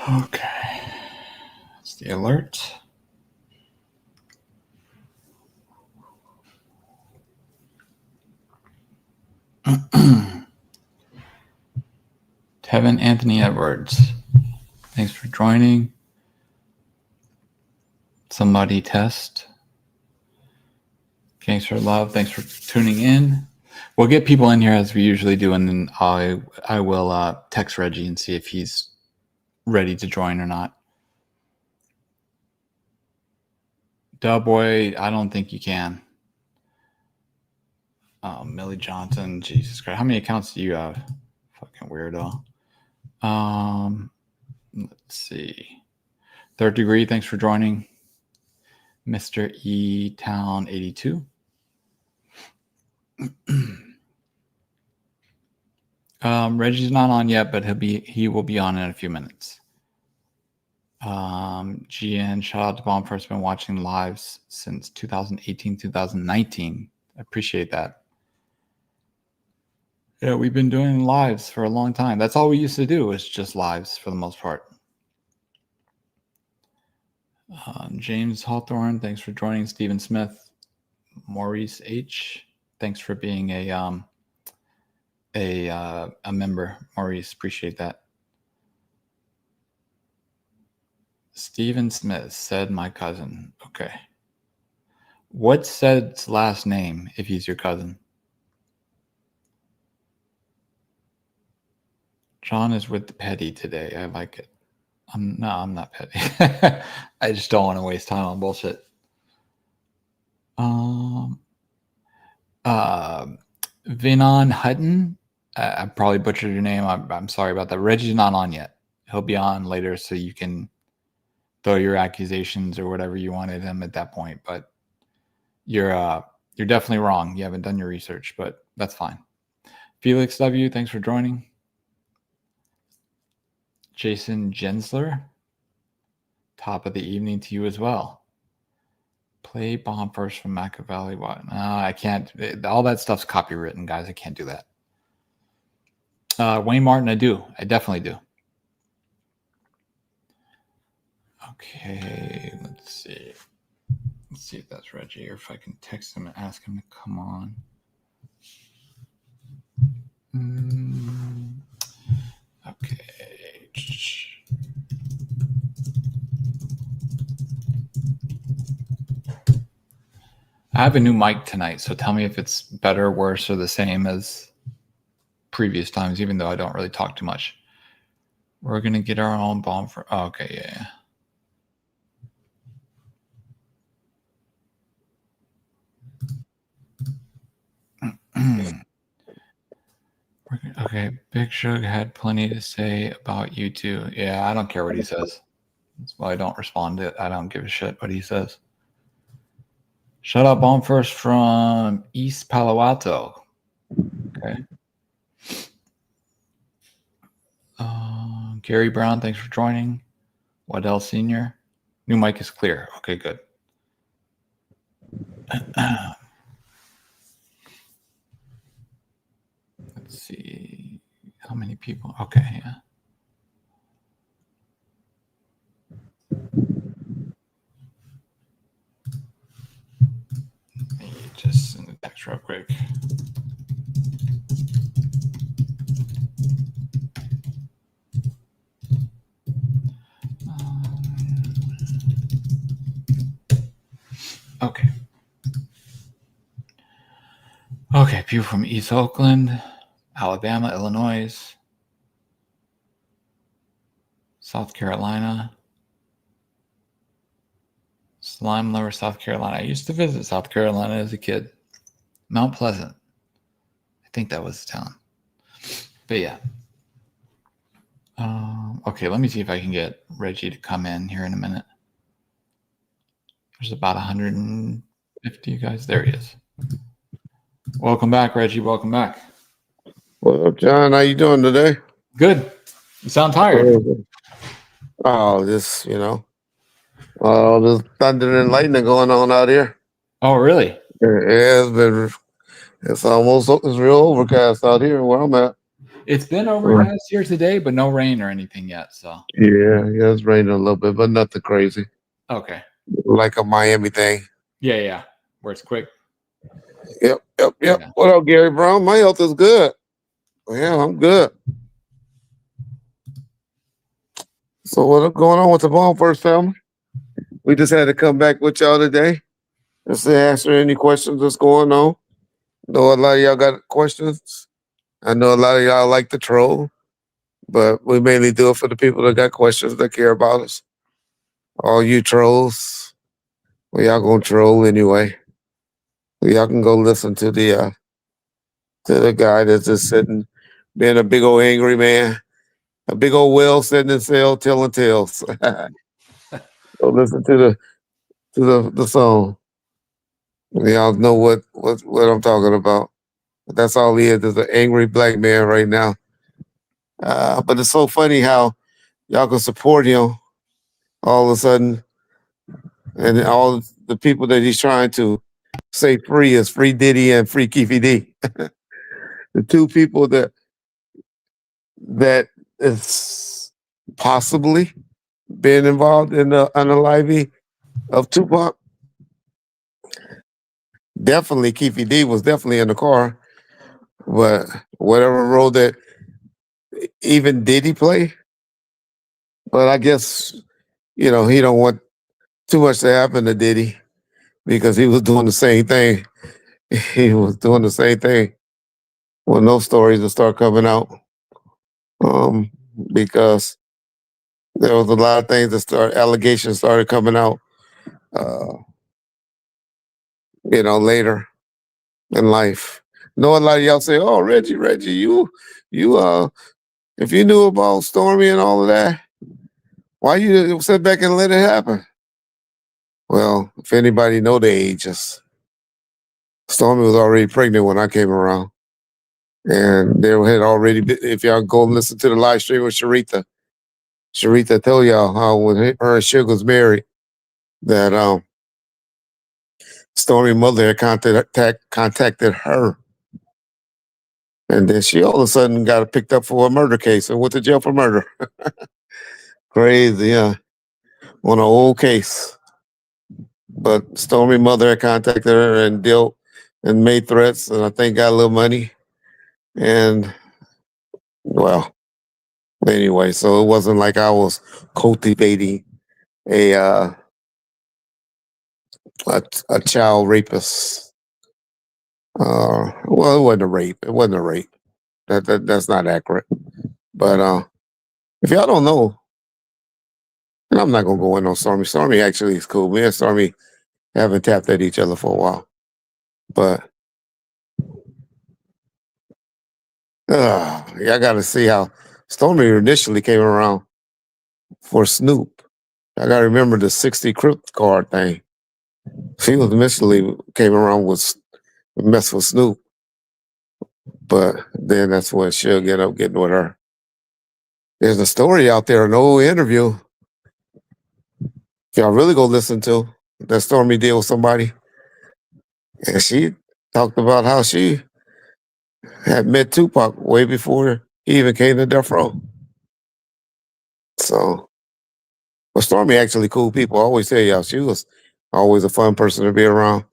Okay. That's the alert. Tevin Anthony Edwards. Thanks for joining. Somebody test. Thanks for love. Thanks for tuning in. We'll get people in here as we usually do, and then I will text Reggie and see if he's ready to join or not. Dubboy, I don't think you can. Millie Johnson, Jesus Christ. How many accounts do you have? Fucking weirdo. Let's see. Third Degree, thanks for joining. Mr. E Town 82. Reggie's not on yet, but he will be on in a few minutes. GN, shout out to Bomb First, been watching lives since 2018, 2019. I appreciate that. Yeah, we've been doing lives for a long time. That's all we used to do, is just lives for the most part. James Hawthorne, thanks for joining. Stephen Smith, Maurice H, thanks for being a member. Maurice, appreciate that. Stephen Smith said my cousin. Okay. What's Said's last name if he's your cousin? John is with the petty today. I like it. I'm not petty. I just don't want to waste time on bullshit. Vinon Hutton. I probably butchered your name. I'm sorry about that. Reggie's not on yet. He'll be on later, so you can throw your accusations or whatever you want at him at that point. But you're definitely wrong. You haven't done your research, but that's fine. Felix W, thanks for joining. Jason Gensler, top of the evening to you as well. Play Bomb First from Machiavelli. What? No, I can't. All that stuff's copywritten, guys. I can't do that. Wayne Martin, I do. I definitely do. Okay, let's see. Let's see if that's Reggie, or if I can text him and ask him to come on. Okay. I have a new mic tonight, so tell me if it's better, worse, or the same as previous times, even though I don't really talk too much. We're going to get our own bomb for... Oh, okay, yeah. Okay, Big Suge had plenty to say about you too. Yeah, I don't care what he says. That's why I don't respond to it. I don't give a shit what he says. Shout out Bomb First from East Palo Alto. Okay. Gary Brown, thanks for joining. Waddell Sr. New mic is clear. Okay, good. Let's see how many people. Okay, yeah. Let me just send the text real quick. Okay. Okay, people from East Oakland, Alabama, Illinois, South Carolina, Slime Lover, South Carolina. I used to visit South Carolina as a kid. Mount Pleasant. I think that was the town. But yeah. Okay, let me see if I can get Reggie to come in here in a minute. There's about 150 guys. There he is. Welcome back, Reggie. Welcome back. What up, John? How you doing today? Good. You sound tired. Oh, just, there's thunder and lightning going on out here. Oh, really? Yeah, it's real overcast out here where I'm at. It's been overcast here today, but no rain or anything yet. So Yeah, it's raining a little bit, but nothing crazy. okay. Like a Miami thing. Yeah. Where it's quick. Yep. Yeah. What up, Gary Brown? My health is good. Yeah, I'm good. So what's going on with the Bomb First family? We just had to come back with y'all today just to answer any questions that's going on. Know a lot of y'all got questions. I know a lot of y'all like to troll, but we mainly do it for the people that got questions that care about us. All you trolls, well, y'all gonna troll anyway. Y'all can go listen to the guy that's just sitting, being a big old angry man, a big old whale sitting in cell telling tales. Go listen to the song. Y'all know what I'm talking about. But that's all he is an angry black man right now. But it's so funny how y'all can support him all of a sudden, and all the people that he's trying to say free is Free Diddy and Free Keefy D. The two people that is possibly been involved in the unaliving of Tupac. Definitely Keefy D was definitely in the car, but whatever role that even Diddy play, but I guess he don't want too much to happen to Diddy because he was doing the same thing. He was doing the same thing when those stories will start coming out. Because there was a lot of things allegations started coming out, uh, later in life. Know a lot of y'all say, "Oh, Reggie, you, if you knew about Stormy and all of that, why you sit back and let it happen?" Well, if anybody know the ages, Stormy was already pregnant when I came around. And there had already been, if y'all go listen to the live stream with Sharita told y'all how when her and Suge was married, that Stormy mother had contacted her. And then she all of a sudden got picked up for a murder case and went to jail for murder. Crazy, yeah. On an old case. But Stormy mother had contacted her and dealt and made threats, and I think got a little money. And well, anyway, so it wasn't like I was cultivating a a child rapist. Well, it wasn't a rape. It wasn't a rape. That's not accurate. But if y'all don't know, and I'm not gonna go in on Stormy. Stormy actually is cool. Me and Stormy haven't tapped at each other for a while, but y'all got to see how Stormy initially came around for Snoop. I got to remember the 60 Crip card thing. She was initially came around with mess with Snoop, but then that's when she'll get up getting with her. There's a story out there, an old interview. If y'all really go listen to that Stormy did with somebody, and she talked about how she had met Tupac way before he even came to Death Row. So, but Stormy actually cool people. I always say y'all, she was always a fun person to be around.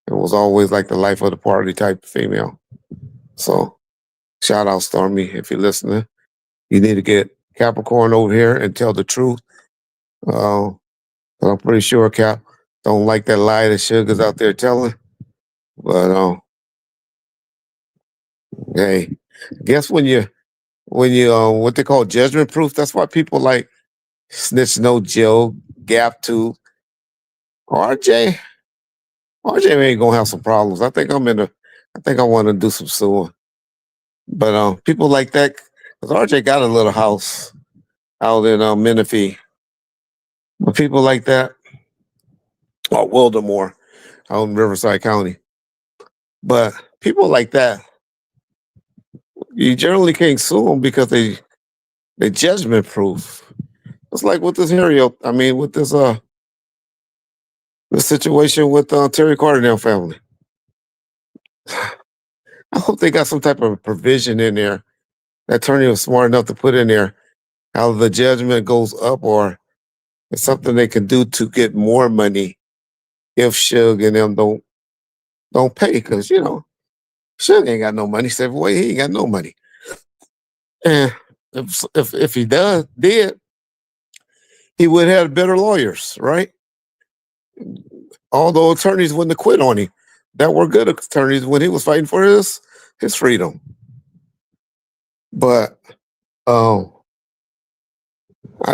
It was always like the life of the party type female. So, shout out Stormy if you're listening. You need to get Capricorn over here and tell the truth. I'm pretty sure Cap don't like that lie that Sugar's out there telling. But hey, guess when you what they call judgment proof. That's why people like Snitch No Joe, Gap Tooth, RJ. RJ ain't gonna have some problems. I think I want to do some suing. But people like that, because RJ got a little house out in Menifee. But people like that, or Wildermore, out in Riverside County. But people like that, you generally can't sue them because they judgment proof. It's like with this Harriet, with this situation with Terry Cardinale family. I hope they got some type of provision in there that attorney was smart enough to put in there how the judgment goes up, or it's something they can do to get more money if Suge and them don't pay, because Suge ain't got no money. Said, boy, he ain't got no money. And if he did, he would have better lawyers, right? Although attorneys wouldn't have quit on him, that were good attorneys when he was fighting for his freedom. But I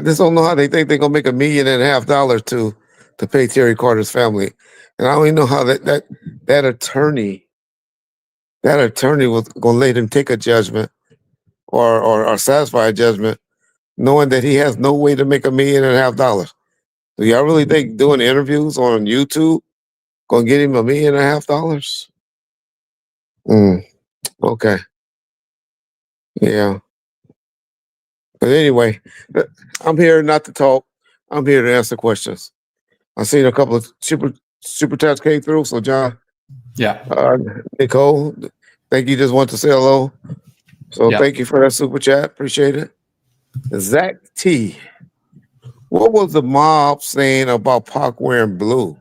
just don't know how they think they're gonna make $1.5 million to pay Terry Carter's family, and I don't even know how that attorney was gonna let him take a judgment or satisfy a judgment, knowing that he has no way to make $1.5 million. Do y'all really think doing interviews on YouTube gonna get him $1.5 million? Okay, yeah. But anyway, I'm here not to talk. I'm here to answer questions. I seen a couple of super chats came through. So John, Yeah. Nicole, thank you. Just want to say hello. So thank you for that super chat. Appreciate it. Zach T, what was the mob saying about Pac wearing blue?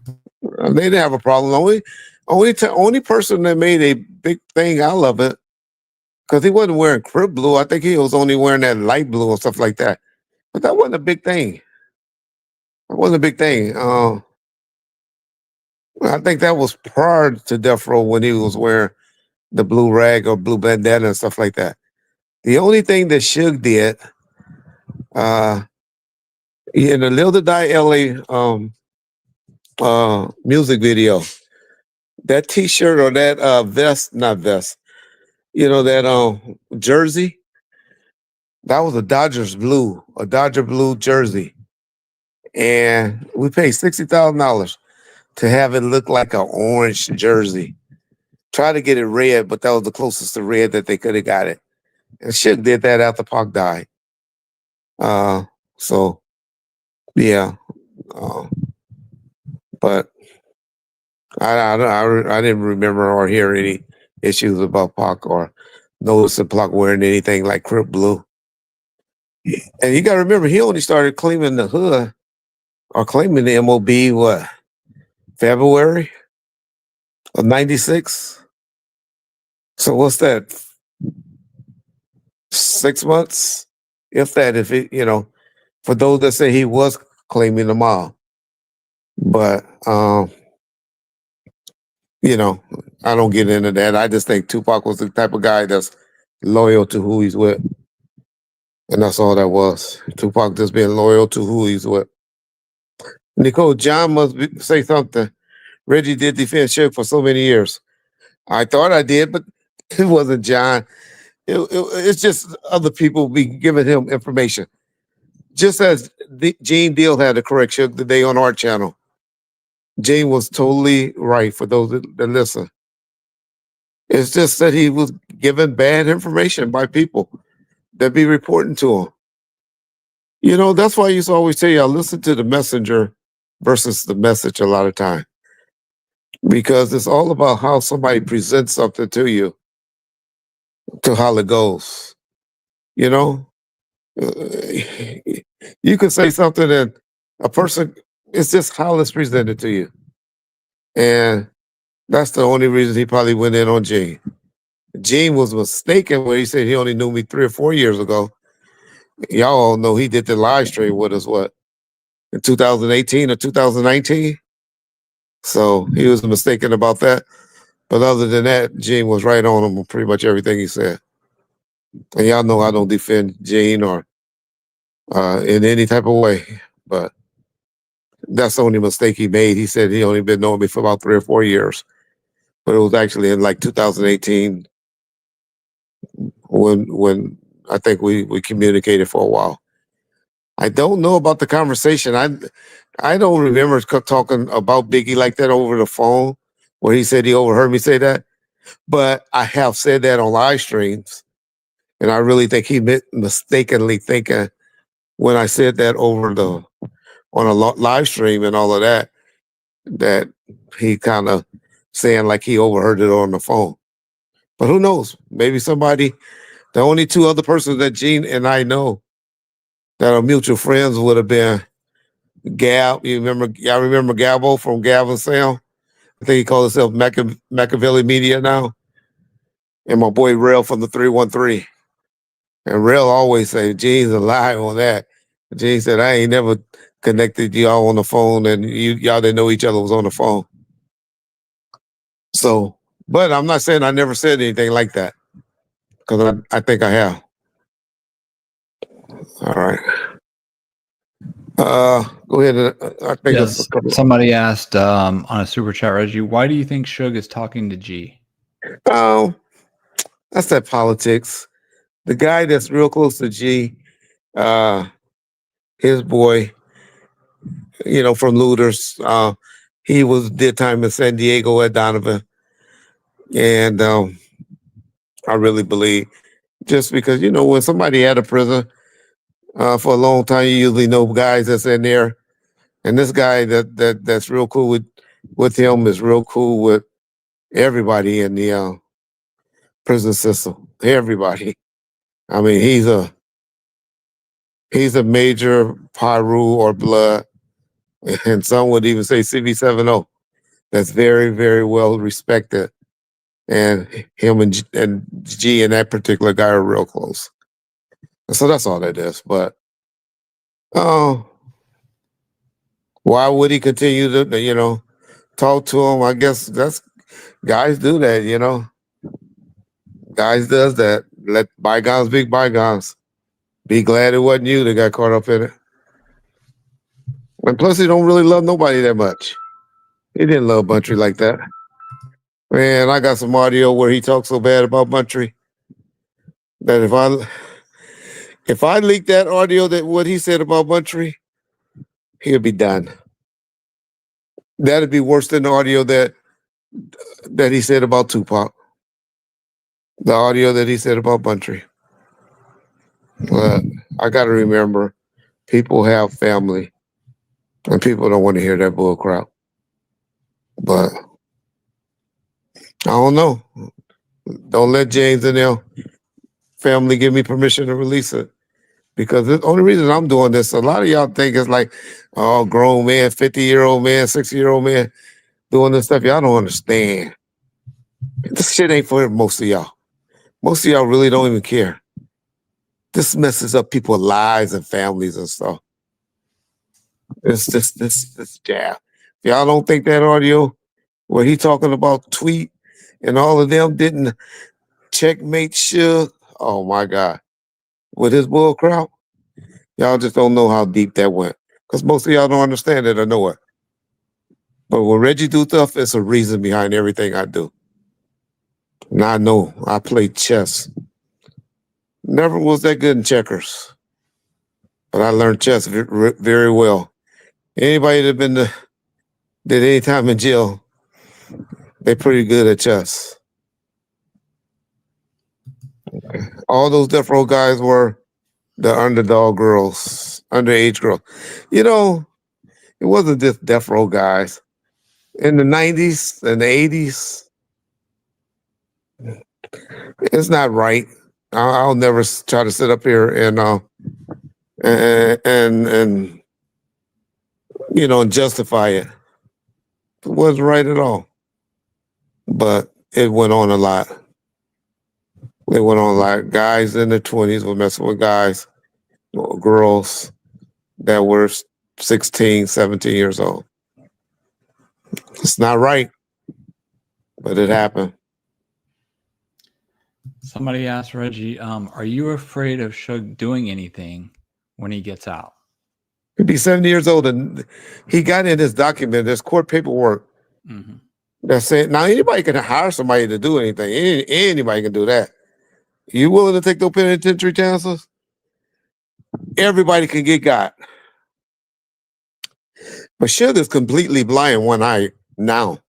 They didn't have a problem. Only person that made a big thing out of it, because he wasn't wearing crib blue. I think he was only wearing that light blue and stuff like that. But that wasn't a big thing. That wasn't a big thing. I think that was prior to Death Row when he was wearing the blue rag or blue bandana and stuff like that. The only thing that Suge did, in the Lil to Die LA music video, that T-shirt or that not vest, that jersey, that was a Dodger blue jersey. And we paid $60,000 to have it look like an orange jersey. Try to get it red, but that was the closest to red that they could have got it. And Suge did that after Pac died. So yeah. But I didn't remember or hear any issues about Pac or notice of Pac wearing anything like crib blue. And you gotta remember, he only started claiming the hood or claiming the MOB February of '96. So what's that? 6 months, if that. If it, for those that say he was claiming the mob, but I don't get into that. I just think Tupac was the type of guy that's loyal to who he's with, and that's all that was. Tupac just being loyal to who he's with. Nicole, John must say something. Reggie did defend Suge for so many years. I thought I did, but it wasn't John. It's just other people be giving him information. Just as Gene Deal had to correct Suge today on our channel. Gene was totally right for those that listen. It's just that he was given bad information by people that be reporting to him. That's why I used to always tell you, I listen to the messenger versus the message a lot of time. Because it's all about how somebody presents something to you, to how it goes. You could say something and a person, it's just how it's presented to you. And that's the only reason he probably went in on Gene. Gene was mistaken when he said he only knew me 3 or 4 years ago. Y'all all know he did the live stream with us, in 2018 or 2019? So he was mistaken about that. But other than that, Gene was right on him on pretty much everything he said. And y'all know I don't defend Gene or in any type of way, but that's the only mistake he made. He said he only been knowing me for about 3 or 4 years, but it was actually in like 2018 when I think we communicated for a while. I don't know about the conversation. I don't remember talking about Biggie like that over the phone, where he said he overheard me say that. But I have said that on live streams, and I really think he mistakenly thinking when I said that on a live stream and all of that, that he kind of saying like he overheard it on the phone. But who knows? Maybe somebody The only two other persons that Gene and I know that are mutual friends would have been Gab. Y'all remember Gabo from Gab and Sam? I think he calls himself Machiavelli Media now. And my boy Rail from the 313. And Rail always say, Gene's a lie on that. Gene said, I ain't never connected y'all on the phone, and y'all didn't know each other was on the phone. So, but I'm not saying I never said anything like that, because I think I have. All right. Go ahead. I think Yes. Somebody asked on a super chat, Reggie, why do you think Suge is talking to G? That's that politics. The guy that's real close to G, his boy, from Looters, he did time in San Diego at Donovan. And I really believe, just because, when somebody out of prison for a long time, you usually know guys that's in there. And this guy that's real cool with him is real cool with everybody in the prison system. Everybody. I mean, he's a major Pyru or blood, and some would even say CV70. That's very, very well respected. And him and G and that particular guy are real close. So that's all that is. But why would he continue to, talk to him? I guess that's guys do that, Guys does that. Let bygones be bygones. Be glad it wasn't you that got caught up in it. And plus, he don't really love nobody that much. He didn't love Buntry like that. Man, I got some audio where he talks so bad about Buntry that if I leak that audio, that what he said about Buntry, he'll be done. That'd be worse than the audio that he said about Tupac. The audio that he said about Buntry. But I got to remember, people have family, and people don't want to hear that bull crap. But I don't know. Don't let James and their family give me permission to release it. Because the only reason I'm doing this, a lot of y'all think it's like, oh, grown man, 50-year-old man, 60-year-old man doing this stuff. Y'all don't understand. This shit ain't for most of y'all. Most of y'all really don't even care. This messes up people's lives and families and stuff. It's just this jab. If y'all don't think that audio where he talking about Tweet and all of them didn't checkmate Suge, oh my God. With his bull crowd, y'all just don't know how deep that went. Because most of y'all don't understand it or know it. But when Reggie do stuff, it's a reason behind everything I do. And I know I played chess. Never was that good in checkers. But I learned chess very well. Anybody that did any time in jail, they're pretty good at chess. All those Death Row guys were the underdog girls, underage girls. It wasn't just Death Row guys. In the 90s and the 80s, it's not right. I'll never try to sit up here and justify it. It wasn't right at all. But it went on a lot. It went on a lot. Guys in their 20s were messing with guys, girls that were 16, 17 years old. It's not right, but it happened. Somebody asked Reggie, are you afraid of Suge doing anything when he gets out? He'd be 70 years old, and he got in his document. There's court paperwork that said, now anybody can hire somebody to do anything. Anybody can do that. You willing to take those penitentiary chances? Everybody can get got. But Suge is completely blind in one eye now.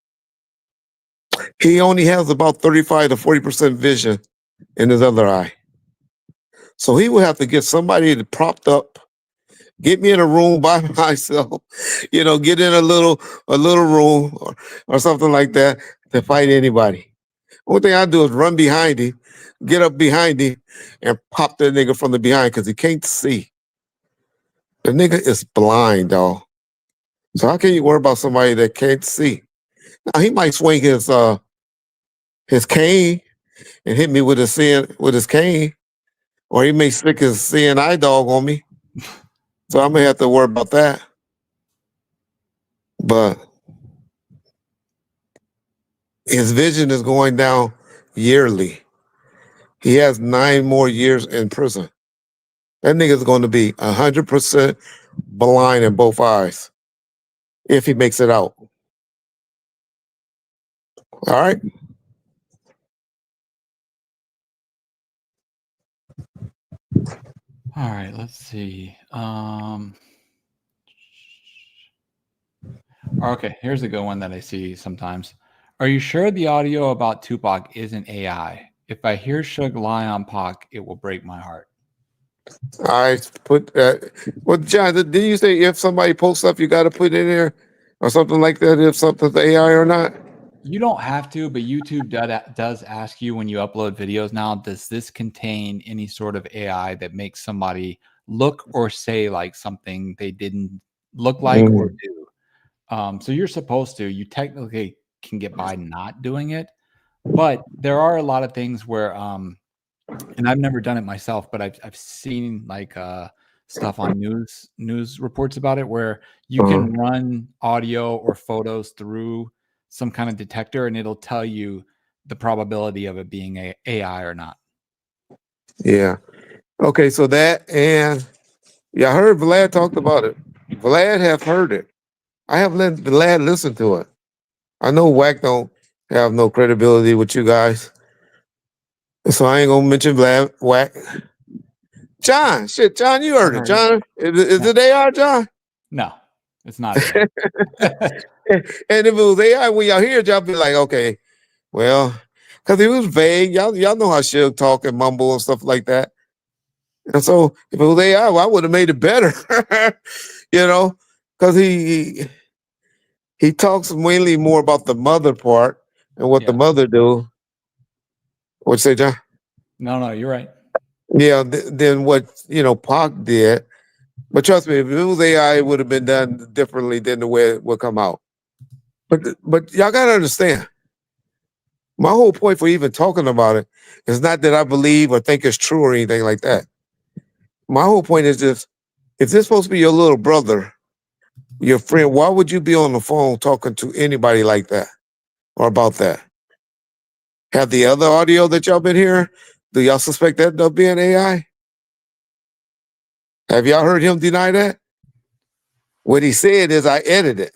He only has about 35 to 40% vision in his other eye. So he would have to get somebody propped up, get me in a room by myself, get in a little room or something like that to fight anybody. Only thing I do is run behind him, get up behind him, and pop that nigga from the behind because he can't see. The nigga is blind, dog. So how can you worry about somebody that can't see? Now he might swing his cane and hit me with his cane, or he may stick his seeing eye dog on me. So I may have to worry about that. But his vision is going down yearly. He has 9 more years in prison. That nigga's going to be 100% blind in both eyes if he makes it out. All right. All right, let's see. Okay, here's a good one that I see sometimes. Are you sure the audio about Tupac isn't AI? If I hear Suge lie on Pac, it will break my heart. I put well, John, did you say if somebody posts stuff, you got to put it in there or something like that? If something's AI or not? You don't have to, but YouTube does ask you when you upload videos now, does this contain any sort of AI that makes somebody look or say like something they didn't look like or do? So you're supposed to. You technically can get by not doing it, but there are a lot of things where, and I've never done it myself, but I've seen like stuff on news reports about it where you can run audio or photos through some kind of detector and it'll tell you the probability of it being a AI or not. Yeah. Okay, so that and yeah, I heard Vlad talked about it. Vlad have heard it. I have let Vlad listen to it. I know Wack don't have no credibility with you guys, so I ain't gonna mention Vlad Wack. John, shit, John, you heard it. John, is it AI, John? No, it's not AI. And if it was AI, when y'all hear it, y'all be like, okay, well, because it was vague. Y'all know how Suge talk and mumble and stuff like that. And so if it was AI, well, I would have made it better, you know, because he talks mainly more about the mother part and what the Yeah. mother do. What'd you say, John? No, you're right. Yeah, than what Pac did. But trust me, if it was AI, it would have been done differently than the way it would come out. But y'all gotta understand, my whole point for even talking about it is not that I believe or think it's true or anything like that. My whole point is this: if this supposed to be your little brother, your friend, why would you be on the phone talking to anybody like that or about that? Have the other audio that y'all been hearing? Do y'all suspect that of being AI? Have y'all heard him deny that? What he said is I edited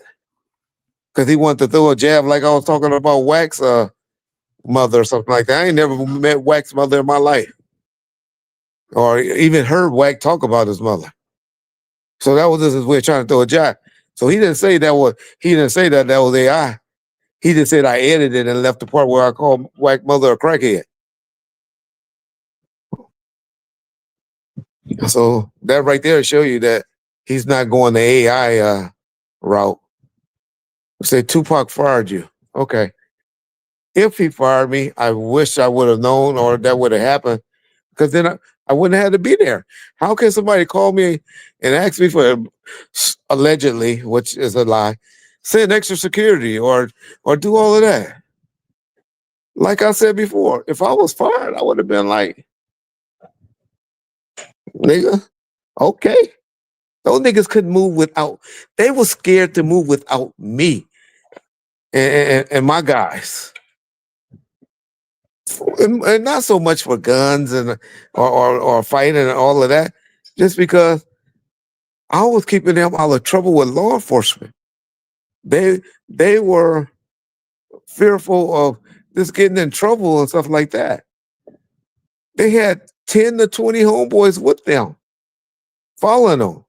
because he wanted to throw a jab like I was talking about Wax mother or something like that. I ain't never met Wax mother in my life or even heard Wack talk about his mother. So that was just his way of trying to throw a jab. So he didn't say that was AI. He just said I edited and left the part where I called Wack mother a crackhead. So that right there show you that he's not going the AI route. Say Tupac fired you. Okay. If he fired me, I wish I would have known or that would have happened because then I wouldn't have had to be there. How can somebody call me and ask me for allegedly, which is a lie, send extra security or do all of that? Like I said before, if I was fired, I would have been like, nigga, okay. Those niggas couldn't move without, they were scared to move without me and my guys. And not so much for guns and or fighting and all of that, just because I was keeping them out of trouble with law enforcement. They were fearful of just getting in trouble and stuff like that. They had 10 to 20 homeboys with them, following them.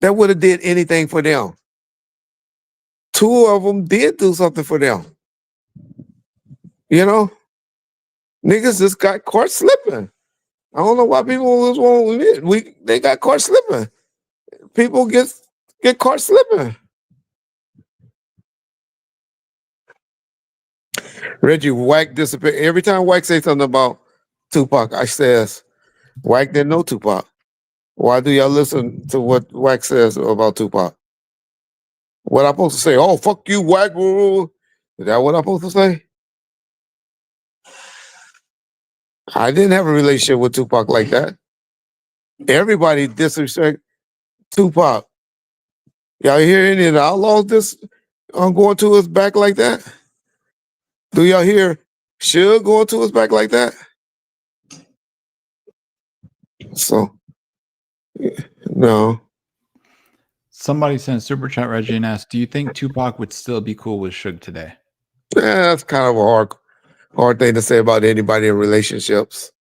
That would have did anything for them. 2 of them did do something for them. You know, niggas just got caught slipping. I don't know why people just won't admit they got caught slipping. People get caught slipping. Reggie, Wack disappeared. Every time Wack say something about Tupac, I says, Wack didn't know Tupac. Why do y'all listen to what Wack says about Tupac? What I'm supposed to say? Oh, fuck you, Wack. Is that what I'm supposed to say? I didn't have a relationship with Tupac like that. Everybody disrespect Tupac. Y'all hear any of the outlaws going to his back like that? Do y'all hear Suge going to his back like that? So, no. Somebody sent super chat Reggie and asked, "Do you think Tupac would still be cool with Suge today?" That's kind of a hard thing to say about anybody in relationships.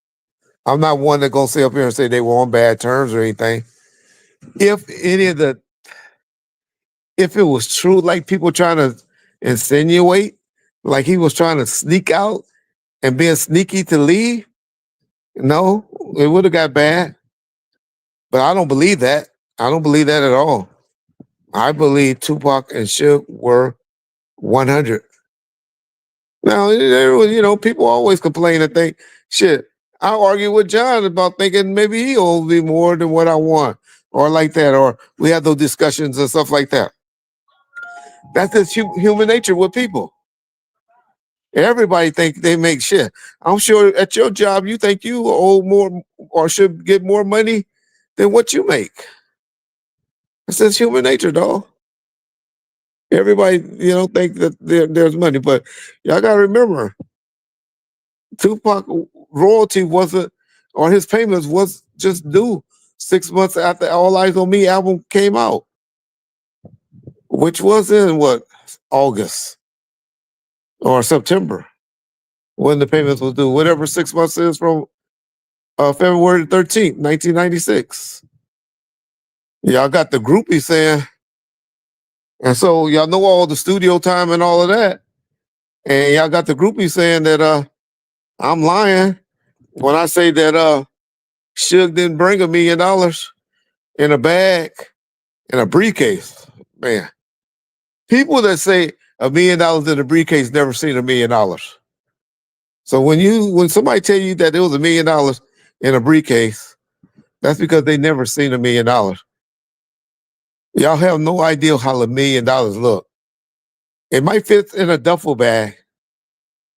I'm not one that gonna sit up here and say they were on bad terms or anything. If it was true, like people trying to insinuate, like he was trying to sneak out and being sneaky to leave, no, it would have got bad. But I don't believe that. I don't believe that at all. I believe Tupac and Suge were 100. Now, people always complain and think, shit, I argue with John about thinking maybe he owes me more than what I want, or like that, or we have those discussions and stuff like that. That's just human nature with people. Everybody think they make shit. I'm sure at your job, you think you owe more or should get more money than what you make. It's just human nature, dog. Everybody, think that there's money, but y'all gotta remember, Tupac royalty wasn't, or his payments was just due 6 months after All Eyes on Me album came out, which was in August or September, when the payments was due. Whatever 6 months is from February 13th, 1996. Y'all got the groupie saying, and so y'all know all the studio time and all of that, and y'all got the groupie saying that I'm lying when I say that Suge didn't bring $1 million in a bag, in a briefcase. Man, people that say $1 million in a briefcase never seen $1 million. So when somebody tell you that there was $1 million in a briefcase, that's because they never seen $1 million. Y'all have no idea how $1 million look. It might fit in a duffel bag,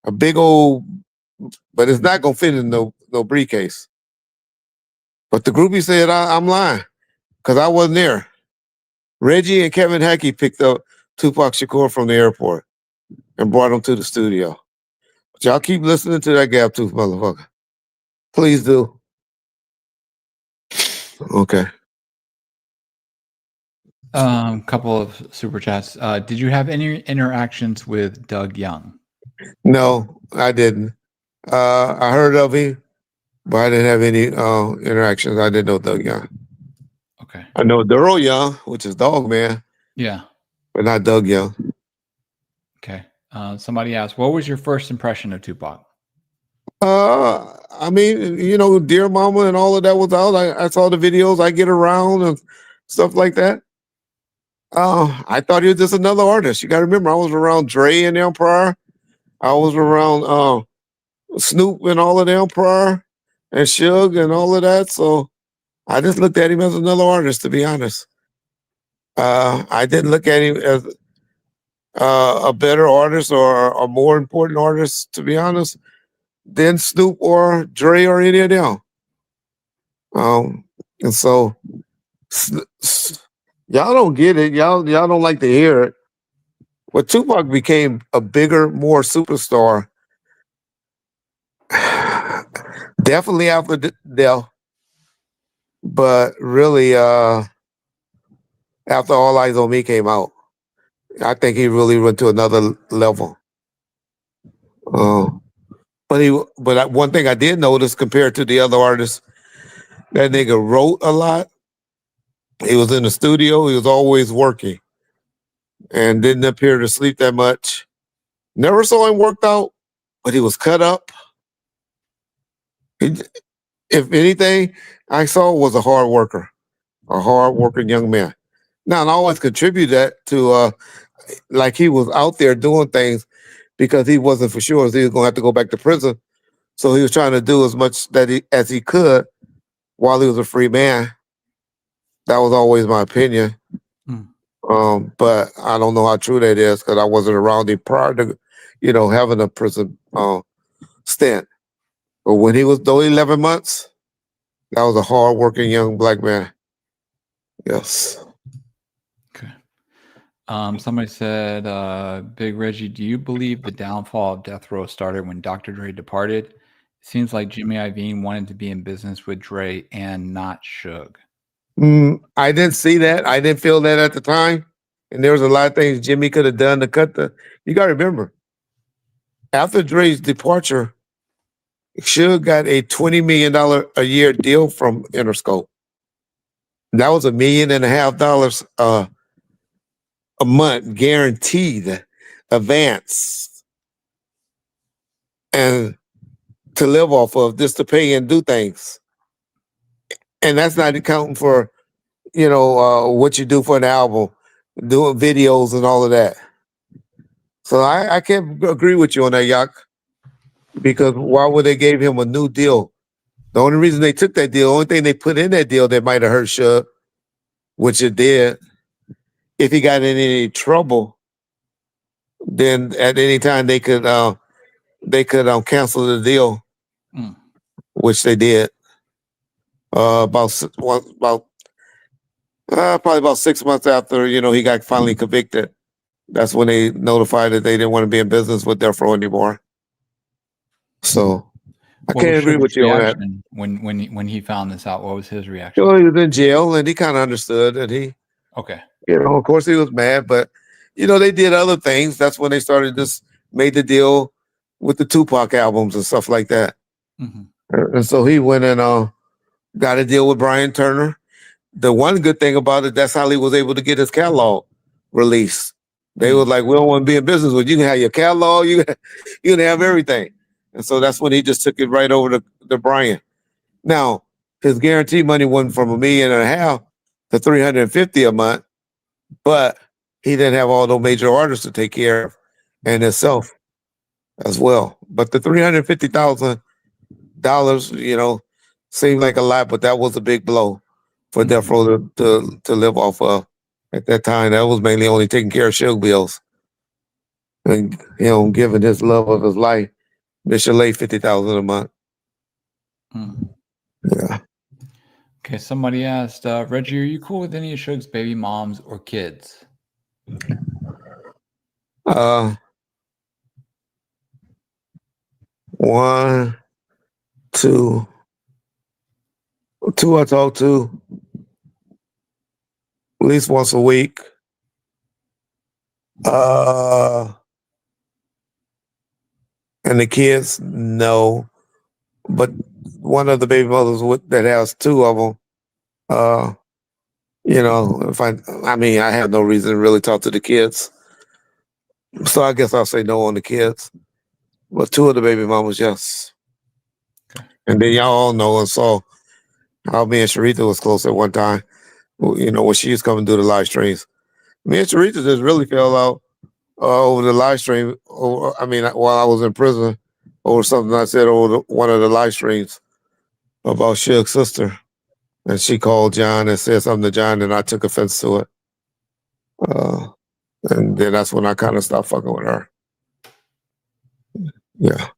a big old, but it's not gonna fit in no briefcase. But the groupie said I'm lying because I wasn't there. Reggie and Kevin Hackey picked up Tupac Shakur from the airport and brought him to the studio. But y'all keep listening to that gap tooth motherfucker. Please do. Okay. Couple of super chats. Did you have any interactions with Doug Young? No, I didn't. I heard of him, but I didn't have any interactions. I didn't know Doug Young. Okay. I know Daryl Young, which is Dog Man. Yeah. But not Doug Young. Okay. Somebody asked, what was your first impression of Tupac? I mean, Dear Mama and all of that was out. I saw the videos. I Get Around and stuff like that. I thought he was just another artist. You got to remember, I was around Dre and them prior. I was around Snoop and all of them prior, and Suge and all of that. So I just looked at him as another artist, to be honest. I didn't look at him as a better artist or a more important artist, to be honest, than Snoop or Dre or any of them. And so y'all don't get it. Y'all don't like to hear it. But Tupac became a bigger, more superstar. Definitely after death, but really after All Eyes on Me came out, I think he really went to another level. But one thing I did notice compared to the other artists, that nigga wrote a lot. He was in the studio. He was always working, and didn't appear to sleep that much. Never saw him worked out, but he was cut up. If anything, I saw was a hard worker, a hard working young man. Now, I always contribute that to like he was out there doing things. because he wasn't for sure if he was going to have to go back to prison. So he was trying to do as much as he could while he was a free man. That was always my opinion. But I don't know how true that is because I wasn't around him prior to, having a prison stint. But when he was 11 months, that was a hard-working young black man. Yes. Okay. Somebody said, Big Reggie, do you believe the downfall of Death Row started when Dr. Dre departed? It seems like Jimmy Iovine wanted to be in business with Dre and not Suge. I didn't see that. I didn't feel that at the time. And there was a lot of things Jimmy could have done to cut the... You got to remember, after Dre's departure, Suge got a $20 million a year deal from Interscope. That was $1.5 million a month guaranteed advance and to live off of, just to pay and do things. And that's not accounting for, what you do for an album, doing videos and all of that. So I can't agree with you on that, Yak, because why would they give him a new deal? The only reason they took that deal, the only thing they put in that deal that might have hurt Suge, which it did, if he got in any trouble, then at any time they could cancel the deal, which they did. Probably about 6 months after he got finally convicted. That's when they notified that they didn't want to be in business with Death Row anymore. So I can't agree with you on that. When he found this out, what was his reaction? He was in jail, and he kind of understood that he. Okay. Of course he was mad, but they did other things. That's when they started made the deal with the Tupac albums and stuff like that. And so he went and got a deal with Brian Turner. The one good thing about it, that's how he was able to get his catalog released. They was like, we don't want to be in business with you. You can have your catalog, you can have everything. And so that's when he just took it right over to Brian. Now, his guarantee money went from $1.5 million to $350,000 a month, but he didn't have all those major artists to take care of and himself as well. But the $350,000, seemed like a lot, but that was a big blow for Death Row to live off of at that time. That was mainly only taking care of Suge bills and giving his love of his life, Mr. Lay, $50,000 a month. Yeah. Okay, somebody asked, Reggie, are you cool with any of Suge's baby moms or kids? One, two I talk to at least once a week. And the kids, no. But one of the baby mothers that has two of them, I have no reason to really talk to the kids. So I guess I'll say no on the kids. But two of the baby mamas, yes. Okay. And then y'all all know and saw how me and Sharitha was close at one time. When she was coming to do the live streams. Me and Sharitha just really fell out over the live stream. While I was in prison, over something I said over one of the live streams about Suge's sister. And she called John and said something to John, and I took offense to it. And then that's when I kind of stopped fucking with her. Yeah.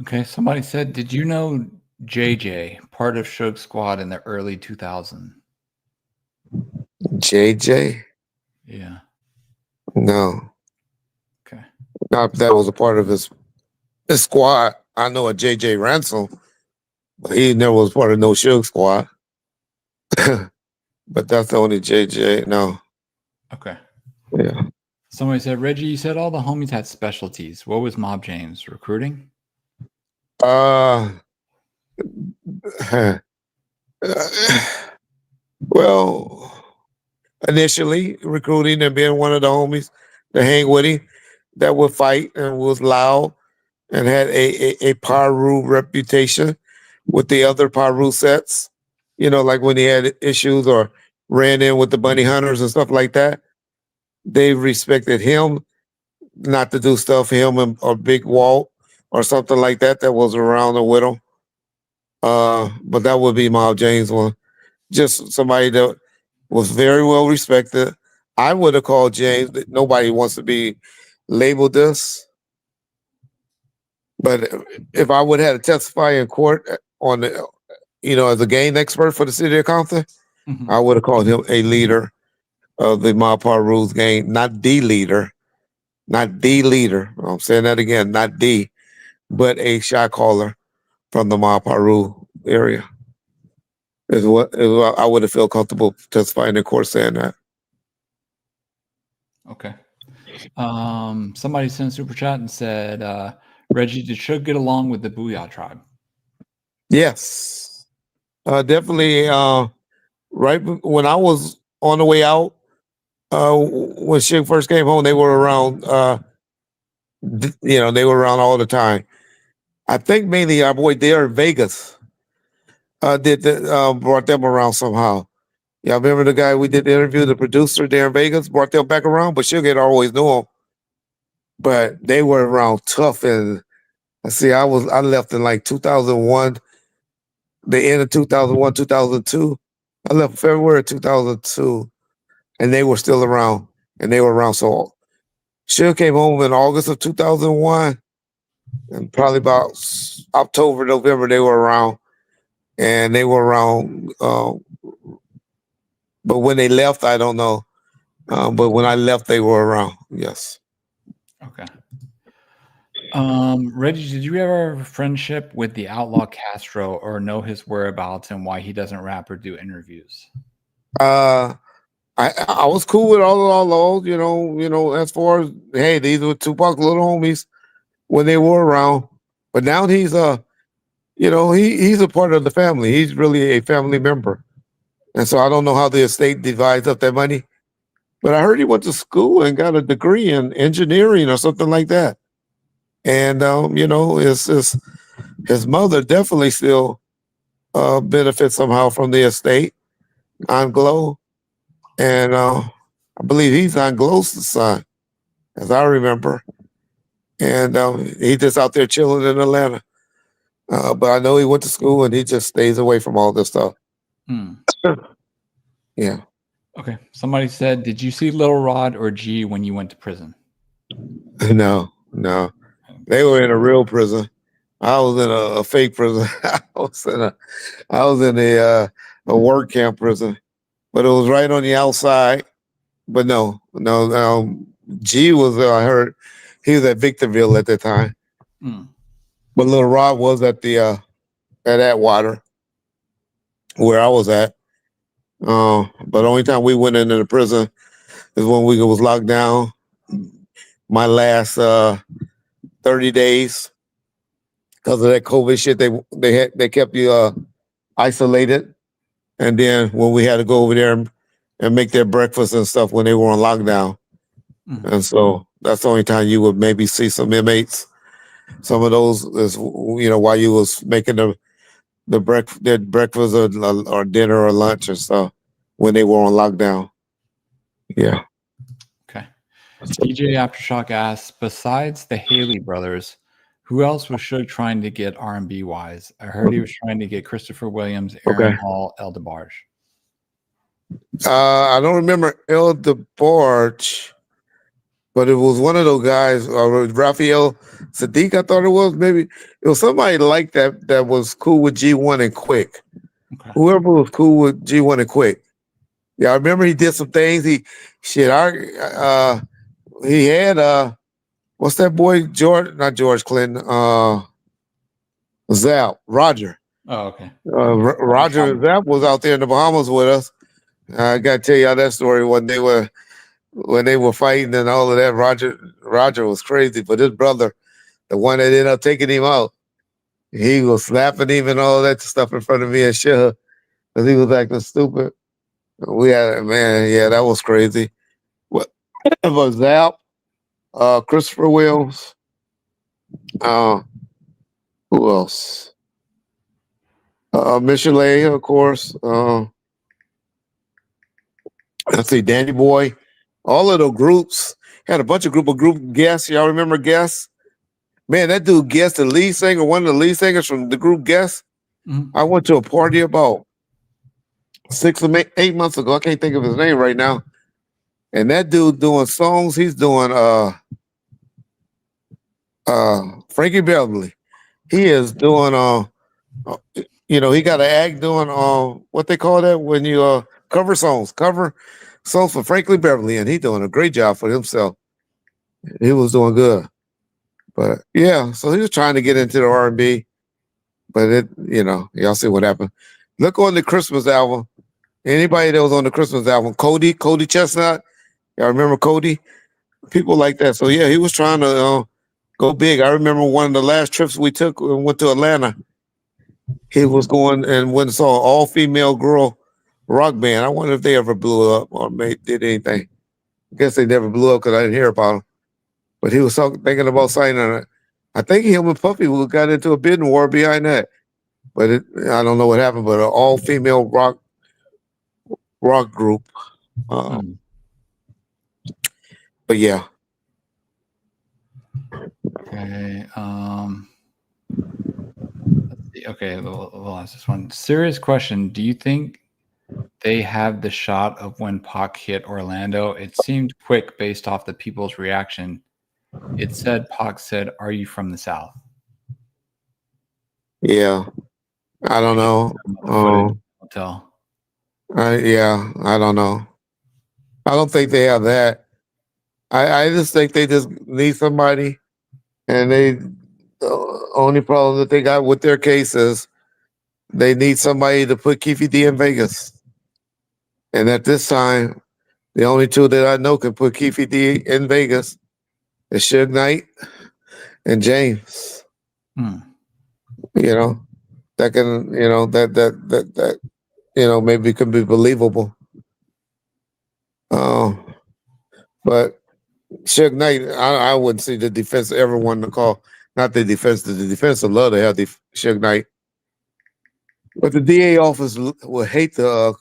Okay, somebody said, did you know JJ, part of Suge's squad in the early 2000s? JJ? Yeah. No. Okay. Not that was a part of his squad. I know a JJ Ransom, but he never was part of no Suge squad. But that's the only JJ. No. Okay. Yeah. Somebody said, Reggie, you said all the homies had specialties. What was Mob James? Recruiting? Well, initially recruiting and being one of the homies to hang with him that would fight and was loud and had a Paru reputation with the other Paru sets, like when he had issues or ran in with the bunny hunters and stuff like that. They respected him not to do stuff, him and or Big Walt or something like that was around or with him. But that would be Miles James one. Just somebody that was very well respected. I would have called James. Nobody wants to be labeled this. But if I would have had to testify in court on the, as a gang expert for the city of Compton, I would have called him a leader of the Mob Part Rules gang, not the leader, not the leader. I'm saying that again, not the, but a shot caller from the Mob Part Rule area. Is what I would have felt comfortable testifying in court saying that. Okay. Somebody sent a super chat and said, Reggie, did Suge get along with the Boo-Yaa tribe? Yes. Definitely. Right when I was on the way out, when Suge first came home, they were around. They were around all the time. I think mainly our boy there in Vegas brought them around somehow. Yeah, I remember the guy we did the interview, the producer there in Vegas, brought them back around, but Suge had always knew them. But they were around tough, and I left in like 2001, the end of 2001, 2002. I left February 2002, and they were still around, and they were around. So Suge came home in August of 2001, and probably about October, November, they were around, and they were around. But when they left, I don't know. But when I left, they were around. Yes. Okay. Reggie, did you ever have a friendship with the Outlaw Kastro or know his whereabouts and why he doesn't rap or do interviews? I was cool with all those, as far as, hey, these were Tupac's little homies when they were around. But now he's he's a part of the family. He's really a family member. And so I don't know how the estate divides up that money. But I heard he went to school and got a degree in engineering or something like that. And his mother definitely still benefits somehow from the estate on Glow. And I believe he's on Glow's son, as I remember. And he's just out there chilling in Atlanta. But I know he went to school and he just stays away from all this stuff. Yeah. Okay. Somebody said, did you see Little Rod or G when you went to prison? No. They were in a real prison. I was in a fake prison. I was in a work camp prison, but it was right on the outside. But no. G was, I heard, he was at Victorville at that time. But Little Rod was at the at Atwater, where I was at. But the only time we went into the prison is when we was locked down. My last 30 days because of that COVID shit. They kept you isolated, and then when we had to go over there and make their breakfast and stuff when they were on lockdown, and so that's the only time you would maybe see some inmates. Some of those is while you was making their breakfast or dinner or lunch or stuff when they were on lockdown. Yeah. Okay. DJ Aftershock asks, besides the Haley brothers, who else was Suge trying to get R&B wise? I heard he was trying to get Christopher Williams, Aaron Hall, El DeBarge. I don't remember El DeBarge, but it was one of those guys, Raphael Sadiq, I thought it was. Maybe it was somebody like that was cool with G1 and Quik. Okay. Whoever was cool with G1 and Quik. Yeah, I remember he did some things. He had what's that boy? Not George Clinton. Zap, Roger. Oh, okay. Roger and Zap was out there in the Bahamas with us. I gotta tell y'all that story when they were fighting and all of that. Roger was crazy, but his brother, the one that ended up taking him out, he was slapping him and all that stuff in front of me and shit because he was acting stupid. We had that was crazy. What was Zap? Christopher Wills. Who else? Michelet, of course. Let's see, Danny Boy. All of the groups. had a bunch of group guests. Y'all remember guests? Man, that dude Guest, the lead singer, one of the lead singers from the group Guest. Mhm. I went to a party about 6 or 8 months ago. I can't think of his name right now. And that dude doing songs. He's doing Frankie Beverly. He is doing he got an act doing what they call that when you cover songs for Frankie Beverly, and he doing a great job for himself. He was doing good. But yeah, so he was trying to get into the R&B, but y'all see what happened. Look on the Christmas album. Anybody that was on the Christmas album, Cody Chestnut, y'all remember Cody? People like that. So yeah, he was trying to go big. I remember one of the last trips we took and went to Atlanta. He was going and went and saw an all-female girl rock band. I wonder if they ever blew up or did anything. I guess they never blew up because I didn't hear about them. But he was thinking about signing on it. I think him and Puffy got into a bidding war behind that. But I don't know what happened, but an all-female rock group. But yeah. Okay. Let's see. Okay, we'll ask this one. Serious question. Do you think they have the shot of when Pac hit Orlando? It seemed quick based off the people's reaction. It said Pac said, "Are you from the South?" Yeah. I don't know. I'll tell. Yeah, I don't know. I don't think they have that. I just think they just need somebody, and the only problem that they got with their case is they need somebody to put Keefy D in Vegas. And at this time, the only two that I know can put Keefy D in Vegas is Suge Knight and James. That can, that maybe can be believable. But Suge Knight, I wouldn't see the defense ever want to call. Not the defense would love to have Suge Knight. But the DA office would hate to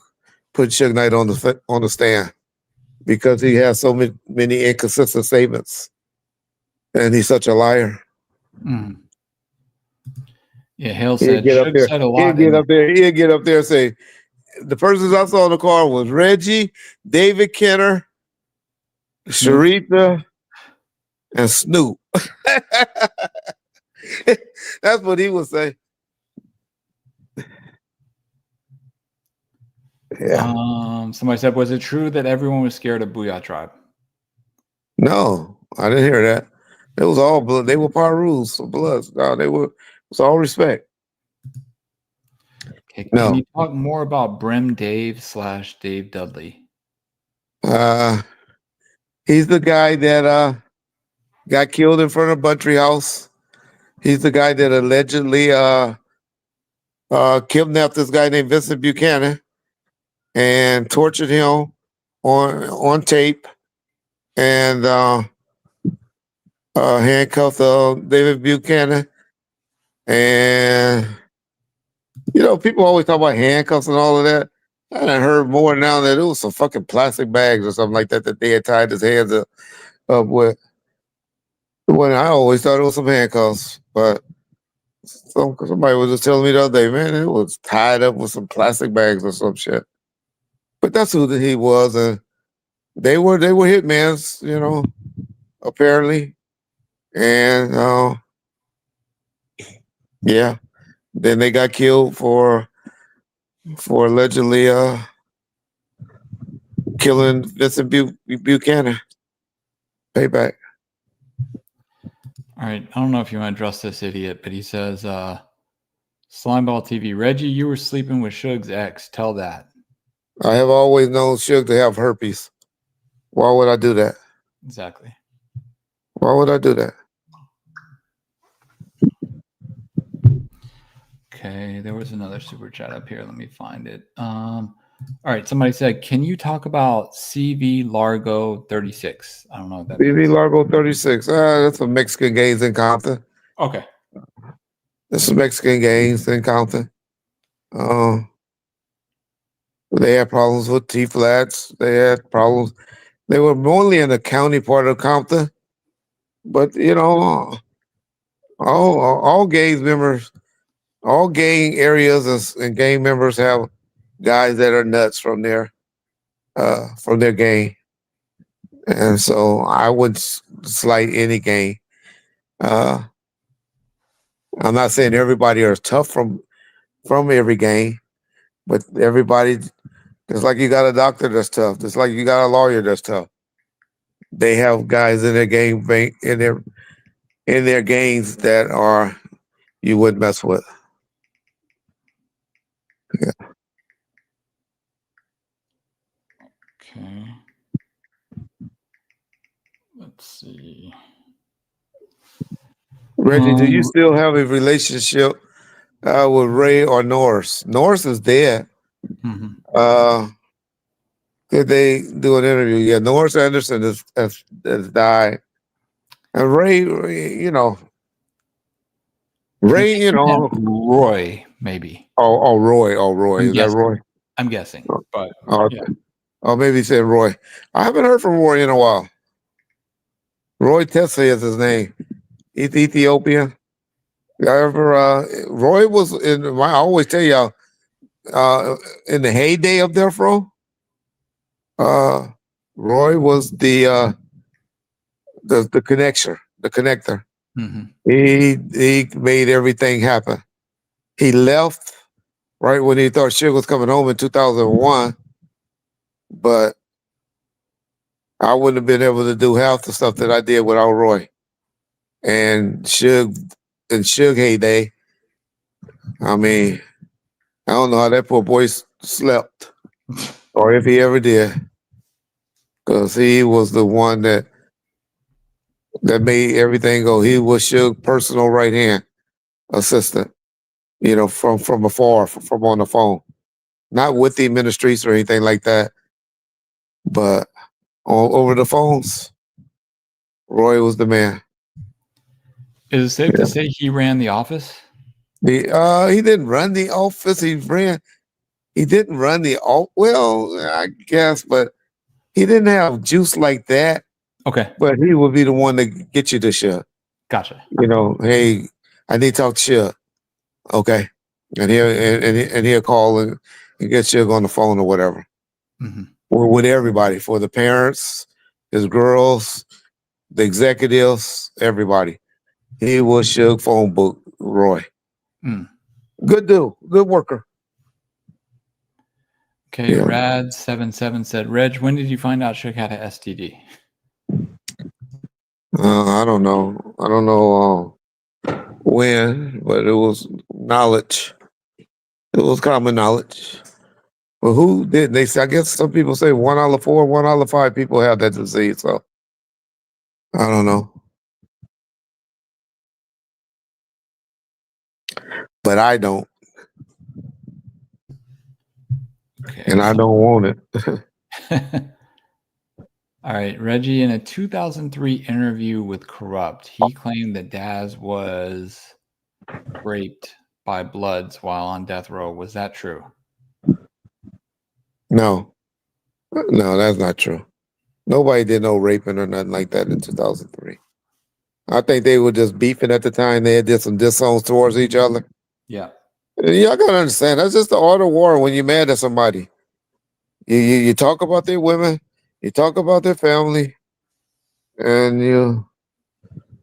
put Suge Knight on the stand because he has so many inconsistent statements, and he's such a liar. Yeah, Hale said Suge said a lot. He'd get up there and say, the persons I saw in the car was Reggie, David Kenner, Sharitha, and Snoop. That's what he would say. Yeah. Somebody said, was it true that everyone was scared of Boo-Yaa Tribe? No, I didn't hear that. It was all blood. They were Parus, Bloods. No, it was all respect. Okay, can you talk more about Brim Dave / Dave Dudley? He's the guy that got killed in front of Buntry House. He's the guy that allegedly kidnapped this guy named Vincent Buchanan and tortured him on tape and handcuffed David Buchanan. And people always talk about handcuffs and all of that. I done heard more now that it was some fucking plastic bags or something like that they had tied his hands up with. When I always thought it was some handcuffs, but somebody was just telling me the other day, man, it was tied up with some plastic bags or some shit. But that's who he was, and they were hitmans, apparently. And yeah, then they got killed for allegedly killing Vincent Buchanan. Payback. All right, I don't know if you want to address this idiot, but he says, Slimeball TV, Reggie, you were sleeping with Suge's ex. Tell that. I have always known Suge to have herpes. Why would I do that? Exactly. Why would I do that? Okay, there was another super chat up here. Let me find it. All right, somebody said, can you talk about CV Largo 36? I don't know what that CV means. Largo 36. That's a Mexican gangs in Compton. Okay. That's some Mexican gangs in Compton. They had problems with T-flats. They had problems. They were mainly in the county part of Compton, but all gang members, all gang areas and gang members have guys that are nuts from their gang, and so I would slight any gang. Uh, I'm not saying everybody are tough from every gang, but everybody, just like you got a doctor that's tough, just like you got a lawyer that's tough. They have guys in their in their gangs that are you wouldn't mess with. Okay. Let's see. Reggie, do you still have a relationship with Ray or Norris? Norris is dead. Mm-hmm. Did they do an interview? Yeah, Norris Anderson has died. And Ray, Roy, maybe. Roy. I'm Is that guessing. Roy? I'm guessing, but yeah. Oh, maybe he said Roy. I haven't heard from Roy in a while. Roy Tessa is his name. He's Ethiopian. Roy was I always tell y'all, in the heyday of Death Row, Roy was the connector. Mm-hmm. He made everything happen. He left right when he thought Suge was coming home in 2001, but I wouldn't have been able to do half the stuff that I did without Roy. And Suge heyday, I mean, I don't know how that poor boy slept, or if he ever did, because he was the one that made everything go. He was Suge's personal right hand assistant, from afar, from on the phone, not with the ministries or anything like that, but over the phones. Roy was the man. Is it safe to say he ran the office? He didn't run the office. He didn't run the well, I guess, but he didn't have juice like that. Okay. But he would be the one to get you the shit. Gotcha. Hey, I need to talk to Suge. Okay. And he'll call and get Suge on the phone or whatever. Mm-hmm. Or with everybody, for the parents, his girls, the executives, everybody. He was Suge phone book, Roy. Mm. Good dude, good worker. Okay, yeah. Rad77 said, Reg, when did you find out Suge had an STD? I don't know. I don't know when, but it was knowledge. It was common knowledge. Well, who did? I guess some people say 1 out of 4, 1 out of 5 people have that disease. So I don't know. But I don't. Okay. And I don't want it. All right. Reggie, in a 2003 interview with Corrupt, he claimed that Daz was raped by Bloods while on death row. Was that true? No, that's not true. Nobody did no raping or nothing like that in 2003. I think they were just beefing at the time. They did some diss songs towards each other. Yeah. Y'all gotta understand, that's just the art of war. When you're mad at somebody, you talk about their women, you talk about their family, and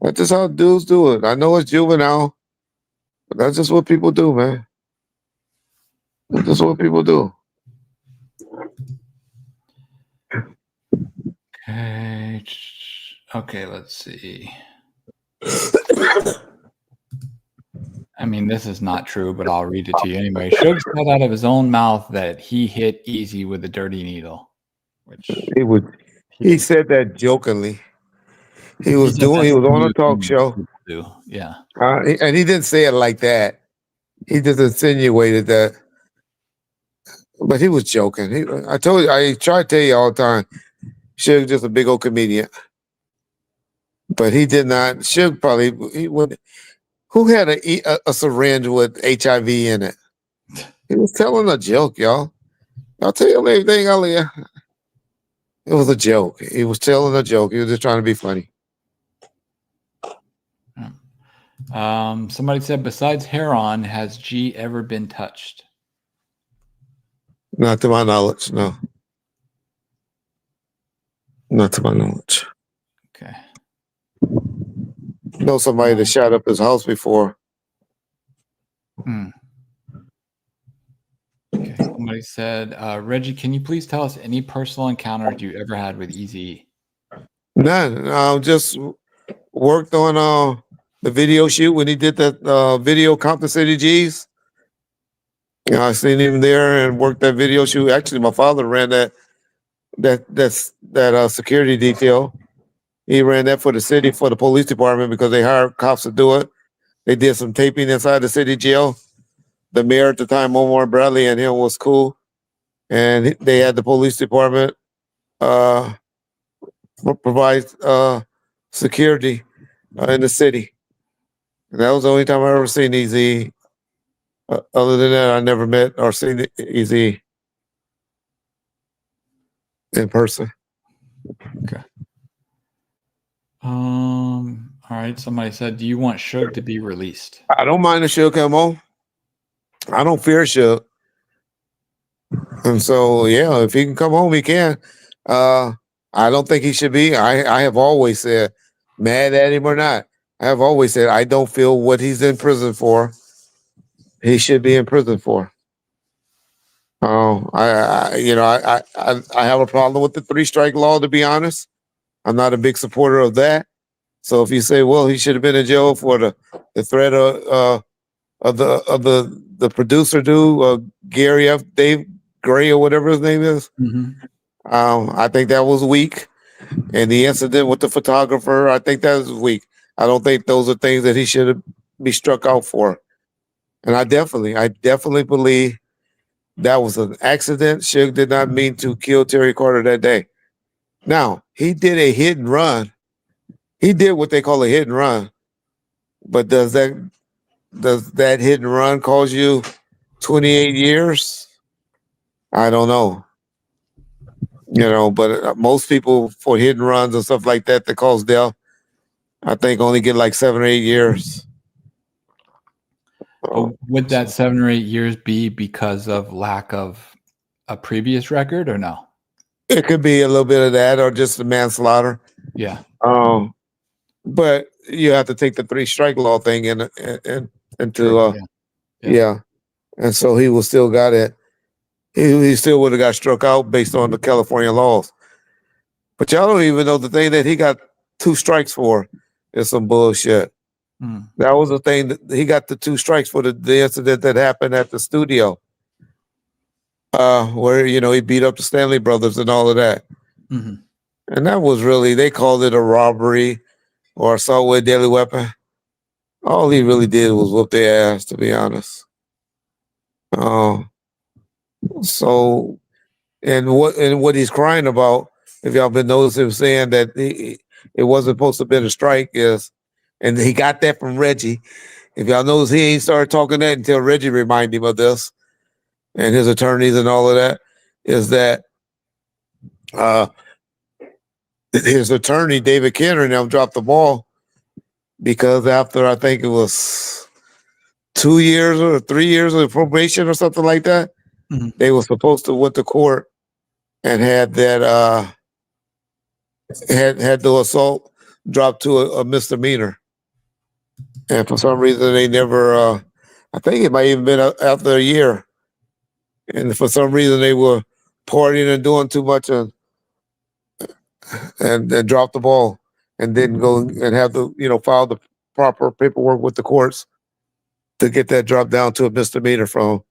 that's just how dudes do it. I know it's juvenile, but that's just what people do, man. That's just what people do. Okay, let's see. I mean, this is not true, but I'll read it to you anyway. Suge said out of his own mouth that he hit Easy with a dirty needle, which he said that jokingly. He was on a talk show. Yeah. And he didn't say it like that. He just insinuated that. But he was joking. I try to tell you all the time, Suge just a big old comedian. But he did not. Suge probably, he would. Who had a syringe with HIV in it? He was telling a joke, y'all. I'll tell you everything, Elliott. It was a joke. He was telling a joke. He was just trying to be funny. Somebody said, besides heroin, has G ever been touched? Not to my knowledge, no. Not to my knowledge. Okay. Know somebody that shot up his house before. Okay. Somebody said, Reggie, can you please tell us any personal encounters you ever had with Eazy? None. Just worked on the video shoot when he did that video compensated G's. I seen him there and worked that video shoot. Actually, my father ran that security detail. He ran that for the city, for the police department, because they hired cops to do it. They did some taping inside the city jail. The mayor at the time, Omar Bradley, and him was cool. And they had the police department provide security in the city. And that was the only time I ever seen Eazy. Other than that, I never met or seen Eazy in person. Okay. All right. Somebody said, do you want Suge to be released? I don't mind the Suge come on. I don't fear Suge. And so, yeah, if he can come home, he can. I don't think he should be. I have always said, mad at him or not, I have always said I don't feel what he's in prison for, he should be in prison for. I have a problem with the 3-strike law, to be honest. I'm not a big supporter of that. So if you say, well, he should have been in jail for the threat of the producer dude, Gary F. Dave Gray or whatever his name is, I think that was weak. And the incident with the photographer, I think that was weak. I don't think those are things that he should be struck out for. And I definitely believe that was an accident. Suge did not mean to kill Terry Carter that day. Now, he did a hit and run. He did what they call a hit and run. But does that hit and run cause you 28 years? I don't know. But most people for hit and runs and stuff like that cause death, I think only get like 7 or 8 years. Would that 7 or 8 years be because of lack of a previous record or no? It could be a little bit of that or just the manslaughter. Yeah. But you have to take the 3-strike law thing into yeah. And so he was still got it. He still would have got struck out based on the California laws. But y'all don't even know the thing that he got 2 strikes for is some bullshit. That was the thing that he got the 2 strikes for the incident that happened at the studio. Where, he beat up the Stanley brothers and all of that. And that was really, they called it a robbery or assault with a deadly weapon. All he really did was whoop their ass, to be honest. So, and what he's crying about, if y'all been noticing him saying that it wasn't supposed to have been a strike, and he got that from Reggie. If y'all notice, he ain't started talking that until Reggie reminded him of this, and his attorneys and all of that, is that his attorney, David Kenner, now dropped the ball because after, I think it was 2 years or 3 years of probation or something like that, they were supposed to went to court and had that had the assault dropped to a misdemeanor. And for some reason they never I think it might even been after a year. And for some reason they were partying and doing too much and dropped the ball and didn't go and have the file the proper paperwork with the courts to get that dropped down to a misdemeanor from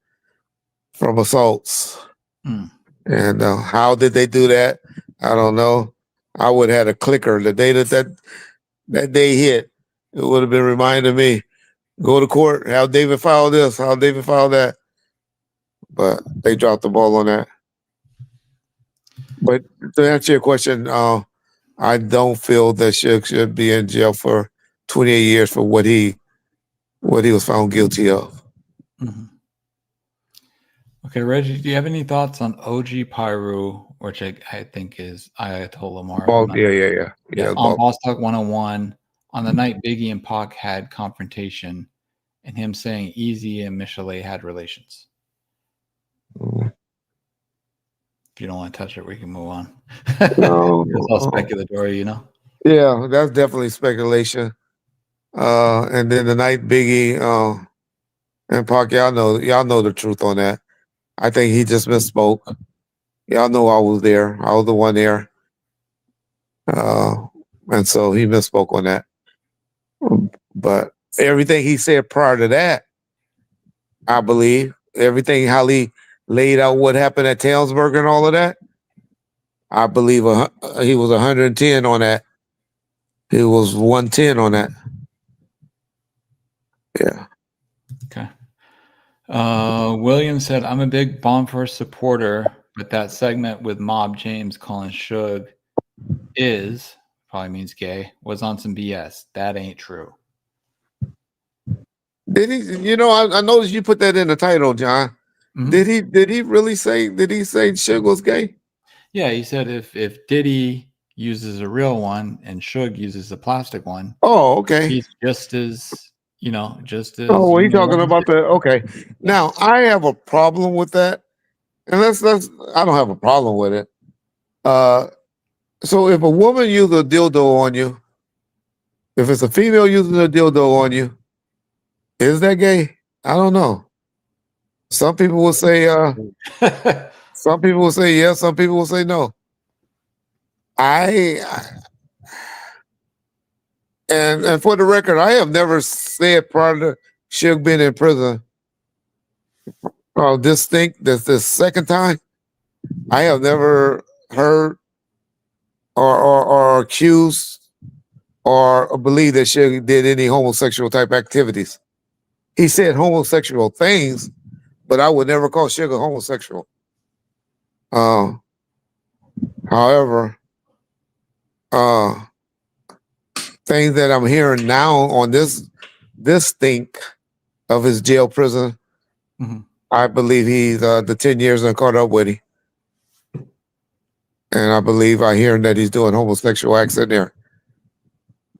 assaults. And how did they do that? I don't know. I would have had a clicker the day that day hit. It would have been reminding me, go to court, have David file this, have David file that. But they dropped the ball on that. But to answer your question, I don't feel that Suge should be in jail for 28 years for what he was found guilty of. Okay, Reggie, do you have any thoughts on OG Pyru which I think is Ayatollah Omar. Oh, yeah. On Boss Talk 101, on the night Biggie and Pac had confrontation, and him saying Easy and Michelet had relations. If you don't want to touch it, we can move on. No, it's all speculatory, you know? Yeah, that's definitely speculation. And then the night Biggie and Pac, y'all know the truth on that. I think he just misspoke. Y'all know I was there. I was the one there. And so he misspoke on that. But everything he said prior to that, I believe, everything how he laid out what happened at Townsburg and all of that, I believe he was 110 on that. He was 110 on that. Yeah. Okay. William said, I'm a big Bomb First supporter, but that segment with Mob James calling Suge is, probably means gay, was on some BS. That ain't true. Did he, I noticed you put that in the title, John. Mm-hmm. Did he say Suge was gay? Yeah, he said if Diddy uses a real one and Suge uses a plastic one, oh, okay, he's just as just as. Oh, well, he's talking about that. Okay, now I have a problem with that, and that's I don't have a problem with it. So if a woman uses a dildo on you, if it's a female using a dildo on you, is that gay? I don't know. Some people will say some people will say yes, some people will say no. And for the record, I have never said prior to Suge being in prison, this second time, I have never heard or accused or believed that Suge did any homosexual type activities. He said homosexual things, but I would never call Suge homosexual. However, things that I'm hearing now on this stink of his jail prison, mm-hmm. I believe he's the 10 years and caught up with him. And I believe I hear that he's doing homosexual acts in there.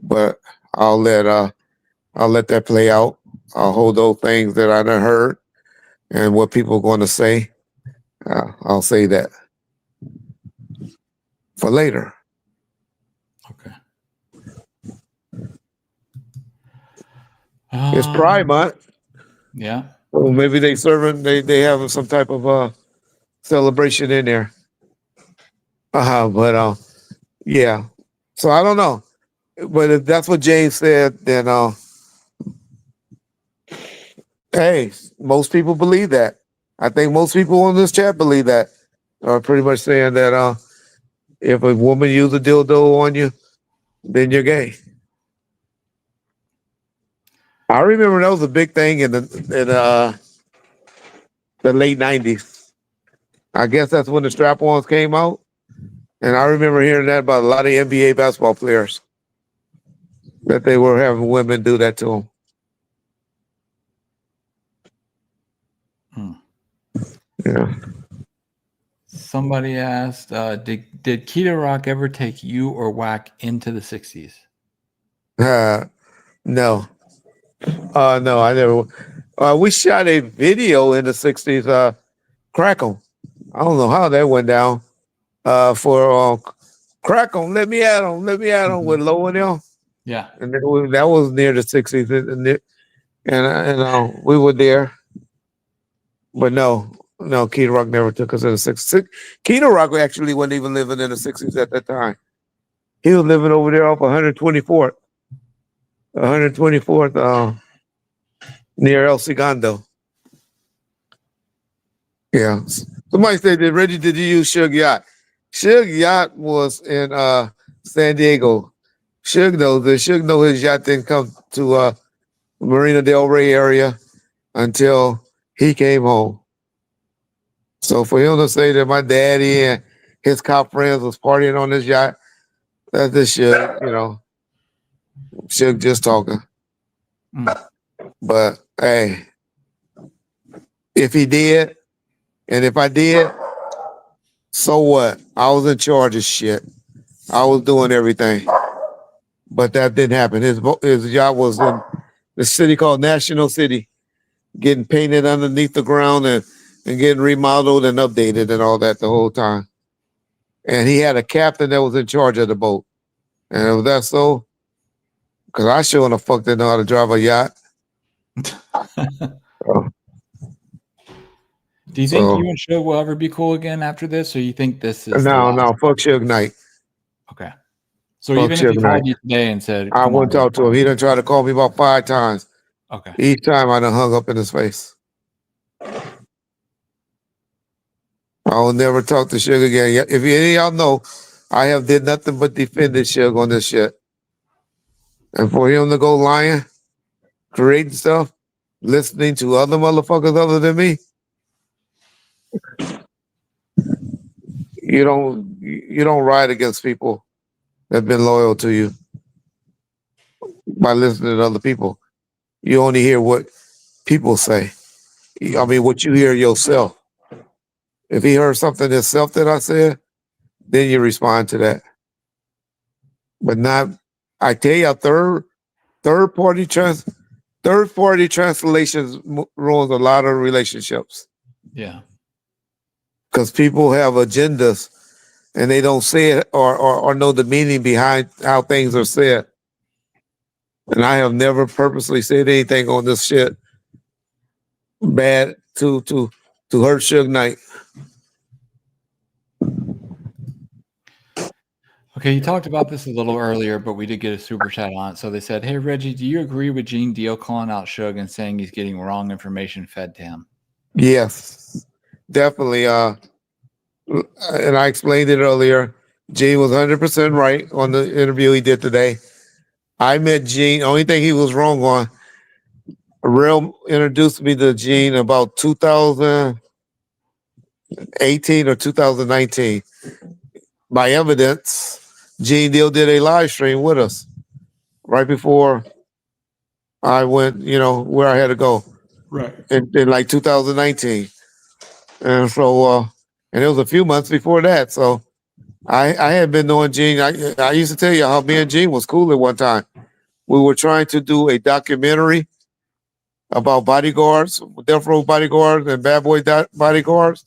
But I'll let that play out. I'll hold those things that I done heard and what people are going to say. I'll say that for later. Okay. It's Pride Month. Yeah. Well, maybe they have some type of celebration in there. But yeah. So I don't know. But if that's what James said, then hey, most people believe that. I think most people on this chat believe that. Are pretty much saying that if a woman uses a dildo on you, then you're gay. I remember that was a big thing in the late 90s. I guess that's when the strap-ons came out. And I remember hearing that about a lot of NBA basketball players, that they were having women do that to them. Yeah. Somebody asked, did Kid Rock ever take you or Wack into the 60s? No. No, I never. We shot a video in the 60s, Crack 'em. I don't know how that went down. For Crack 'em, let me at 'em Mm-hmm. with Low and them. Yeah. And that was near the 60s. And we were there. But no, Kid Rock never took us in the 60s. Kid Rock actually wasn't even living in the 60s at that time. He was living over there off 124th. 124th, near El Segundo. Yeah. Somebody said, Reggie, did you use Suge Yacht? Suge Yacht was in San Diego. Suge knows his yacht didn't come to Marina Del Rey area until he came home. So for him to say that my daddy and his cop friends was partying on this yacht, that's just Suge, Suge just talking. But hey, if he did, and if I did, So what? I was in charge of shit. I was doing everything, but that didn't happen. His job was in the city called National City, getting painted underneath the ground and getting remodeled and updated and all that the whole time. And he had a captain that was in charge of the boat. And if that's so, because I sure the fuck didn't know how to drive a yacht. Do you think you and Suge will ever be cool again after this, or you think this is no, fuck Suge Knight. Okay. So Fuck even if he Suge called Knight. you today and said, I "Come on," wouldn't talk to him. He done tried to call me about 5 times. okay, Each time I done hung up in his face. I will never talk to Suge again. If any of y'all know, I have did nothing but defended Suge on this shit. And for him to go lying, creating stuff, listening to other motherfuckers other than me, you don't ride against people that've been loyal to you by listening to other people. You only hear what people say. I mean, what you hear yourself. If he heard something himself that I said, then you respond to that. But not, I tell you, third party translations ruins a lot of relationships. yeah. Because people have agendas and they don't say it or know the meaning behind how things are said. And I have never purposely said anything on this shit bad to hurt Suge Knight. Okay, you talked about this a little earlier, but we did get a super chat on it. So they said, "Hey Reggie, do you agree with Gene Deal calling out Suge and saying he's getting wrong information fed to him?" Yes, definitely. And I explained it earlier. Gene was 100% right on the interview he did today. I met Gene. Only thing he was wrong on, Real introduced me to Gene about 2018 or 2019. By evidence, Gene Deal did a live stream with us right before I went, where I had to go. Right. In like 2019. And so, and it was a few months before that. So I had been knowing Gene. I used to tell you how me and Gene was cool at one time. We were trying to do a documentary about bodyguards, Death Row bodyguards and Bad Boy bodyguards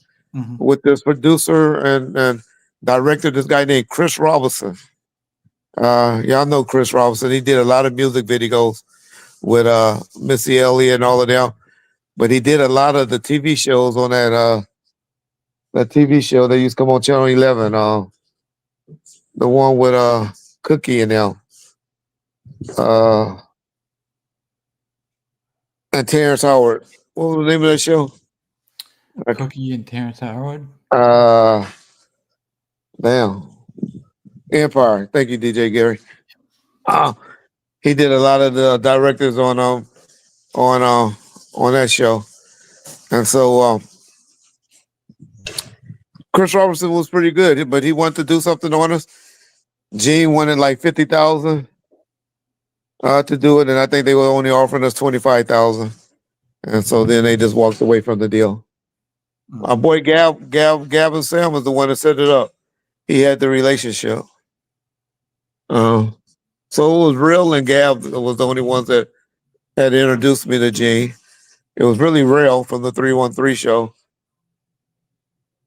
with this producer and director, this guy named Chris Robinson. Y'all know Chris Robinson. He did a lot of music videos with Missy, Elliott, and all of them. But he did a lot of the TV shows on that TV show that used to come on Channel 11. The one with Cookie and them. And Terrence Howard. What was the name of that show? Cookie and Terrence Howard. Damn. Empire. Thank you, DJ Gary. He did a lot of the directors on that show. And so Chris Robertson was pretty good, but he wanted to do something on us. Gene wanted like 50,000 to do it, and I think they were only offering us 25,000. And so then they just walked away from the deal. My boy Gavin Sam was the one that set it up. He had the relationship. So it was Real and Gav was the only ones that had introduced me to Gene. It was really Real from the 313 show.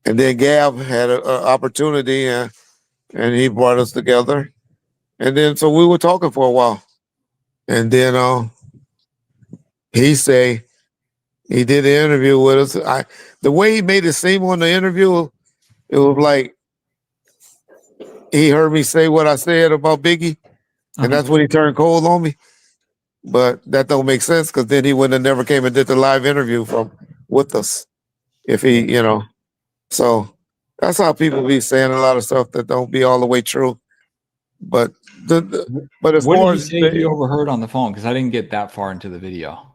And then Gav had an opportunity and he brought us together. And then so we were talking for a while. And then he say he did the interview with us. The way he made it seem on the interview, it was like he heard me say what I said about Biggie, and that's when he turned cold on me. But that don't make sense because then he would have never came and did the live interview with us if he, So that's how people be saying a lot of stuff that don't be all the way true. But as what far did as you say you overheard on the phone? Because I didn't get that far into the video.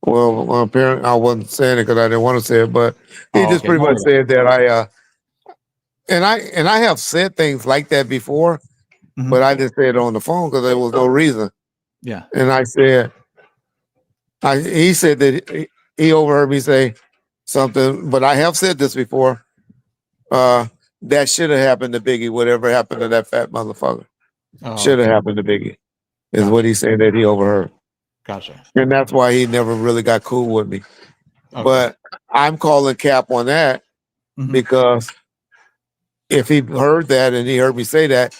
Well, apparently I wasn't saying it because I didn't want to say it, but he just pretty much said that I have said things like that before, but I just said it on the phone because there was no reason. Yeah. And I said, he said that he overheard me say something, but I have said this before. That should have happened to Biggie. Whatever happened to that fat motherfucker should have happened to Biggie. Is what he's saying that he overheard. Gotcha. And that's why he never really got cool with me. Okay. But I'm calling cap on that because if he heard that and he heard me say that,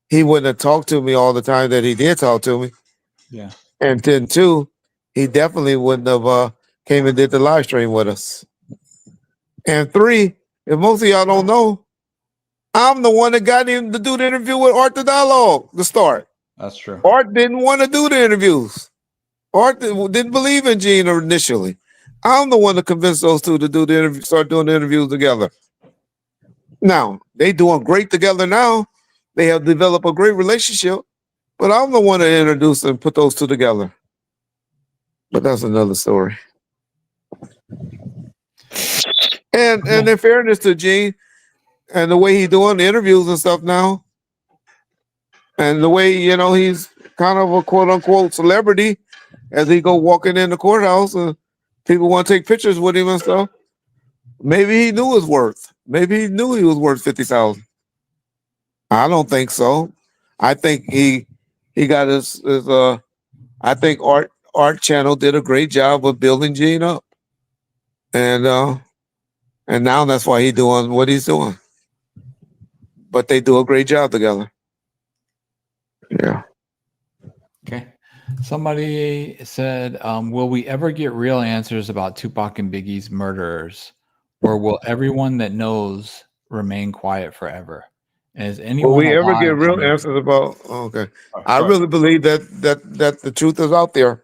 he wouldn't have talked to me all the time that he did talk to me. Yeah. And then two, he definitely wouldn't have came and did the live stream with us. And three, if most of y'all don't know, I'm the one that got him to do the interview with Art the Dialogue to start. That's true. Art didn't want to do the interviews. Art didn't believe in Gene initially. I'm the one that convinced those two to do the interview, start doing the interviews together. Now, they doing great together now. They have developed a great relationship, but I'm the one that introduced and put those two together. But that's another story. And in fairness to Gene and the way he's doing the interviews and stuff now, and the way, he's kind of a quote unquote celebrity as he go walking in the courthouse and people want to take pictures with him and stuff. Maybe he knew his worth. Maybe he knew he was worth 50,000. I don't think so. I think he got his I think Art Channel did a great job of building Gene up. And now that's why he's doing what he's doing. But they do a great job together. Yeah. Okay. Somebody said, will we ever get real answers about Tupac and Biggie's murderers? Or will everyone that knows remain quiet forever? And is anyone Will we ever get alive real to know? answers about? Okay. Oh, I sorry. really believe that the truth is out there.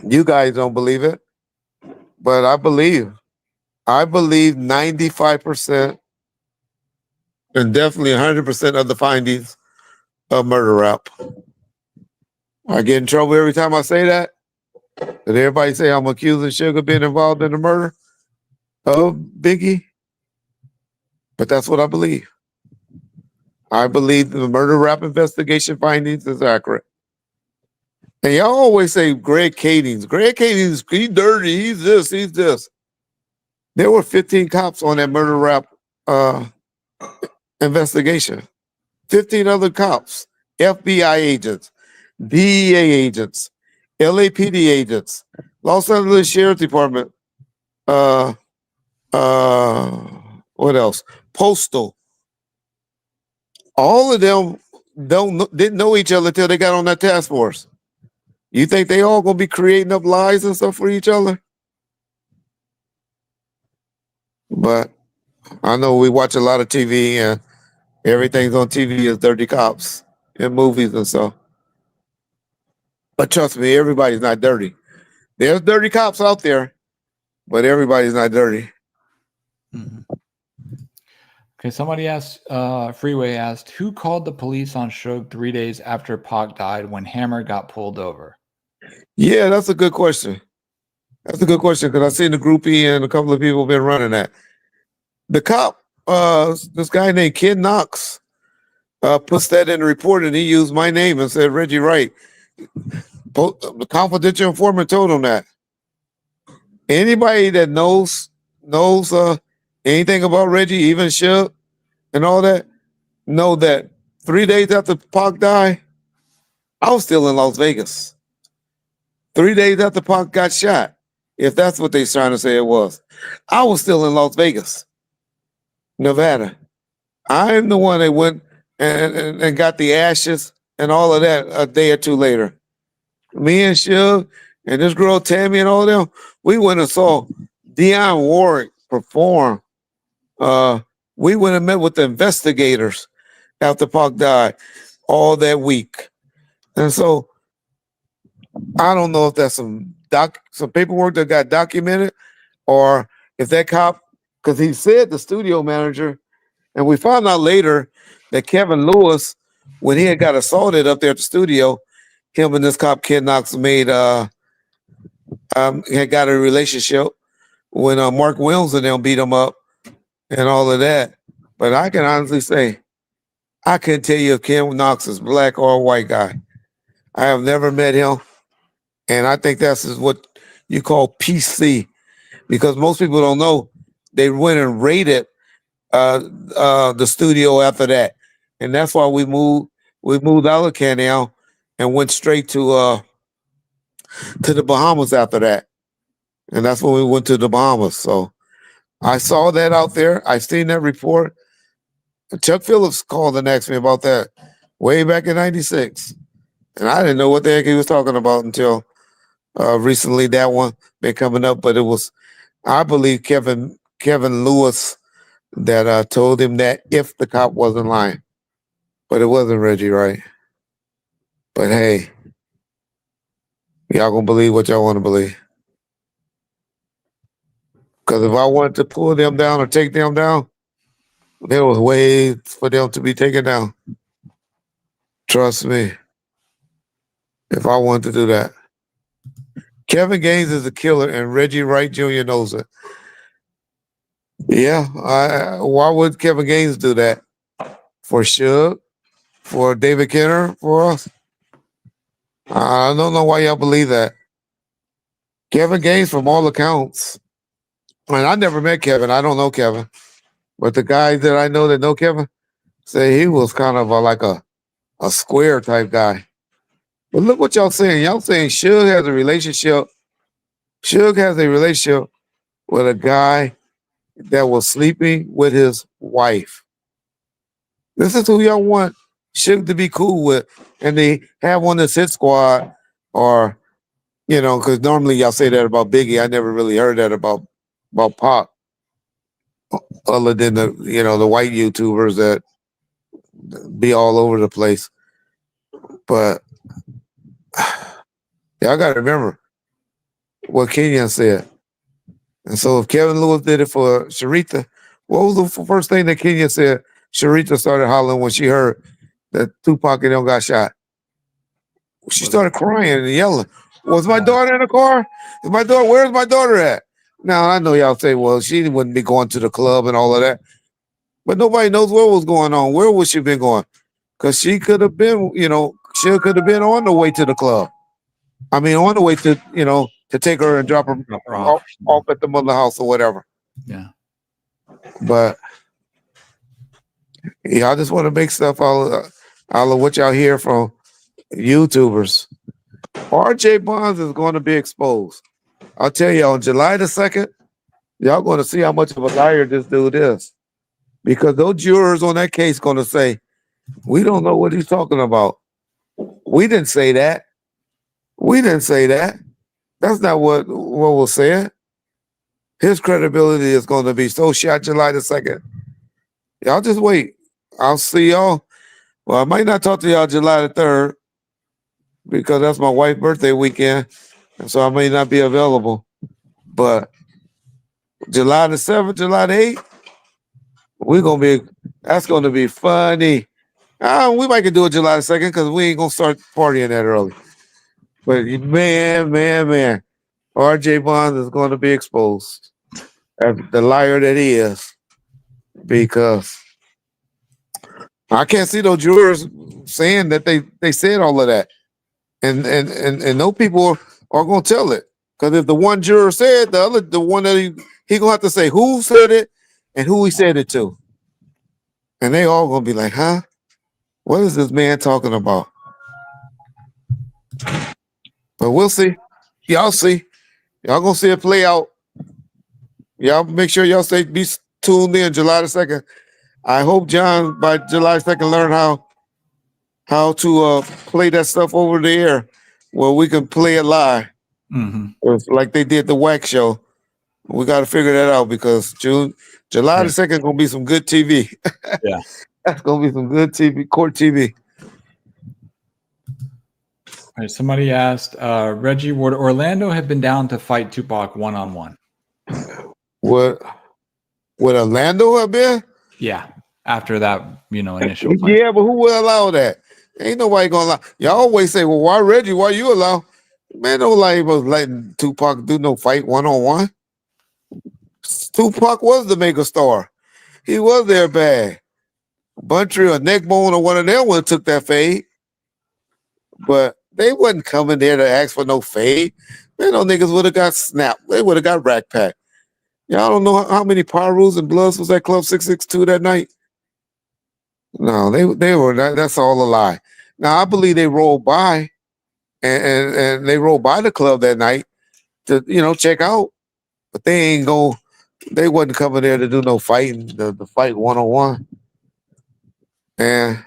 You guys don't believe it, but I believe 95% and definitely 100% of the findings of murder rap. I get in trouble every time I say that. And everybody say I'm accusing Suge of being involved in the murder of Biggie. But that's what I believe. I believe the murder rap investigation findings is accurate. And y'all always say Greg Kadings. Greg Kadings, he's dirty, he's this, he's this. There were 15 cops on that murder rap investigation. 15 other cops, FBI agents, DEA agents, LAPD agents, Los Angeles Sheriff Department, what else? Postal. All of them didn't know each other till they got on that task force. You think they all gonna be creating up lies and stuff for each other? But I know we watch a lot of TV and everything's on TV is dirty cops in movies and stuff. But trust me, everybody's not dirty. There's dirty cops out there, but everybody's not dirty. Okay, somebody asked, Freeway asked, who called the police on Suge 3 days after Pac died when Hammer got pulled over? Yeah, that's a good question. That's a good question because I've seen the groupie and a couple of people been running that. The cop, this guy named Ken Knox, puts that in the report and he used my name and said Reggie Wright. The confidential informant told him that. Anybody that knows anything about Reggie, even Suge and all that, know that 3 days after Pac died, I was still in Las Vegas. 3 days after Pac got shot, if that's what they're trying to say it was, I was still in Las Vegas, Nevada. I'm the one that went and got the ashes and all of that a day or two later. Me and Suge and this girl Tammy and all of them, we went and saw Dionne Warwick perform. We went and met with the investigators after Pac died all that week. And so I don't know if that's some paperwork that got documented or if that cop, because he said the studio manager, and we found out later that Kevin Lewis, when he had got assaulted up there at the studio, him and this cop Ken Knox made had got a relationship when Mark Williams and them beat him up and all of that. But I can honestly say, I couldn't tell you if Ken Knox is black or a white guy. I have never met him. And I think that's what you call PC, because most people don't know they went and raided the studio after that, and that's why we moved. We moved out of Canal and went straight to the Bahamas after that, and that's when we went to the Bahamas. So I saw that out there. I seen that report. Chuck Phillips called and asked me about that way back in '96, and I didn't know what the heck he was talking about until recently. That one been coming up, but it was, I believe, Kevin Lewis that told him that if the cop wasn't lying, but it wasn't Reggie Wright. But hey, y'all gonna believe what y'all want to believe. Because if I wanted to pull them down or take them down, there was ways for them to be taken down. Trust me. If I wanted to do that. Kevin Gaines is a killer, and Reggie Wright Jr. knows it. Yeah, why would Kevin Gaines do that? For Suge? For David Kenner? For us? I don't know why y'all believe that. Kevin Gaines, from all accounts, and I never met Kevin. I don't know Kevin. But the guys that I know that know Kevin say he was kind of like a square type guy. But look what y'all saying. Y'all saying Suge has a relationship. Suge has a relationship with a guy that was sleeping with his wife. This is who y'all want Suge to be cool with. And they have one that's hit squad, or, because normally y'all say that about Biggie. I never really heard that about Pac, other than the white YouTubers that be all over the place. But y'all got to remember what Kenyon said. And so if Kevin Lewis did it for Sharita, what was the first thing that Kenyon said? Sharita started hollering when she heard that Tupac and them got shot. She started crying and yelling. Was my daughter in the car? Where's my daughter at? Now, I know y'all say, well, she wouldn't be going to the club and all of that. But nobody knows what was going on. Where would she been going? Because she could have been, she could have been on the way to the club. I mean, on the way to, to take her and drop her off at the mother house or whatever. Yeah. But y'all just want to make stuff all of what y'all hear from YouTubers. RJ Bonds is going to be exposed. I'll tell you, on July the 2nd, y'all going to see how much of a liar this dude is. Because those jurors on that case going to say, we don't know what he's talking about. We didn't say that. We didn't say that. That's not what was said. His credibility is going to be so shot July the 2nd. Y'all just wait. I'll see y'all. Well, I might not talk to y'all July the 3rd because that's my wife's birthday weekend, and so I may not be available. But July the 7th, July the 8th, that's going to be funny. We might can do it July the 2nd because we ain't going to start partying that early. But man, RJ Bonds is going to be exposed as the liar that he is, because I can't see those jurors saying that they said all of that, and no people are going to tell it, because if the one juror said, the one that he gonna have to say who said it and who he said it to, and they all gonna be like, huh? What is this man talking about? But we'll see. Y'all see. Y'all gonna see it play out. Y'all make sure y'all be tuned in July the 2nd. I hope John by July 2nd learn how to play that stuff over the air where we can play it live. Mm-hmm. Like they did the Wack show. We got to figure that out, because July the 2nd gonna be some good TV. Yeah. That's gonna be some good TV, court TV. All right, somebody asked, Reggie, would Orlando have been down to fight Tupac one-on-one? Would Orlando have been? Yeah, after that, initial fight. Yeah, but who will allow that? Ain't nobody gonna allow. Y'all always say, well, why Reggie? Why you allow? Man, nobody was letting Tupac do no fight one-on-one. Tupac was the mega star. He was their bag. Buntry or Neckbone or one of them would have took that fade. But they wasn't coming there to ask for no fade. Man, those niggas would have got snapped. They would have got rack packed. Y'all don't know how many Pyrus and Bloods was at Club 662 that night. No, they were. That's all a lie. Now I believe they rolled by, and they rolled by the club that night to check out, but they ain't go. They wasn't coming there to do no fighting. The fight 1-on-1. And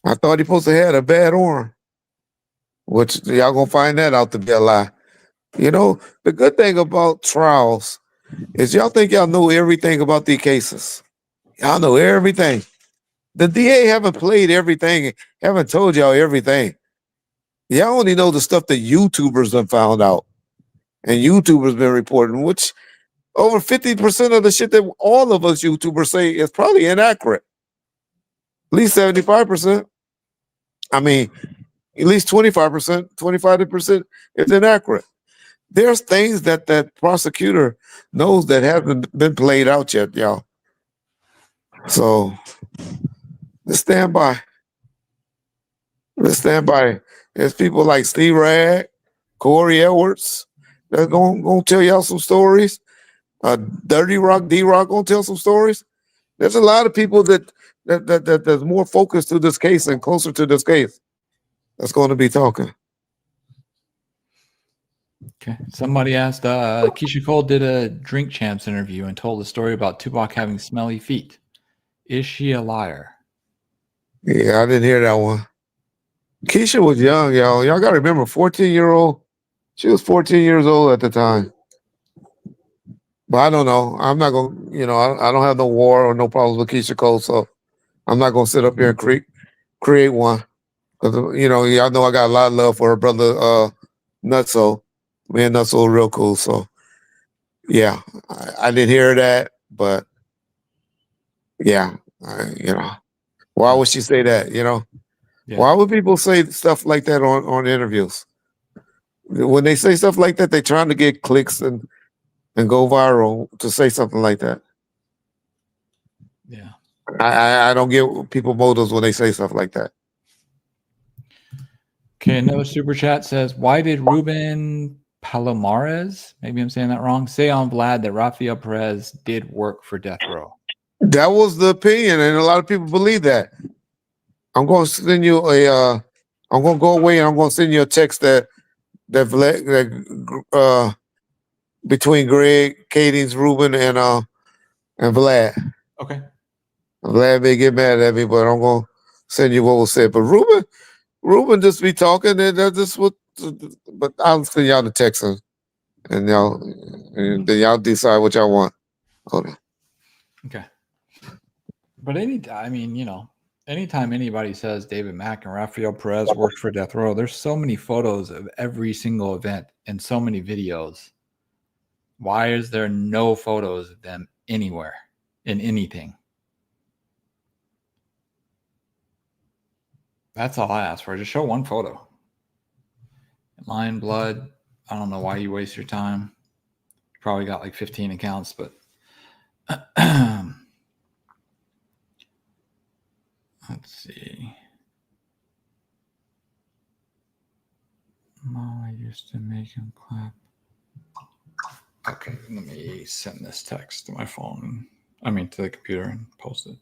I thought he supposed to have a bad arm, which y'all gonna find that out to be a lie. The good thing about trials is y'all think y'all know everything about these cases. Y'all know everything. The DA haven't played everything, haven't told y'all everything. Y'all only know the stuff that YouTubers have found out. And YouTubers been reporting, which over 50% of the shit that all of us YouTubers say is probably inaccurate. At least 75%. I mean, at least 25%, 25% is inaccurate. There's things that prosecutor knows that haven't been played out yet, y'all. So let's stand by. Let's stand by. There's people like Steve Ragg, Corey Edwards that's gonna tell y'all some stories. Dirty Rock, D-Rock gonna tell some stories. There's a lot of people that's more focused to this case and closer to this case that's going to be talking. Okay. Somebody asked, Keisha Cole did a Drink Champs interview and told a story about Tupac having smelly feet. Is she a liar? Yeah, I didn't hear that one. Keisha was young, y'all. Y'all got to remember, 14-year-old. She was 14 years old at the time. But I don't know. I'm not going to, I don't have no war or no problems with Keisha Cole, so I'm not going to sit up here and create one. Because, y'all know I got a lot of love for her brother, Nutso. Me and Nutso are real cool, so yeah. I didn't hear that, but yeah, why would she say that, Yeah. Why would people say stuff like that on interviews? When they say stuff like that, they're trying to get clicks and go viral to say something like that. Yeah. I don't get people motives when they say stuff like that. Okay, another super chat says, why did Ruben Palomares, maybe I'm saying that wrong, say on Vlad that Rafael Perez did work for Death Row? That was the opinion, and a lot of people believe that. I'm going to send you I'm going to go away and I'm going to send you a text that between Greg, Katie's, Ruben, and Vlad. Okay. Vlad may get mad at me, but I'm going to send you what was said. But Ruben just be talking, and that's just what. But I'll send y'all the text, and then y'all decide what y'all want. Hold on. Okay. But anytime anybody says David Mack and Rafael Perez worked for Death Row, there's so many photos of every single event and so many videos. Why is there no photos of them anywhere in anything? That's all I ask for. Just show one photo. Lion Blood. I don't know why you waste your time. You probably got like 15 accounts, but let's see. Mama used to make him clap. Okay, let me send this text to my phone. I mean, to the computer and post it.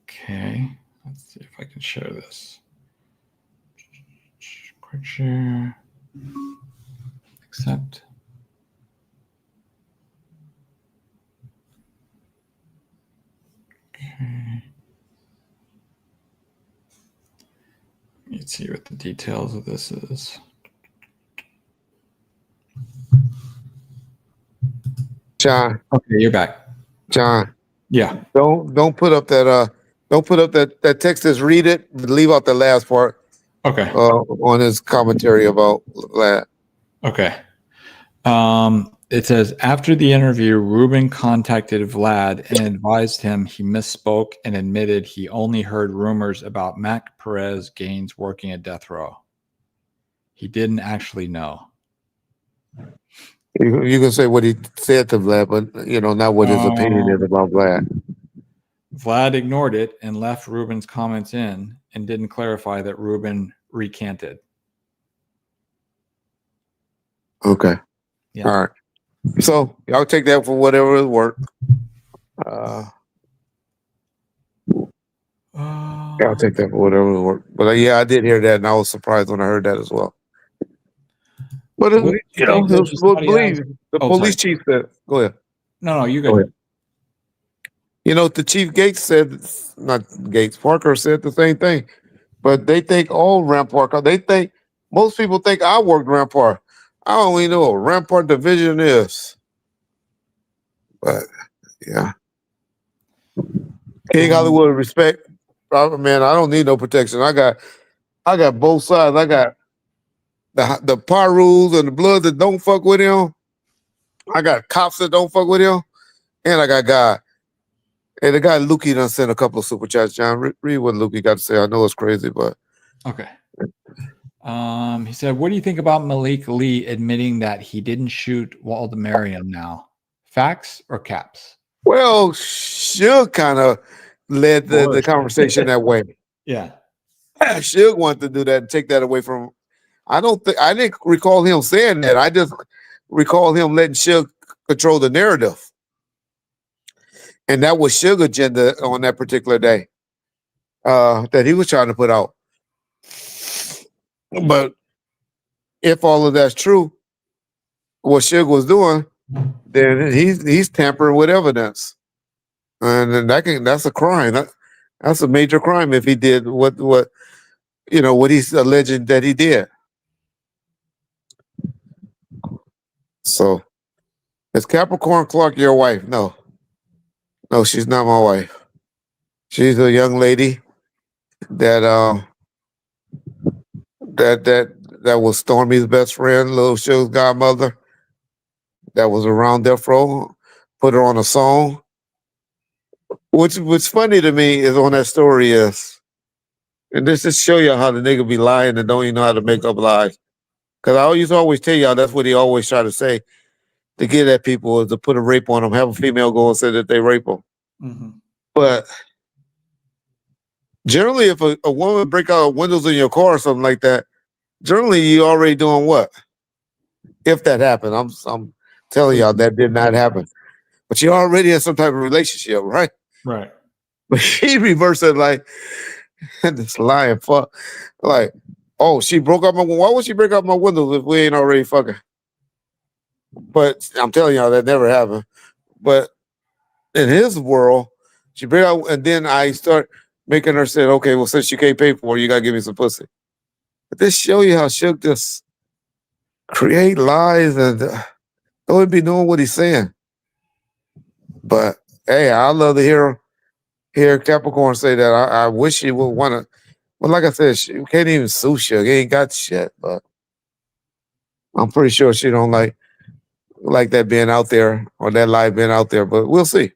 Okay, let's see if I can share this. Quick share. Accept. Okay. Let's see what the details of this is. John. Okay, you're back. John. Yeah. Don't put up that text. Just read it, but leave out the last part. Okay. On his commentary about that. Okay. It says, after the interview, Ruben contacted Vlad and advised him he misspoke and admitted he only heard rumors about Mac Perez Gaines working at Death Row. He didn't actually know. You can say what he said to Vlad, but not what his opinion is about Vlad. Vlad ignored it and left Ruben's comments in and didn't clarify that Ruben recanted. Okay. Yeah. All right. So y'all take that for whatever it work. I'll take that for whatever it work. But yeah, I did hear that, and I was surprised when I heard that as well. But What did you think? Reggie? Somebody believe asked. the Oh, police sorry. chief said. Go ahead. No, you're Go good. ahead. You know, the chief Gates said, not Gates, Parker said the same thing. But they think all Rampart. They think most people think I worked Rampart. I don't even know what Rampart Division is. But yeah, King Hollywood respect. Man, I don't need no protection. I got both sides. I got the Parus and the Bloods that don't fuck with him. I got cops that don't fuck with him, and I got God. And the guy Lukey done sent a couple of super chats. John, read what Lukey got to say. I know it's crazy, but okay. He said, "What do you think about Malik Lee admitting that he didn't shoot Walter Merriam now? Facts or caps?" Well, Suge kind of led the conversation that way. Yeah. Suge wanted to do that and take that away from. I didn't recall him saying that. I just recall him letting Suge control the narrative. And that was Suge's agenda on that particular day that he was trying to put out. But if all of that's true, what Suge was doing, then he's tampering with evidence, and then that's a crime. That's a major crime if he did what he's alleging that he did. So, is Capricorn Clark your wife? No, she's not my wife. She's a young lady that that was Stormy's best friend, Lil Suge's godmother. That was around Death Row. Put her on a song. What's funny to me is on that story is, and this just show you how the nigga be lying and don't even know how to make up lies. Because I always tell y'all that's what he always try to say to get at people is to put a rape on them, have a female go and say that they rape them. Mm-hmm. But generally, if a woman break out windows in your car or something like that, generally you already doing what? If that happened, I'm telling y'all that did not happen. But you already in some type of relationship, right? Right. But he reversed it like this lying fuck. Like, oh, she broke up why would she break up my windows if we ain't already fucking? But I'm telling y'all that never happened. But in his world, she break out, and then I start making her say, okay, well, since you can't pay for it, you gotta give me some pussy. But this show you how Suge just create lies and don't be knowing what he's saying. But hey, I love to hear Capricorn say that. I wish he would want to. Well, like I said, she can't even sue Suge. He ain't got shit. But I'm pretty sure she don't like that being out there or that lie being out there. But we'll see.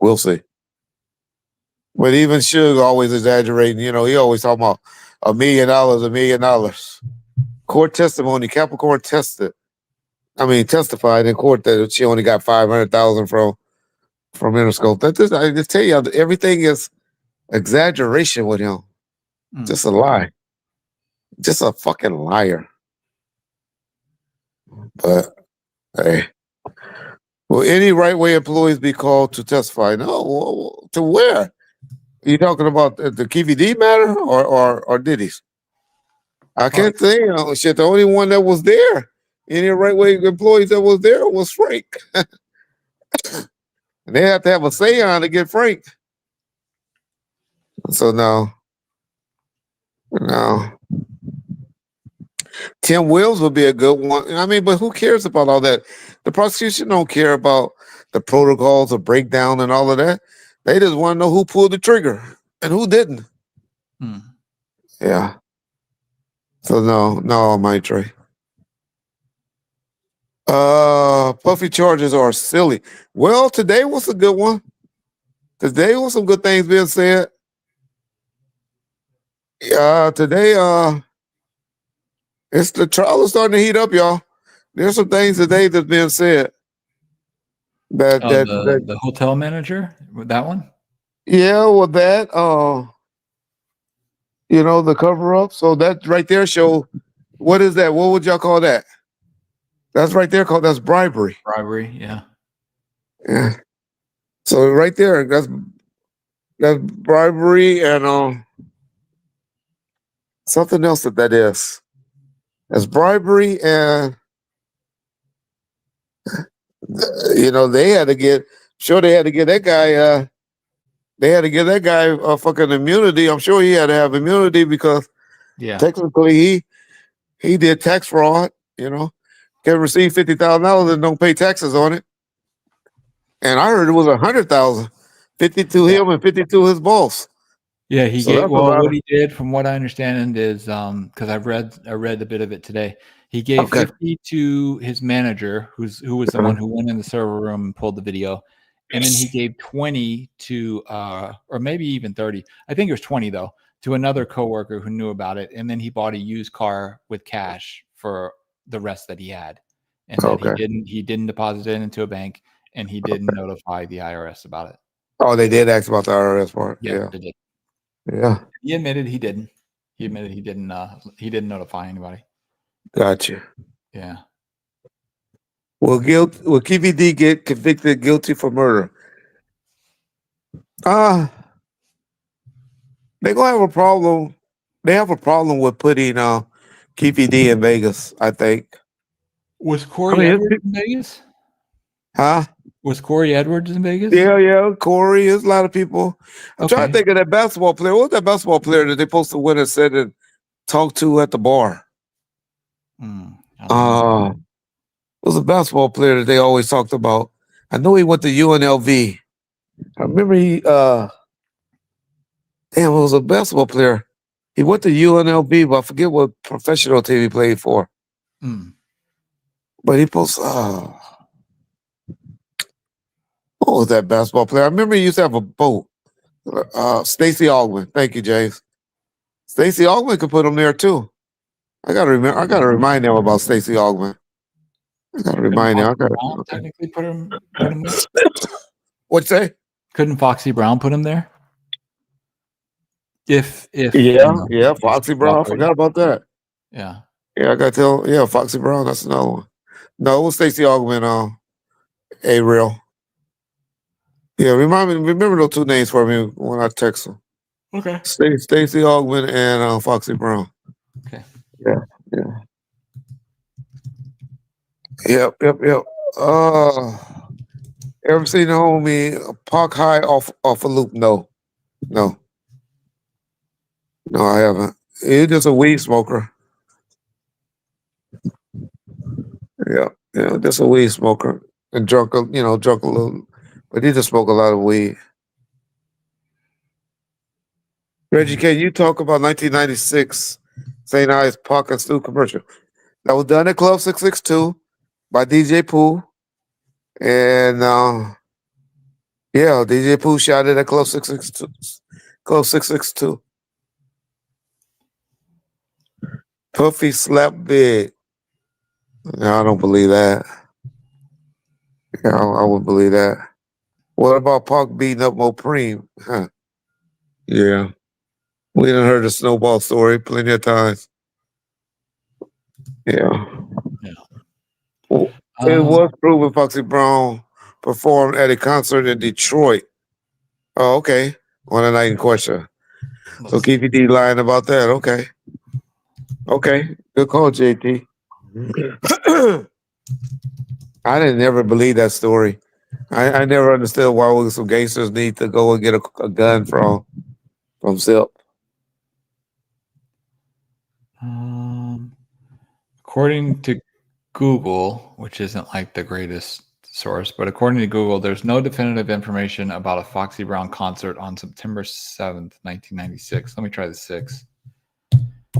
We'll see. But even Suge always exaggerating. You know, he always talking about $1 million, $1 million. Court testimony. Capricorn testified in court that she only got 500,000 from Interscope. I just tell you, everything is exaggeration with him. Just a lie. Just a fucking liar. But hey, will any right way employees be called to testify? No, to where? Are you talking about the KVD matter or Diddy's? I can't say. Shit, the only one that was there, any right way employees that was there was Frank. And they have to have a say on to get Frank. So no. Tim Wills would be a good one. I mean, but who cares about all that? The prosecution don't care about the protocols of breakdown and all of that. They just want to know who pulled the trigger and who didn't. Yeah. So no, Maitre. Puffy charges are silly. Well, today was a good one. Today was some good things being said. Today, it's the trial is starting to heat up, y'all. There's some things today that's being said. The hotel manager, that one? Yeah, well, that the cover up. So that right there show. What is that? What would y'all call that? That's right there called that's bribery. Bribery, yeah. Yeah. So right there, that's bribery and something else that is. That's bribery and they had to get sure they had to get that guy they had to give that guy fucking immunity. I'm sure he had to have immunity because Yeah. technically he did tax fraud, can receive $50,000 and don't pay taxes on it. And I heard it was 100,000, 50 to him and 50 to his boss. Yeah, he So gave that's a well lot what of he did from what I understand is because I read a bit of it today. He gave okay. 50 to his manager, who was the one who went in the server room and pulled the video, and then he gave 20 to or maybe even 30. I think it was 20 though, to another coworker who knew about it, and then he bought a used car with cash for the rest that he had. And that Okay. he didn't deposit it into a bank, and he didn't notify the IRS about it. Oh, they did ask about the IRS part. Yeah, Yeah. they did. Yeah. He admitted he didn't. He admitted he didn't notify anybody. Gotcha. Yeah. Will KVD get convicted guilty for murder? They're gonna have a problem. They have a problem with putting KVD in Vegas, I think. Was I Corey mean, Edwards in Vegas? huh? Was Corey Edwards in Vegas? Yeah, Corey. There's a lot of people. I'm trying to Okay. think of that basketball player. What was that basketball player that they supposed to win and said and talk to at the bar? I don't know. It was a basketball player that they always talked about. I know he went to UNLV. I remember it was a basketball player. He went to UNLV, but I forget what professional team he played for. But he posted, what was that basketball player? I remember he used to have a boat. Stacey Augman. Thank you, James. Stacey Augman could put him there too. I gotta remind them about Stacey Augman. I gotta remind them. Brown technically put him there? What'd you say? Couldn't Foxy Brown put him there? If Yeah, Foxy Brown. I forgot about that. Yeah. Yeah, I gotta tell. Foxy Brown. That's another one. No, it was Stacey Augman. A real. Yeah, remember those two names for me when I text them. Okay. Stacey Augman and Foxy Brown. Okay. Yeah. Yep. Ever seen the homie Park High off a loop? No, I haven't. He's just a weed smoker. Yeah, just a weed smoker and drunk a little, but he just smoked a lot of weed. Reggie, can you talk about 1996 St. Ives Park and Stew commercial that was done at Club 662 by DJ Pooh, and DJ Pooh shot it at Club 662. Club 662. Puffy slapped big. No, I don't believe that. Yeah, I wouldn't believe that. What about Park beating up Mopreme? Huh. Yeah. We done heard the snowball story plenty of times. Yeah. Well, it was proven Foxy Brown performed at a concert in Detroit. Oh, okay. On a night in question. So KPD lying about that. Okay. Good call, JT. I didn't ever believe that story. I never understood why some gangsters need to go and get a gun from Zip. According to Google, which isn't like the greatest source, but according to Google, there's no definitive information about a Foxy Brown concert on September 7th, 1996. Let me try the 6th.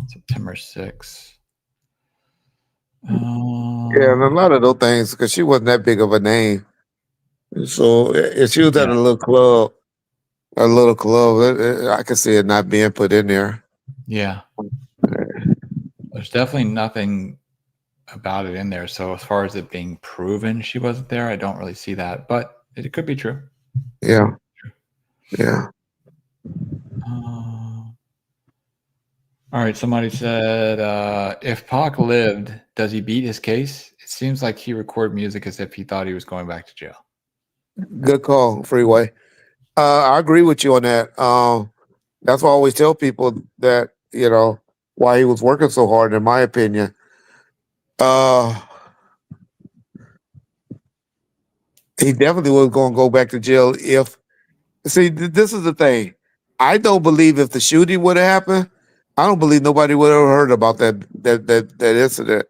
September 6th. Yeah, and a lot of those things, because she wasn't that big of a name. So if she was at a little club, I could see it not being put in there. Yeah. There's definitely nothing about it in there. So as far as it being proven she wasn't there, I don't really see that, but it could be true. Yeah. All right. Somebody said, if Pac lived, does he beat his case? It seems like he recorded music as if he thought he was going back to jail. Good call, Freeway. I agree with you on that. That's why I always tell people that, why he was working so hard, in my opinion. He definitely was going to go back to jail if. See, this is the thing. I don't believe if the shooting would have happened, I don't believe nobody would have heard about that incident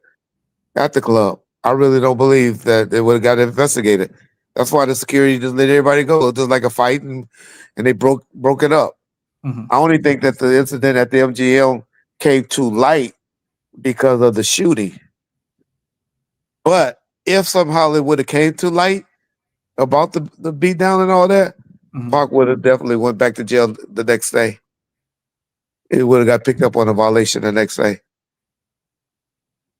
at the club. I really don't believe that it would have got investigated. That's why the security just let everybody go. It was like a fight, and they broke it up. Mm-hmm. I only think that the incident at the MGM came to light because of the shooting. But if somehow it would have came to light about the beatdown and all that, Pac would have definitely went back to jail the next day. It would have got picked up on a violation the next day.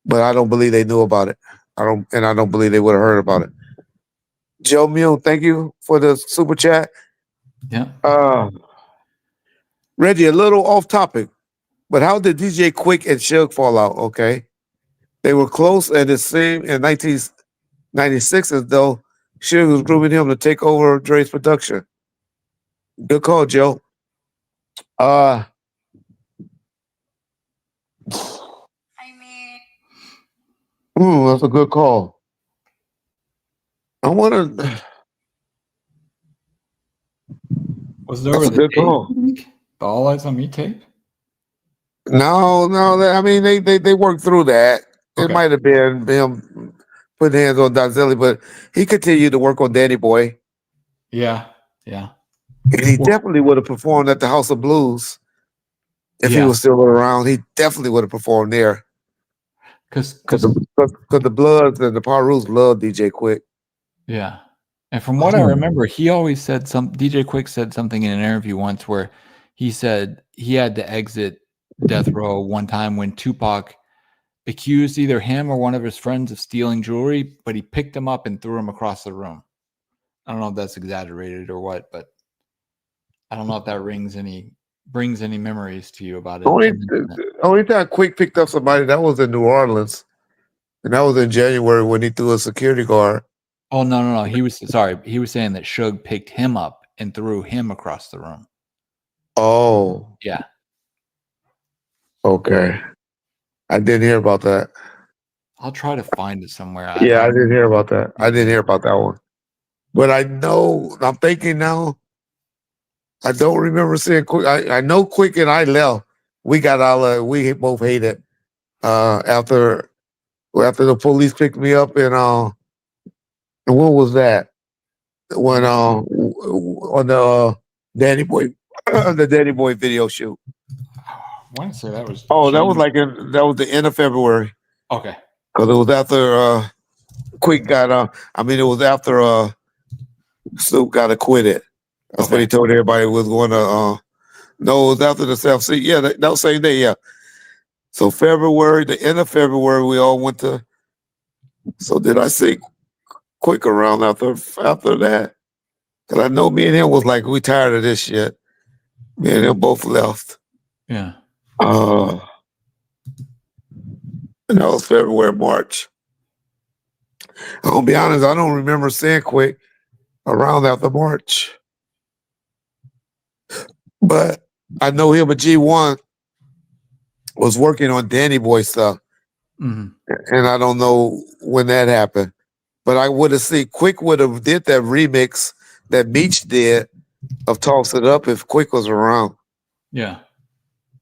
But I don't believe they knew about it. I don't believe they would have heard about it. Joe Mule, thank you for the super chat. Yeah. Reggie, a little off topic, but how did DJ Quik and Suge fall out? Okay. They were close, and it seemed in 1996 as though Suge was grooming him to take over Dre's production. Good call, Joe. That's a good call. I want to. Was it over the tape? The All Eyes on Me tape? No. I mean, they worked through that. Okay. It might have been him putting hands on Donzelli, but he continued to work on Danny Boy. Yeah. And he definitely would have performed at the House of Blues if he was still around. He definitely would have performed there. Because the Bloods and the Parus loved DJ Quik. Yeah. And from what I remember, he always said DJ Quik said something in an interview once where he said he had to exit Death Row one time when Tupac accused either him or one of his friends of stealing jewelry, but he picked him up and threw him across the room. I don't know if that's exaggerated or what, but I don't know if that brings any memories to you about it. Only time Quik picked up somebody, that was in New Orleans. And that was in January when he threw a security guard. Oh, no. He was saying that Suge picked him up and threw him across the room. Oh. Yeah. Okay. I didn't hear about that. I'll try to find it somewhere. I didn't hear about that. I didn't hear about that one. But I'm thinking now, I don't remember seeing Quik. I know Quik and I left. We got we both hated after the police picked me up and what was that? When on the Danny Boy the Danny Boy video shoot. I want to say that was that was the end of February. Okay. Because it was after Quik got it was after Snoop got acquitted. That's what he told everybody was going to no, it was after the South Sea. Yeah, that was same day, yeah. So the end of February, we all went to. So did I see Quik around after that? Because I know me and him was like, we tired of this shit. Me and him both left. Yeah. And that was February, March. I'm gonna be honest, I don't remember seeing Quik around after March. But I know him and G1 was working on Danny Boy stuff. Mm-hmm. And I don't know when that happened. But I would have seen Quik would have did that remix that Meech did of Toss It Up if Quik was around. Yeah.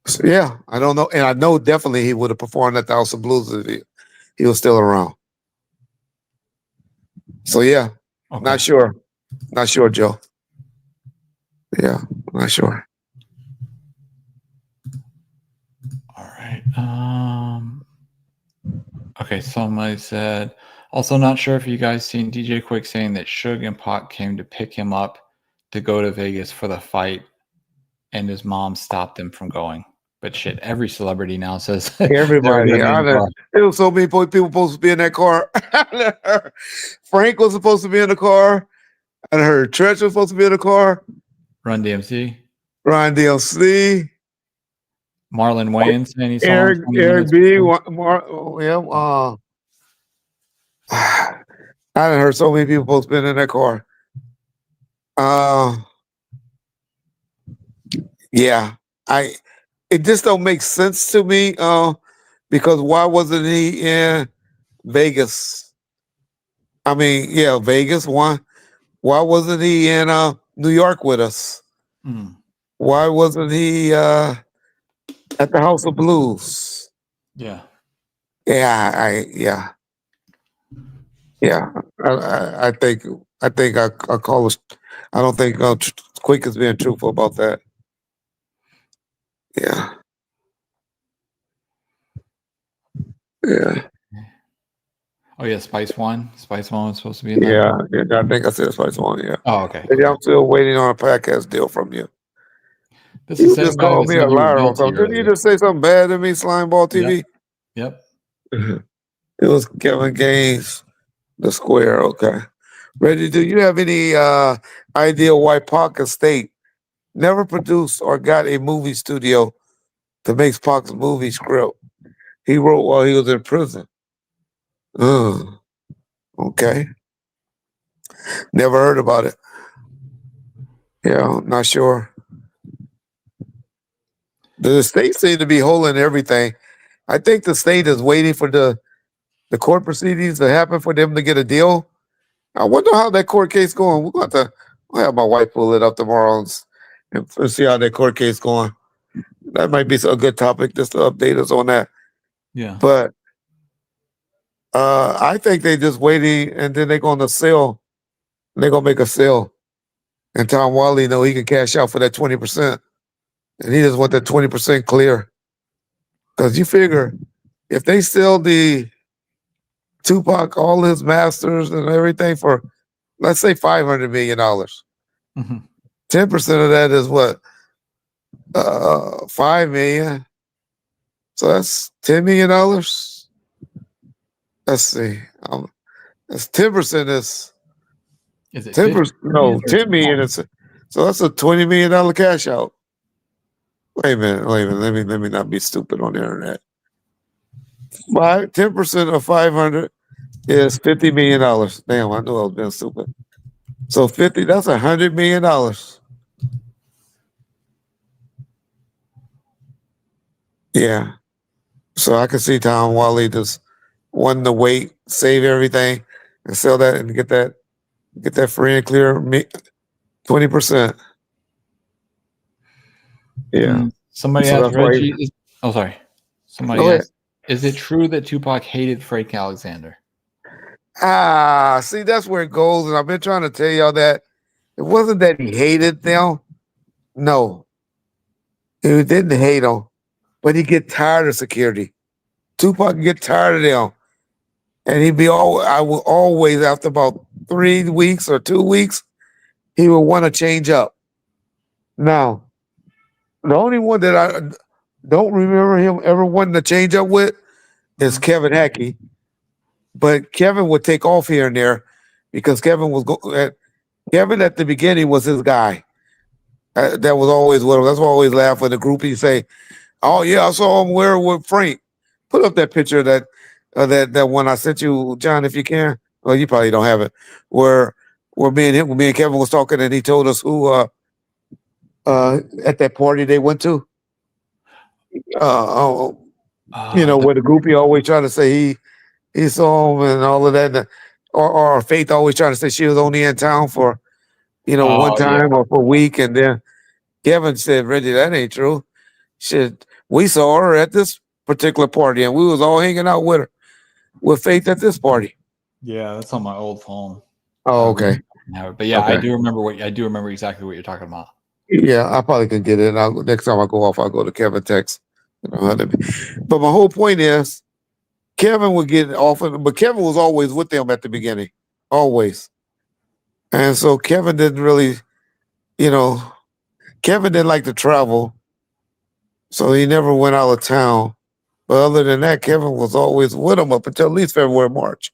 So, yeah, I don't know. And I know definitely he would have performed at the House of Blues if he was still around. So, yeah, not sure. Not sure, Joe. Yeah, not sure. All right. Okay, somebody said, also not sure if you guys seen DJ Quik saying that Suge and Pac came to pick him up to go to Vegas for the fight, and his mom stopped him from going. But shit, every celebrity now says everybody. There was so many people supposed to be in that car. Frank was supposed to be in the car. I heard Treach was supposed to be in the car. Run DMC. Marlon Wayans saying he saw Eric B. I done heard so many people supposed to been in that car. Yeah, I. It just don't make sense to me. Because why wasn't he in Vegas? I mean, yeah, Vegas. Why wasn't he in New York with us? Mm. Why wasn't he at the House of Blues? Yeah. Yeah, yeah. I think I call us. I don't think Quik is being truthful about that. Yeah, yeah, Oh yeah, Spice One. Spice One was supposed to be in that. yeah. I think I said Spice One. Yeah. Oh, okay. Maybe I'm still waiting on a podcast deal from you. This You is just second guy called who me a said you were liar or guilty something. Didn't you earlier. just say something bad to me, Slimeball TV? Yep. It was Kevin Gaines, the square. Okay. Reggie, do you have any idea why Pac Estate never produced or got a movie studio to make Pac's movie script he wrote while he was in prison? Okay. Never heard about it. Yeah, not sure. The state seemed to be holding everything. I think the state is waiting for the court proceedings to happen for them to get a deal. I wonder how that court case going. We'll have my wife pull it up tomorrow and see how that court case going. That might be a good topic just to update us on that. Yeah. But I think they just waiting and then they're going to sell. They're going to make a sale. And Tom Wally know he can cash out for that 20%. And he just want that 20% clear. Because you figure if they sell the Tupac, all his masters and everything for, let's say $500 million, Mhm. 10% of that is what? $5 million. So that's $10 million. Let's see. That's 10% is Is it 10%. 50 million No, or is 10 it million 10? is so that's a $20 million cash out. Wait a minute. Let me not be stupid on the internet. 10% of 500 is $50 million. Damn, I knew I was being stupid. So 50, that's $100 million. Yeah. So I can see Tom Wally just wanting to wait, save everything, and sell that and get that free and clear 20%. Yeah. Somebody So asked that's why. Reggie. Sorry. Somebody Go ahead. asked, is it true that Tupac hated Frank Alexander? See, that's where it goes, and I've been trying to tell y'all that it wasn't that he hated them. No, he didn't hate them, but he get tired of security. Tupac get tired of them, and he'd be all. I will always after about 3 weeks or 2 weeks, he would want to change up. Now, the only one that I don't remember him ever wanting to change up with is Kevin Hackey, but Kevin would take off here and there because Kevin at the beginning was his guy. That was always with him. That's why I always laugh when the groupie say, "Oh yeah, I saw him wear with Frank." Put up that picture that one I sent you, John, if you can. Well, you probably don't have it. Where me and Kevin was talking, and he told us who at that party they went to. Oh, where the groupie always trying to say he saw him and all of that, or Faith always trying to say she was only in town for one time or for a week, and then Kevin said, "Reggie, that ain't true. Shit, we saw her at this particular party, and we was all hanging out with Faith at this party." Yeah, that's on my old phone. Oh, okay. But yeah, I Okay. do remember exactly what you're talking about. Yeah, I probably can get it. Next time I go off, I'll go to Kevin text. But my whole point is, Kevin would get often, but Kevin was always with them at the beginning, always. And so Kevin didn't really, Kevin didn't like to travel, so he never went out of town. But other than that, Kevin was always with him up until at least February, March.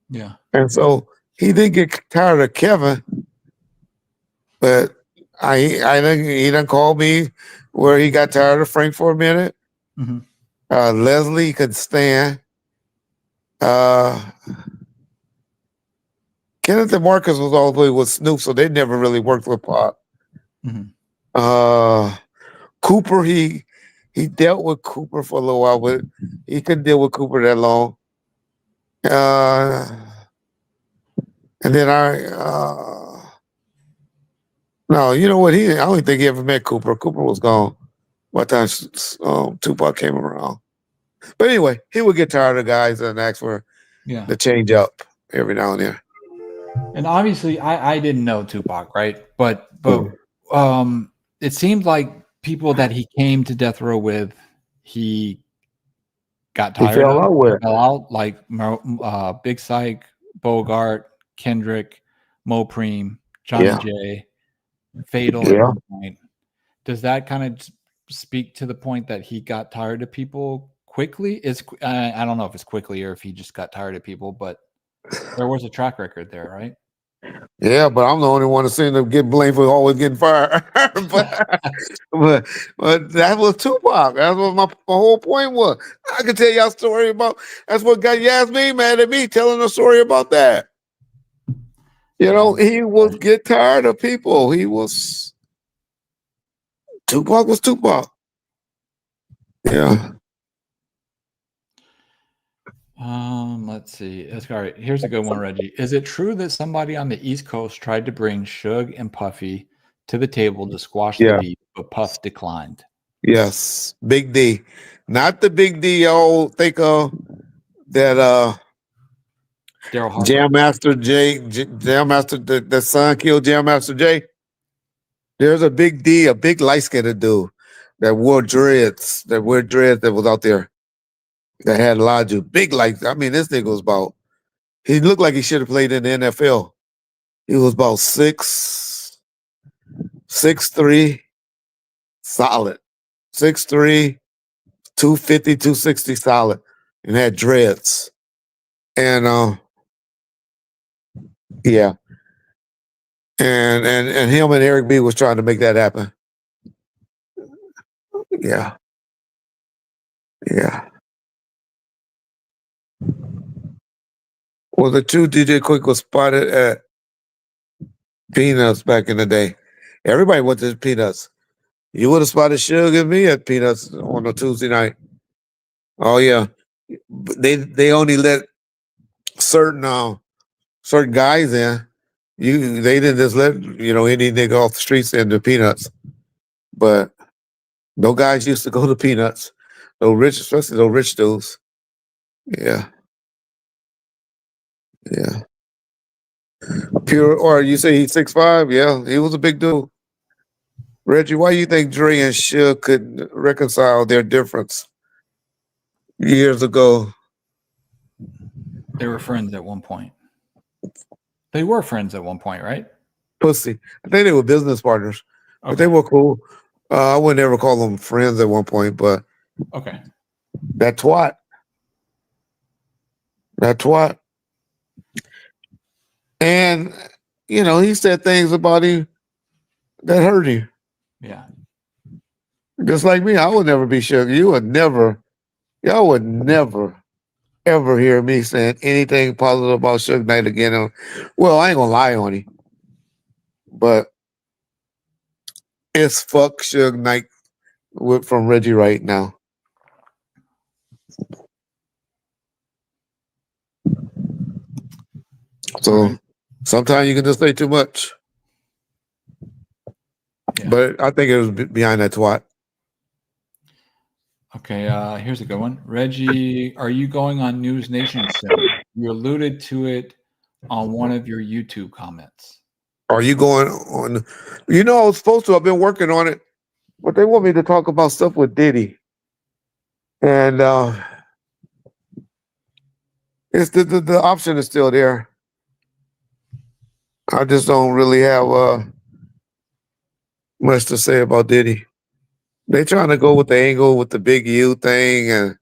Yeah. And so he didn't get tired of Kevin, but I think he done called me where he got tired of Frank for a minute. Mhm. Leslie could stand. Kenneth and Marcus was all the way with Snoop, so they never really worked with Pop. Mhm. Cooper, he dealt with Cooper for a little while, but he couldn't deal with Cooper that long. And then no, you know what? I don't think he ever met Cooper. Cooper was gone by the time Tupac came around. But anyway, he would get tired of guys and ask for Yeah. the change up every now and then. And obviously, I didn't know Tupac, right? But it seemed like people that he came to Death Row with, he got He tired fell of, out with. fell out, like Big Psych, Bogart, Kendrick, Mo Preem, Johnny Yeah, J, Fatal at yeah. one point. Does that kind of speak to the point that he got tired of people quickly? I don't know if it's quickly or if he just got tired of people, but there was a track record there, right? Yeah, but I'm the only one that seemed to get blamed for always getting fired. but that was Tupac. That's what my whole point was. I can tell y'all a story about. That's what got Yasmin mad at me telling a story about that. You know, he was get tired of people. Tupac was Tupac. Yeah. Let's see. All right. Here's a good one, Reggie. Is it true that somebody on the East Coast tried to bring Suge and Puffy to the table to squash the Yeah. beef, but Puff declined? Yes. Big D. Not the Big D y'all think of that Daryl Harper. Jam Master Jam Master, the son killed Jam Master Jay. There's a Big D, a big light skinned dude that wore dreads, that was out there that had a lot of big like. I mean, this nigga was about. He looked like he should have played in the NFL. He was about 6'3", solid. 6'3", 250, 260 solid, and had dreads. And yeah. And him and Eric B was trying to make that happen. Yeah. Yeah. Well, the two DJ Quik was spotted at Peanuts back in the day. Everybody went to Peanuts. You would have spotted Suge and me at Peanuts on a Tuesday night. Oh yeah. They only let certain certain guys in. They didn't just let any nigga off the streets into Peanuts. But no guys used to go to Peanuts. Especially those rich dudes. Yeah. Yeah. Pure, or you say he's 6'5"? Yeah, he was a big dude. Reggie, why do you think Dre and Suge could reconcile their difference years ago? They were friends at one point. They were friends at one point, right? Pussy. I think they were business partners, but they were cool. I would never call them friends at one point, but okay. That twat. And, he said things about him that hurt him. Yeah. Just like me, I would never be Suge. Y'all would never, ever hear me saying anything positive about Suge Knight again. Well, I ain't gonna lie on him, but it's fuck Suge Knight from Reggie right now. So sometimes you can just say too much. Yeah. But I think it was behind that twat. Okay, here's a good one. Reggie, are you going on News Nation soon? You alluded to it on one of your YouTube comments. Are you going on? I was supposed to. I've been working on it, but they want me to talk about stuff with Diddy. And it's the option is still there. I just don't really have much to say about Diddy. They trying to go with the angle with the big U thing, and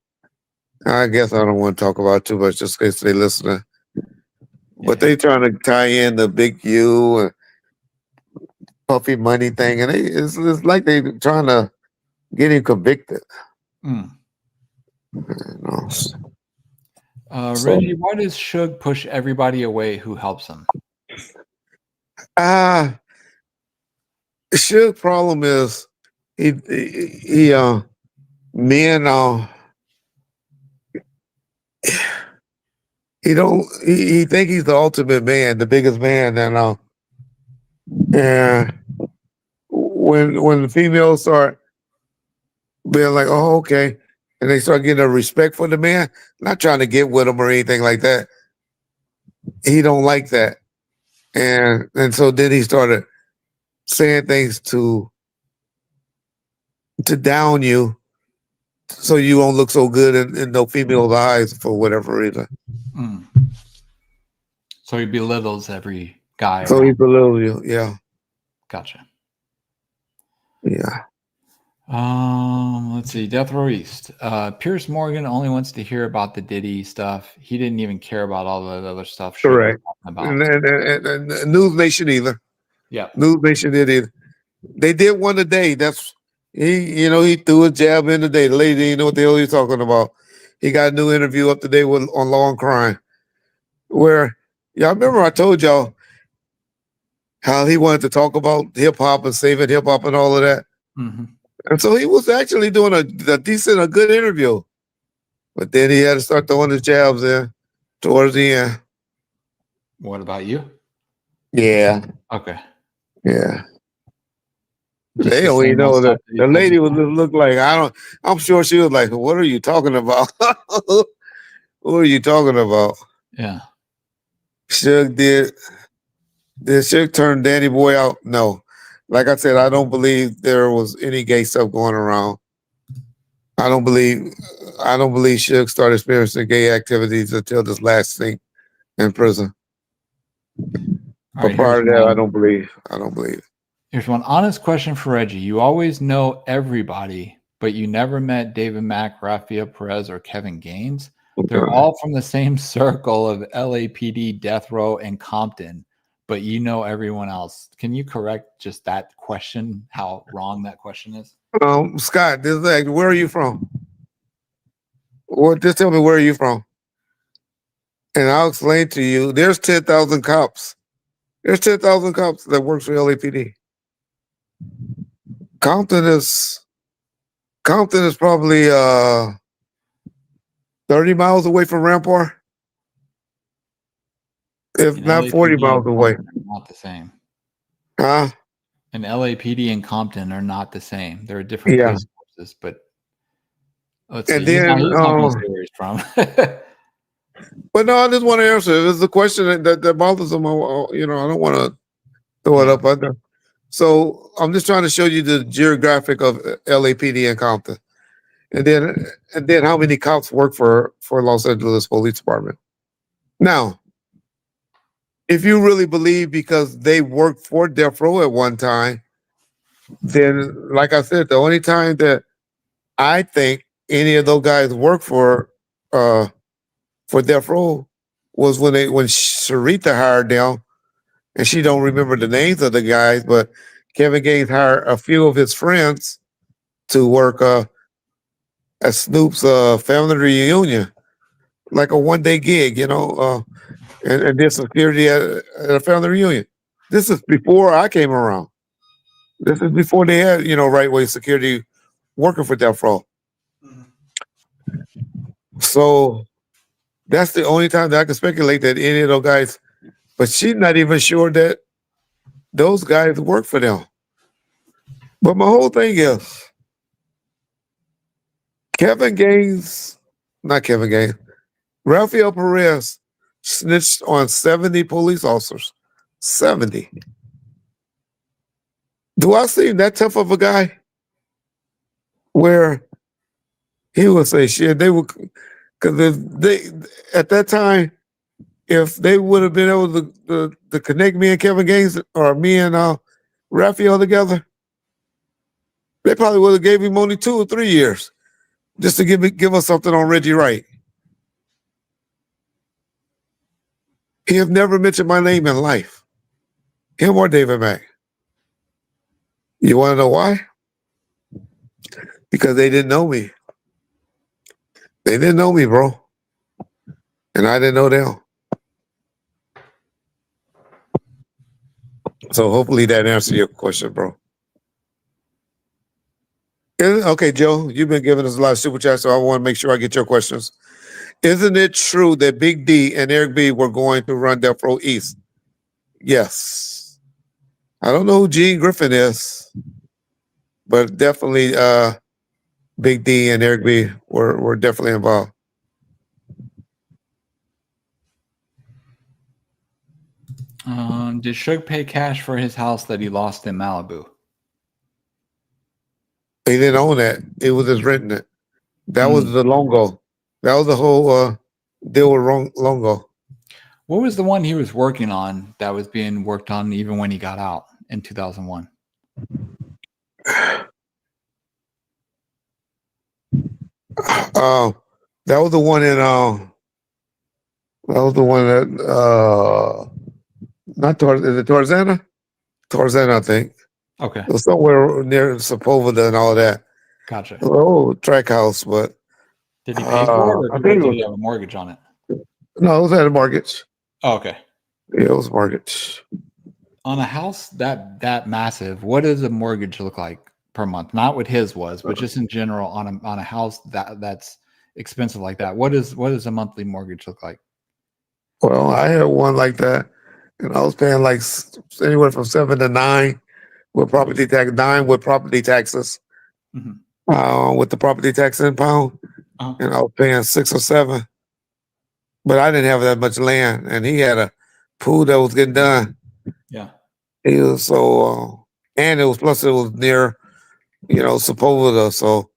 I guess I don't want to talk about it too much just in case they listening. But they trying to tie in the big U and Puffy Money thing, and it's like they trying to get him convicted. Reggie, why does Suge push everybody away who helps him? Ah, Suge's problem is he men he think he's the ultimate man, the biggest man, and when the females start being like, oh, okay, and they start getting a respect for the man, not trying to get with him or anything like that. He don't like that, and so then he started saying things to down you, so you won't look so good in no female's eyes for whatever reason. Mm. So he belittles every guy So around. he belittles you, yeah, Gotcha. yeah. Let's see. Death Row East. Pierce Morgan only wants to hear about the Diddy stuff. He didn't even care about all the other stuff Suge was Correct. talking about. And News Nation either. Yeah. News Nation did either. They did one a day. That's he threw a jab in today. The lady didn't know what the hell he's talking about. He got a new interview up today on Law and Crime, where y'all remember I told y'all how he wanted to talk about hip hop and saving hip hop and all of that. Mm-hmm. And so he was actually doing a good interview. But then he had to start throwing his jabs in towards the end. What about you? Yeah. Okay. Yeah. Just They the don't even same old know stuff that that he the told lady you. was just look like I'm sure she was like, what are you talking about? What are you talking about? Yeah. Suge did Suge turn Danny Boy out? No. Like I said, I don't believe there was any gay stuff going around. I don't believe Suge started experiencing gay activities until this last thing in prison. All But right. prior to that, I don't believe. Here's one honest question for Reggie. You always know everybody, but you never met David Mack, Rafael Perez, or Kevin Gaines. They're all from the same circle of LAPD, Death Row, and Compton, but you know everyone else. Can you correct just that question, how wrong that question is? Scott, where are you from? Well, just tell me where are you from? And I'll explain to you. There's 10,000 cops. There's 10,000 cops that works for LAPD. Compton is probably 30 miles away from Rampart, if And not 40 LAPD and miles away. Compton are not the same. Huh? And LAPD and Compton are not the same. They're different Yeah. police forces, but let's see. And then, He's not going to say where he's from. but no, I just want to answer. If it's a question that bothers them, I don't want to throw it up under. So I'm just trying to show you the geographic of LAPD and Compton. And then how many cops work for Los Angeles Police Department. Now, if you really believe because they worked for Death Row at one time, then like I said, the only time that I think any of those guys worked for Death Row was when Sharita hired them, and she don't remember the names of the guys, but Kevin Gaines hired a few of his friends to work at Snoop's family reunion, like a one-day gig, and did security at a family reunion. This is before I came around. This is before they had, right way security working for Death Row. So that's the only time that I can speculate that any of those guys, but she's not even sure that those guys work for them. But my whole thing is not Kevin Gaines, Rafael Perez snitched on 70 police officers. 70. Do I seem that tough of a guy? Where he would say shit, they would, because they at that time, if they would have been able to connect me and Kevin Gaines or me and Raphael together, they probably would have gave him only 2 or 3 years just to give us something on Reggie Wright. He have never mentioned my name in life, him or David Mack. You want to know why? Because they didn't know me. They didn't know me, bro, and I didn't know them. So hopefully that answers your question, bro. Okay, Joe, you've been giving us a lot of super chats, so I want to make sure I get your questions. Isn't it true that Big D and Eric B were going to run Death Row East? Yes. I don't know who Gene Griffin is, but definitely Big D and Eric B were definitely involved. Did Suge pay cash for his house that he lost in Malibu? He didn't own that. It was just renting it. That was the Longo. That was the whole deal with Longo. What was the one he was working on that was being worked on even when he got out in 2001? That was the one in that was the one that not is it Tarzana? Tarzana, I think. Okay. It was somewhere near Sepulveda and all that. Gotcha. Oh, track house, but did he pay for it, or I think did he have a mortgage on it? No, it was at a mortgage. Oh, okay. Yeah, it was mortgage. On a house that massive, what does a mortgage look like per month? Not what his was, but just in general on a house that's expensive like that. What does a monthly mortgage look like? Well, I had one like that, and I was paying like anywhere from 7 to 9 with property tax, 9 with property taxes. With the property tax impound, and I was paying 6 or 7. But I didn't have that much land, and he had a pool that was getting done. Yeah. He was so, and it was near, Sepulveda. So,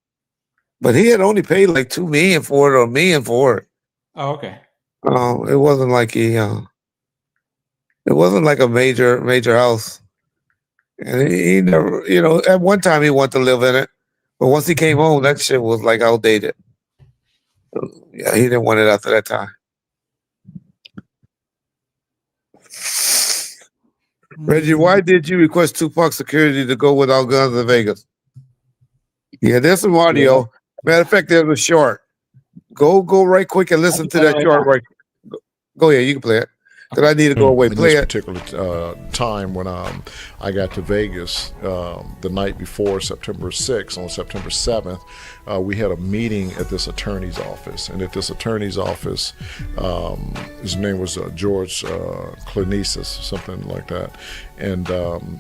but he had only paid like $2 million for it or $1 million for it. Oh, okay. It wasn't like it wasn't like a major house. And he never, at one time he wanted to live in it, but once he came home, that shit was like outdated. Yeah, he didn't want it after that time. Reggie, why did you request Tupac security to go without guns in Vegas? Yeah, there's some audio. Matter of fact, there's a short. Go right quick and listen to that short right. Go ahead, you can play it. Because I need to go away. Play this it. particular time when I got to Vegas the night before September 6th, on September 7th, we had a meeting at this attorney's office. And at this attorney's office, his name was George Clinesis, something like that. And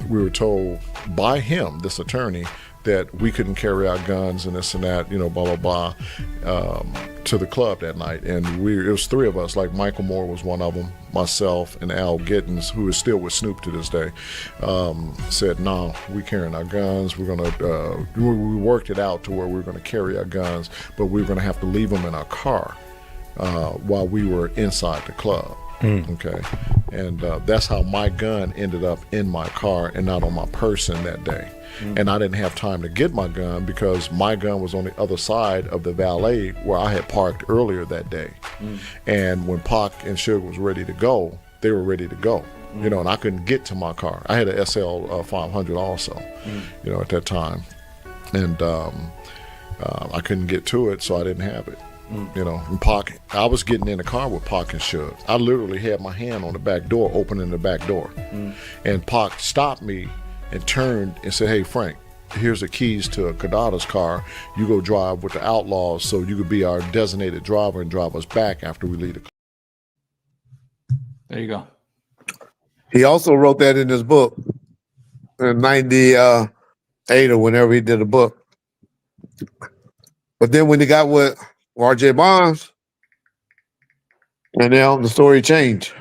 we were told by him, this attorney, that we couldn't carry out guns and this and that, blah, blah, blah, to the club that night. And it was 3 of us, like Michael Moore was one of them, myself, and Al Gittins, who is still with Snoop to this day, said, no, we carrying our guns. We're going to, we worked it out to where we were going to carry our guns, but we were going to have to leave them in our car while we were inside the club. Okay. And that's how my gun ended up in my car and not on my person that day. And I didn't have time to get my gun because my gun was on the other side of the valet where I had parked earlier that day. And when Pac and Suge was ready to go, they were ready to go. And I couldn't get to my car. I had a SL 500 also, at that time. And I couldn't get to it, so I didn't have it. And Pac, I was getting in the car with Pac and Suge. I literally had my hand on the back door, opening the back door. And Pac stopped me and turned and said, hey, Frank, here's the keys to Kadada's car. You go drive with the Outlaws so you could be our designated driver and drive us back after we leave the club. There you go. He also wrote that in his book in 98 or whenever he did a book. But then when he got with RJ Bonds, and then the story changed.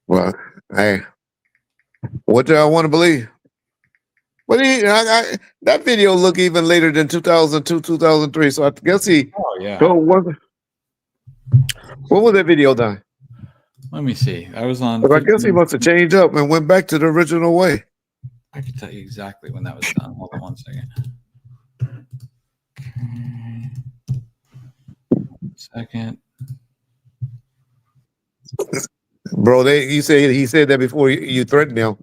Well, hey, what do I want to believe? But that video looked even later than 2002, 2003. So I guess he. Oh yeah. When was that video done? Let me see. I was on. But I guess he must have changed up and went back to the original way. I can tell you exactly when that was done. Hold on one second. Second. Bro, he said that before you threatened him.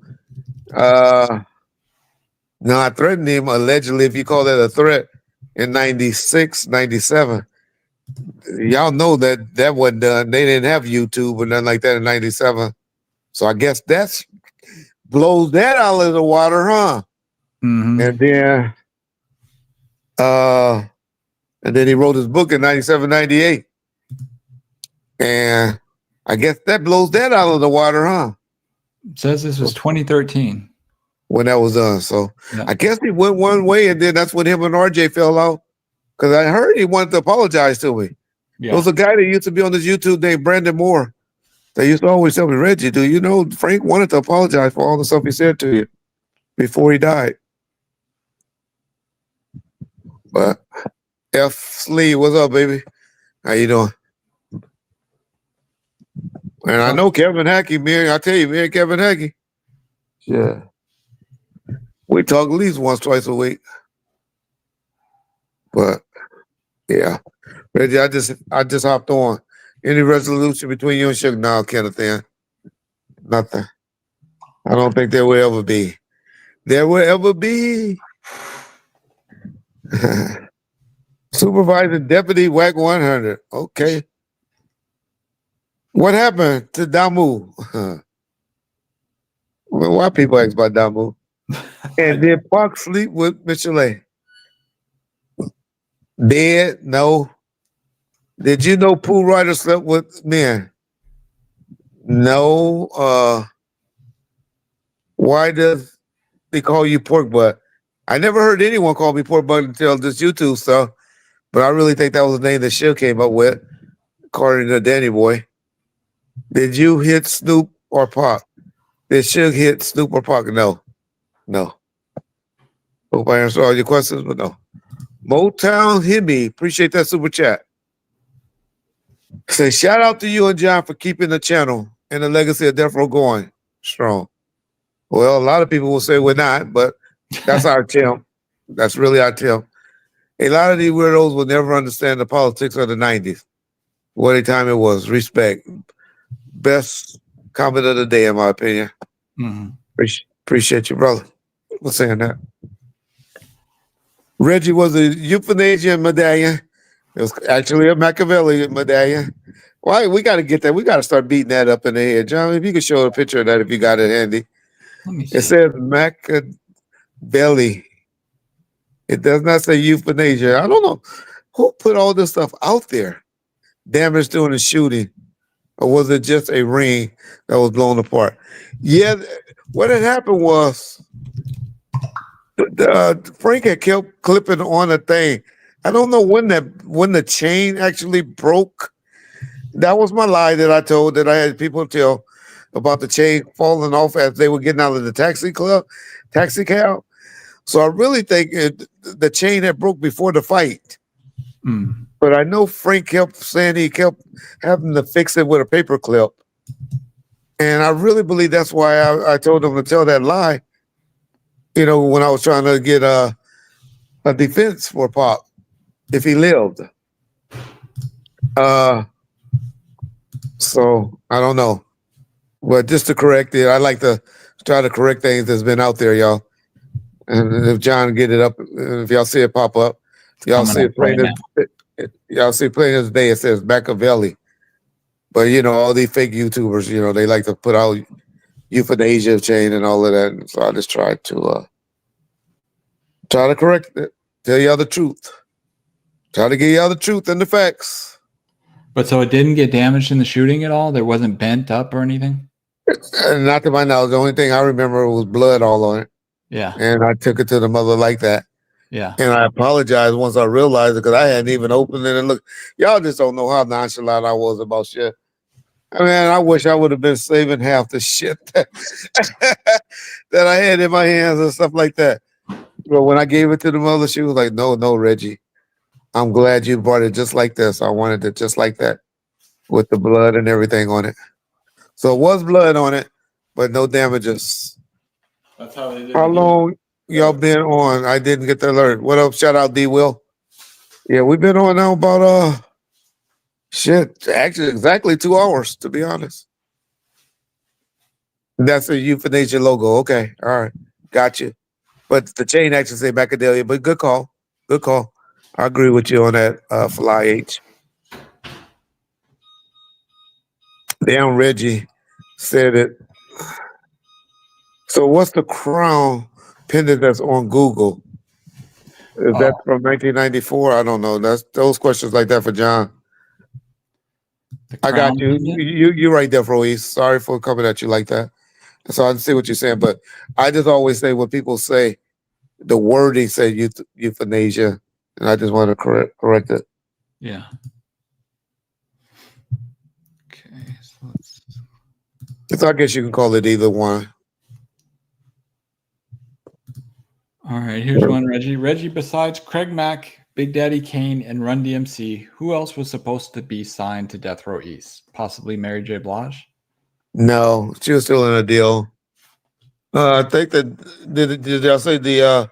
No, I threatened him allegedly, if you call that a threat, in 96, 97. Y'all know that wasn't done. They didn't have YouTube or nothing like that in 97. So I guess that's blows that out of the water, huh? Mm-hmm. And then he wrote his book in 97, 98. And I guess that blows that out of the water, huh? It says this was 2013. When that was done. So Yeah. I guess he went one way, and then that's when him and RJ fell out. Because I heard he wanted to apologize to me. Yeah. There was a guy that used to be on this YouTube named Brandon Moore. They used to always tell me, Reggie, do you know Frank wanted to apologize for all the stuff he said to you before he died? But F. Slee, what's up, baby? How you doing? And I know Kevin Hackey, I tell you, me and Kevin Hackey. Yeah. We talk at least once, twice a week. But yeah. Reggie, I just hopped on. Any resolution between you and Suge? No, Kenneth, nothing. I don't think there will ever be. There will ever be. Supervisor Deputy Wack 100. Okay. What happened to Damu? Why people ask about Damu? And did Park sleep with Michelet? Dead? No. Did you know Pooh Ryder slept with men? No. Why does they call you pork butt? I never heard anyone call me pork butt until this YouTube stuff, but I really think that was the name that Suge came up with, according to Danny Boy. Did you hit Snoop or Pac? Did Suge hit Snoop or Pac? No. Hope I answered all your questions, but no. Motown Himmy, appreciate that super chat. Say shout out to you and John for keeping the channel and the legacy of Death Row going strong. Well, a lot of people will say we're not, but that's our attempt. That's really our attempt. A lot of these weirdos will never understand the politics of the 90s. What a time it was. Respect. Best comment of the day, in my opinion. Mm-hmm. Appreciate you, brother, for saying that. Reggie was a euthanasia medallion. It was actually a Machiavelli medallion. Why? We got to get that. We got to start beating that up in the head. John, if you could show a picture of that if you got it handy. Let me see. It says Machiavelli. It does not say euthanasia. I don't know who put all this stuff out there. Damage during the shooting. Or was it just a ring that was blown apart? Yeah, what had happened was Frank had kept clipping on a thing. I don't know when the chain actually broke. That was my lie that I told that I had people tell about the chain falling off as they were getting out of the taxi cab. So I really think the chain had broke before the fight. Mm. But I know Frank kept saying he kept having to fix it with a paper clip. And I really believe that's why I told him to tell that lie, when I was trying to get a defense for Pop, if he lived. So I don't know. But just to correct it, I like to try to correct things that's been out there, y'all. And if John get it up, if y'all see it pop up, y'all see it playing y'all see playing this day, it says Machiavelli. But all these fake YouTubers, they like to put out euthanasia chain and all of that. And so I just tried to correct it, tell y'all the truth. Try to give y'all the truth and the facts. But so it didn't get damaged in the shooting at all? There wasn't bent up or anything? Not to my knowledge. The only thing I remember was blood all on it. Yeah. And I took it to the mother like that. Yeah. And I apologized once I realized it because I hadn't even opened it and looked. Y'all just don't know how nonchalant I was about shit. I mean, I wish I would have been saving half the shit that I had in my hands and stuff like that. But when I gave it to the mother, she was like, no, Reggie. I'm glad you brought it just like this. I wanted it just like that with the blood and everything on it. So it was blood on it, but no damages. That's how they did. How long y'all been on? I didn't get the alert. What up? Shout out D Will. Yeah, we've been on now about actually exactly 2 hours, to be honest. That's a euthanasia logo. Okay. All right. Got you. But the chain actually say Machiavelli, but good call. Good call. I agree with you on that, Fly H. Damn, Reggie said it So what's the crown pendant that's on Google? Is that Oh, from 1994? I don't know. That's those questions like that for John. the I got crown you. pendant? You right there, Royce. Sorry for coming at you like that. So I see what you're saying, but I just always say when people say the wording said euthanasia, and I just want to correct it. Yeah. Okay, So I guess you can call it either one. all right, here's one, Reggie. Reggie, besides Craig Mack, Big Daddy Kane, and Run DMC, who else was supposed to be signed to Death Row East? Possibly Mary J. Blige? No, she was still in a deal. I think that did y'all say the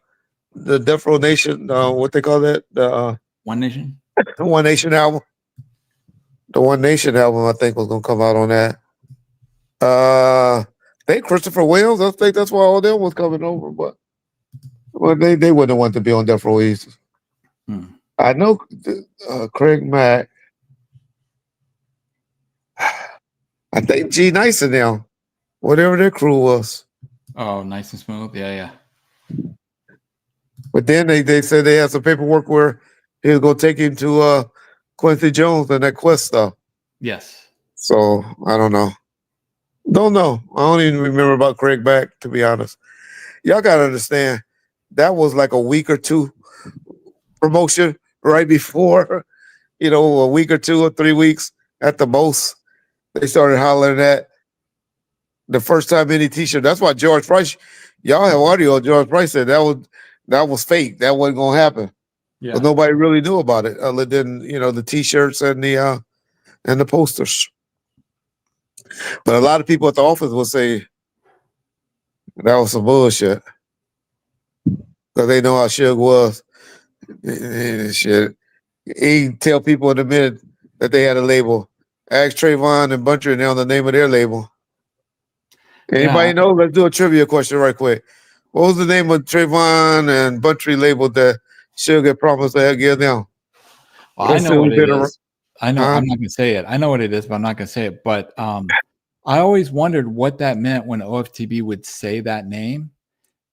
Death Row Nation? What they call that? The One Nation? One Nation album. The One Nation album, I think, was gonna come out on that. I think Christopher Williams. I think that's why all them was coming over, but well, they wouldn't want to be on Death Row East. I know Craig Mack. I think G Nice and them, whatever their crew was. Oh, Nice and Smooth. Yeah. But then they said they had some paperwork where he was gonna take him to Quincy Jones and that Quest stuff. Yes. So I don't know. Don't know. I don't even remember about Craig Mack, to be honest. Y'all gotta understand that was like a week or two promotion right before, a week or 2 or 3 weeks at the most. They started hollering at the first time any t-shirt. That's why George Price, y'all have audio. George Price said that was fake. That wasn't gonna happen. Yeah. But nobody really knew about it other than the t-shirts and the posters. But a lot of people at the office will say that was some bullshit because they know how Suge was. Shit. He tell people in a minute that they had a label. Ask Trayvon and Buncher now the name of their label. Anybody know? Let's do a trivia question right quick. What was the name of Trayvon and Buncher label that Suge had promised to give them? Well, I know what it is. I know. I'm not going to say it. I know what it is, but I'm not going to say it. But I always wondered what that meant when OFTB would say that name.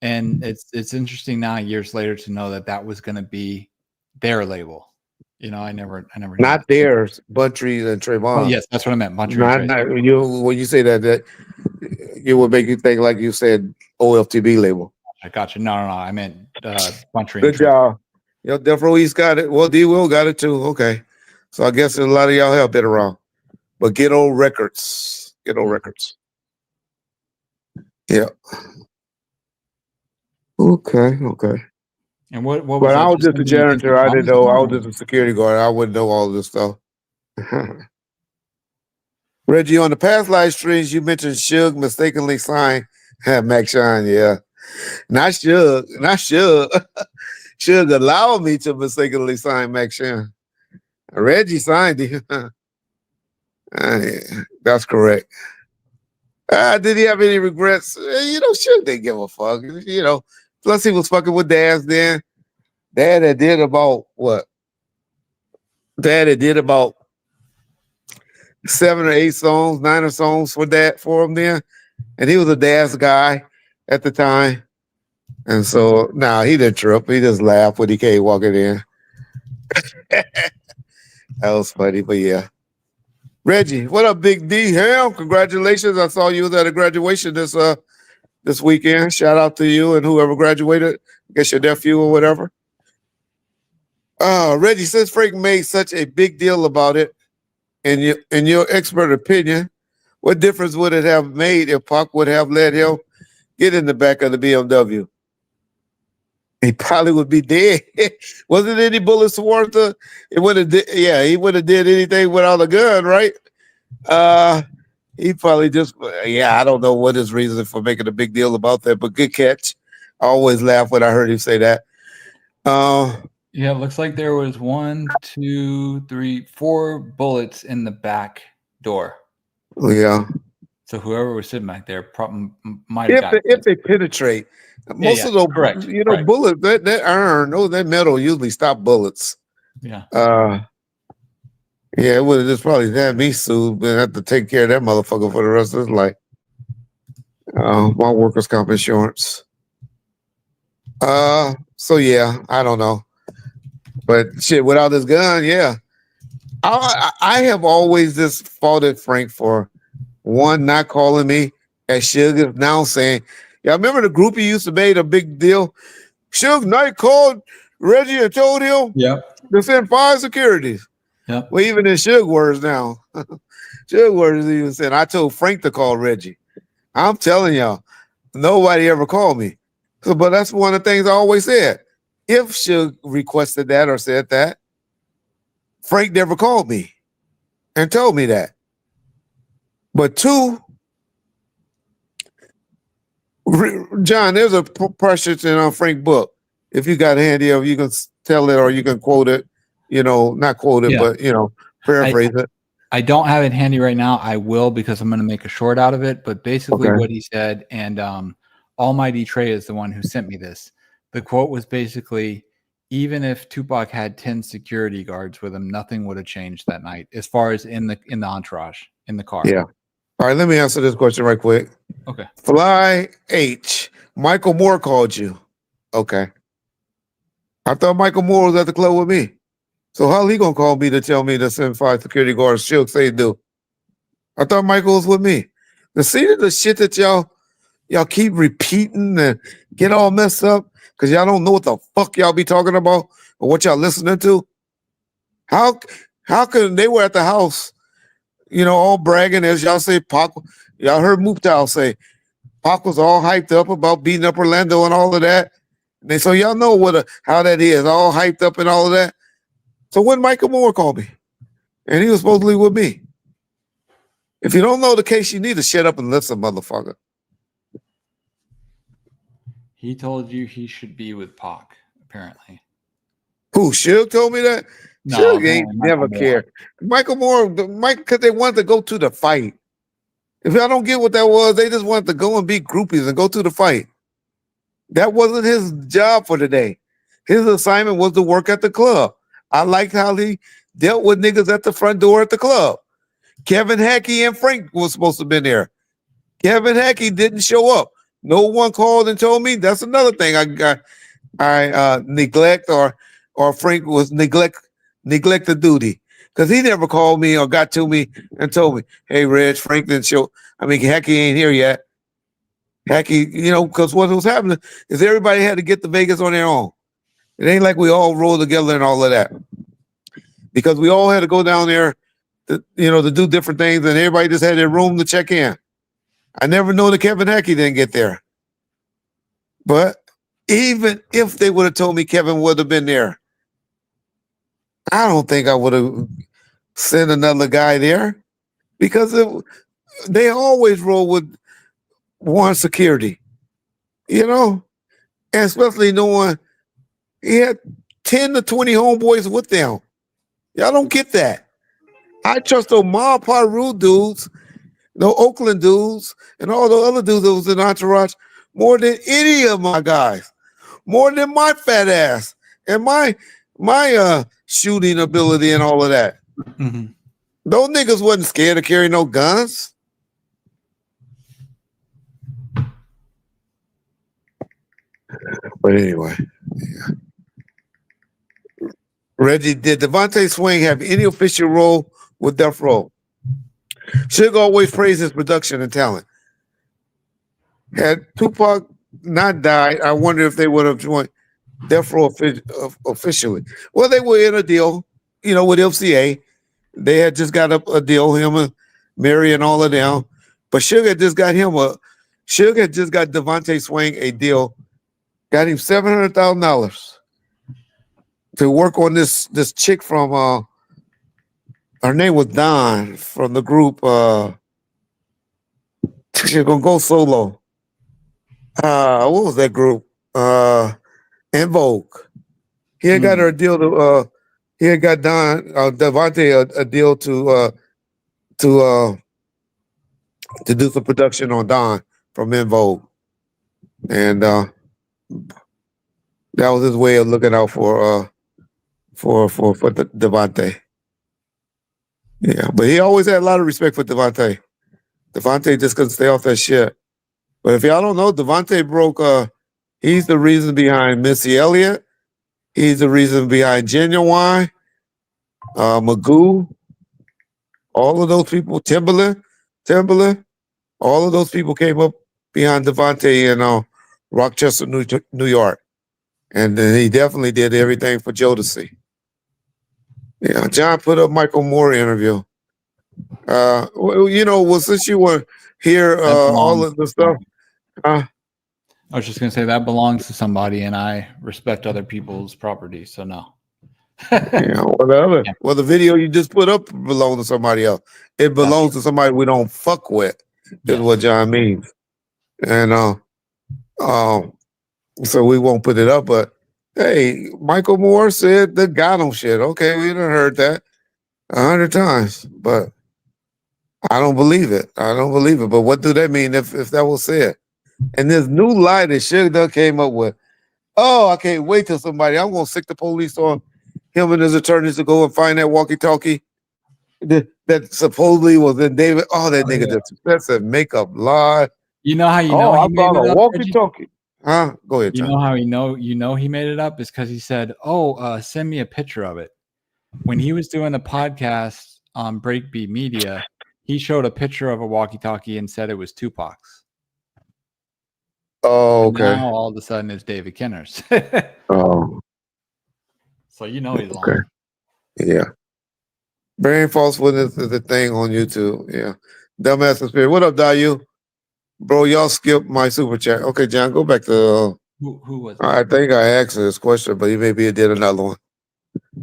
And it's interesting now, years later, to know that was going to be their label. I never. Not theirs, Buntry and Trayvon. Oh, yes, that's what I meant. Buntry and Trayvon. When you say that it would make you think like you said OFTB label. I got you. No. I meant Buntry. Good job. Death Row East got it. Well, D Will got it too. Okay, so I guess a lot of y'all helped it around. But Ghetto Records. Yeah. Okay. And what was but I was just a janitor. I didn't know. I was just a security guard. I wouldn't know all this stuff. Reggie, on the past live streams, you mentioned Suge mistakenly signed Mac Shine. Yeah. Not Suge. Suge allowed me to mistakenly sign Mac Shine. Reggie signed him. That's correct. Did he have any regrets? Suge didn't give a fuck. Plus he was fucking with Daz then. Dad had did about what? Dad had did about 7 or 8 songs, 9 or songs for him then. And he was a Daz guy at the time. And so he didn't trip. He just laughed when he came walking in. That was funny, but yeah. Reggie, what up, Big D? Ham, congratulations. I saw you was at a graduation this weekend. Shout out to you and whoever graduated. I guess your nephew or whatever. Reggie, since Frank made such a big deal about it, in your expert opinion, what difference would it have made if Pac would have let him get in the back of the BMW? He probably would be dead. Wasn't any bullets worth it? He wouldn't have did anything without a gun, right? He probably just, I don't know what his reason for making a big deal about that, but good catch. I always laugh when I heard him say that. Yeah, it looks like there was 1, 2, 3, 4 bullets in the back door. Yeah. So whoever was sitting back there might have got if they penetrate. Most of those, correct. bullets, that iron, that metal usually stop bullets. Yeah. It would have just probably had me sued, but have to take care of that motherfucker for the rest of his life. My workers' comp insurance. So yeah, I don't know, but shit, without this gun, yeah, I have always just faulted Frank for one not calling me, as Suge is now saying. Yeah, remember the group he used to make a big deal. Suge Knight called Reggie and told him Yep. to send 5 securities. Yep. Well, even in Suge words now, Suge words even said, I told Frank to call Reggie. I'm telling y'all, nobody ever called me. So, but that's one of the things I always said. If Suge requested that or said that, Frank never called me and told me that. But two, John, there's a precious in Frank book. If you got a handy, of you can tell it or you can quote it. Not quote it, but paraphrase it. I don't have it handy right now. I will, because I'm going to make a short out of it. But basically, what he said, and Almighty Trey is the one who sent me this. The quote was basically, even if Tupac had 10 security guards with him, nothing would have changed that night, as far as in the entourage, in the car. Yeah. All right, let me answer this question right quick. Okay. Fly H. Michael Moore called you. Okay. I thought Michael Moore was at the club with me. So how he gonna call me to tell me to send 5 security guards? She'll say do. I thought Michael was with me. The shit that y'all keep repeating and get all messed up because y'all don't know what the fuck y'all be talking about or what y'all listening to. How can they were at the house, all bragging as y'all say Pac? Y'all heard Muptal say Pac was all hyped up about beating up Orlando and all of that. And so y'all know how that is, all hyped up and all of that. So when Michael Moore called me, and he was supposedly with me. If you don't know the case, you need to shut up and listen, motherfucker. He told you he should be with Pac, apparently. Who, Suge told me that? No, Suge ain't never cared. Michael Moore, because they wanted to go to the fight. If y'all don't get what that was, they just wanted to go and be groupies and go to the fight. That wasn't his job for the day. His assignment was to work at the club. I liked how he dealt with niggas at the front door at the club. Kevin Hackey and Frank was supposed to have been there. Kevin Hackey didn't show up. No one called and told me. That's another thing I neglect or Frank was neglect the duty. Because he never called me or got to me and told me, hey, Reg, Frank didn't show. Hackey ain't here yet. Hackey, because what was happening is everybody had to get to Vegas on their own. It ain't like we all roll together and all of that. Because we all had to go down there to do different things, and everybody just had their room to check in. I never know that Kevin Hackey didn't get there. But even if they would have told me Kevin would have been there, I don't think I would have sent another guy there because they always roll with one security, and especially knowing he had 10 to 20 homeboys with them. Y'all don't get that. I trust those Mob Paru dudes, the Oakland dudes, and all the other dudes that was in Entourage more than any of my guys, more than my fat ass and my shooting ability and all of that. Mm-hmm. Those niggas wasn't scared to carry no guns. But anyway, yeah. Reggie, did Devonte Swing have any official role with Death Row? Suge always praised his production and talent. Had Tupac not died, I wonder if they would have joined Death Row officially. Well, they were in a deal, with FCA. They had just got a deal, him and Mary and all of them. But Suge had just got Devonte Swing a deal, got him $700,000 to work on this chick from her name was Dawn from the group she's gonna go solo. What was that group? En Vogue. He had got her a deal to he had got Devonte a deal to do some production on Dawn from En Vogue. And that was his way of looking out for Devonte. Yeah, but he always had a lot of respect for Devonte. Devonte just couldn't stay off that shit. But if y'all don't know, Devonte broke. He's the reason behind Missy Elliott. He's the reason behind Genuine, Magoo. All of those people, Timberland, all of those people came up behind Devonte in Rochester, New York. And then he definitely did everything for Jodeci. Yeah, John put up Michael Moore interview. Since you were here, all of the stuff. I was just gonna say that belongs to somebody, and I respect other people's property. So no. Well, the video you just put up belongs to somebody else. It belongs to somebody we don't fuck with. Is what John means, and so we won't put it up. But hey, Michael Moore said that got him shit. Okay, we done heard that 100 times, but I don't believe it. But what do that mean if that was said? And this new lie that Suge came up with. Oh, I can't wait till somebody. I'm gonna sick the police on him and his attorneys to go and find that walkie-talkie that supposedly was in David. Oh, that nigga, that's a makeup lie. You know how you know I bought a walkie-talkie. Huh? Go ahead, John. You know how you know he made it up is because he said, send me a picture of it. When he was doing the podcast on Breakbeat Media, he showed a picture of a walkie-talkie and said it was Tupac's. Oh, okay. And now all of a sudden it's David Kinner's. Oh. So you know he's lying. Yeah. Bearing false witness is a thing on YouTube. Yeah. Dumbass and Spirit. What up, Dayu? Bro, y'all skipped my super chat. Okay, John, go back to who was it? I think I asked this question, but he maybe did another one.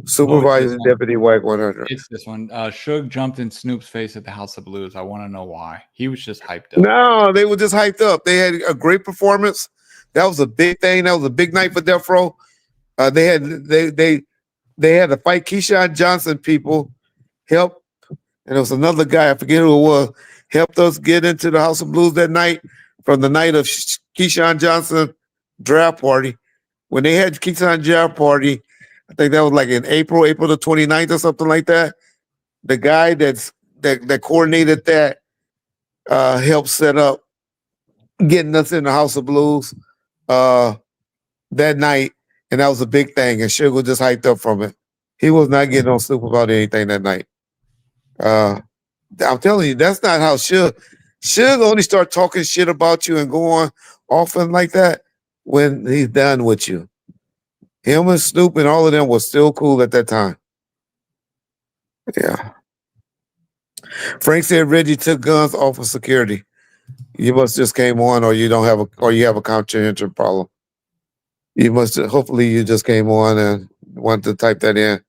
Supervisor Deputy Wack 100. It's this one. Suge jumped in Snoop's face at the House of Blues. I want to know why. He was just hyped up. No, they were just hyped up. They had a great performance. That was a big thing. That was a big night for Death Row. They had to fight Keyshawn Johnson people, help, and there was another guy, I forget who it was, helped us get into the House of Blues that night from the night of Keyshawn Johnson draft party. When they had Keyshawn draft party, I think that was like in April the 29th or something like that. The guy that coordinated that helped set up getting us in the House of Blues that night. And that was a big thing. And Suge was just hyped up from it. He was not getting on Snoop about anything that night. I'm telling you, that's not how Suge only start talking shit about you and going often like that when he's done with you. Him and Snoop and all of them was still cool at that time. Yeah. Frank said Reggie took guns off of security. You must just came on, or you have a comprehension problem. Hopefully you just came on and wanted to type that in,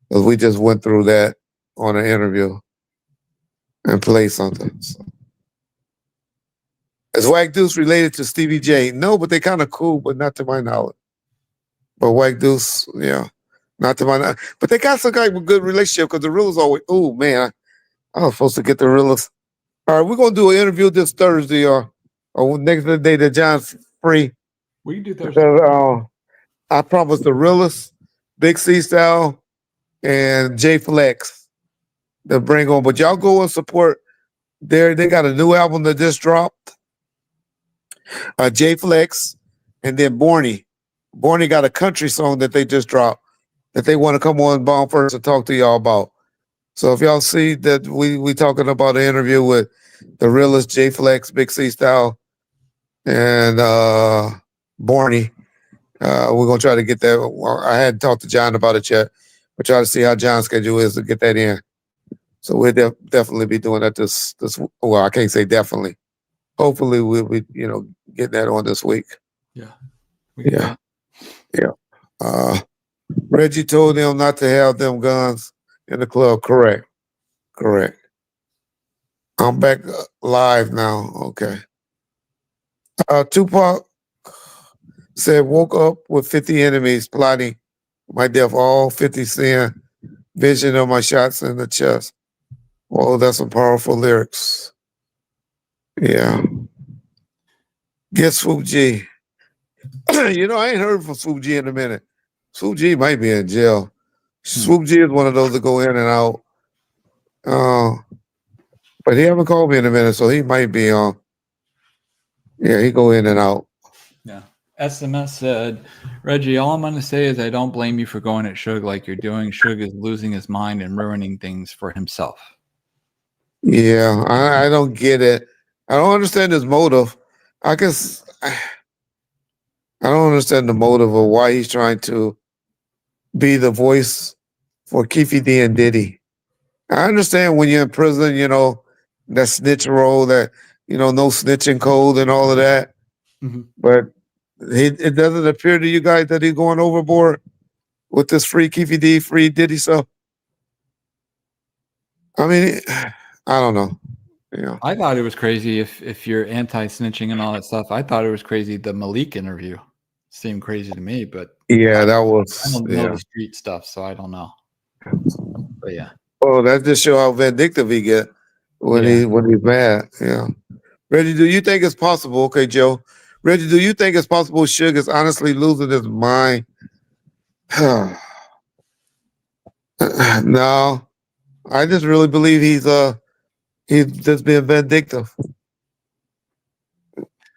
because we just went through that on an interview and played something. So. Is Wack Deuce related to Stevie J? No, but they kind of cool, but not to my knowledge. But Wack Deuce, yeah, not to my knowledge. But they got some kind of good relationship, because the Realers always, oh man, I was supposed to get the Realers. All right, we're going to do an interview this Thursday or next day that John's free. We can do Thursday. I promised the Realers, Big C Style, and J Flex to bring on. But y'all go and support. They got a new album that just dropped. J Flex, and then Borny. Borny got a country song that they just dropped that they want to come on Bomb First and talk to y'all about. So if y'all see that we talking about an interview with the Realest, J Flex, Big C Style, and Borny, we're gonna try to get that. Well, I hadn't talked to John about it yet. We're trying to see how John's schedule is to get that in. So we'll definitely be doing that this. Well, I can't say definitely. Hopefully we'll be getting that on this week. Yeah. Yeah. Reggie told them not to have them guns in the club. Correct. I'm back live now. Okay. Tupac said, woke up with 50 enemies plotting my death, all 50 seeing vision of my shots in the chest. Whoa, that's some powerful lyrics. Yeah. Get Swoop G. I ain't heard from Swoop G in a minute. Swoop G might be in jail. Swoop G is one of those that go in and out. But he haven't called me in a minute, so he might be on. Yeah, he go in and out. Yeah. SMS said, Reggie, all I'm going to say is I don't blame you for going at Suge like you're doing. Suge is losing his mind and ruining things for himself. Yeah, I don't get it. I don't understand his motive. I guess I don't understand the motive of why he's trying to be the voice for Keefy D and Diddy. I understand when you're in prison, that snitch role, that no snitching code and all of that. Mm-hmm. But it doesn't appear to you guys that he's going overboard with this free Keefy D, free Diddy stuff. I mean, I don't know. Yeah. I thought it was crazy if you're anti-snitching and all that stuff. I thought it was crazy. The Malik interview seemed crazy to me, but Yeah, that I was. don't know Yeah. the street stuff, so I don't know. But yeah. Oh, that just show how vindictive he get when he's mad. Yeah. Reggie, do you think it's possible? Okay, Joe. Reggie, do you think it's possible Suge is honestly losing his mind? No, I just really believe he's just being vindictive.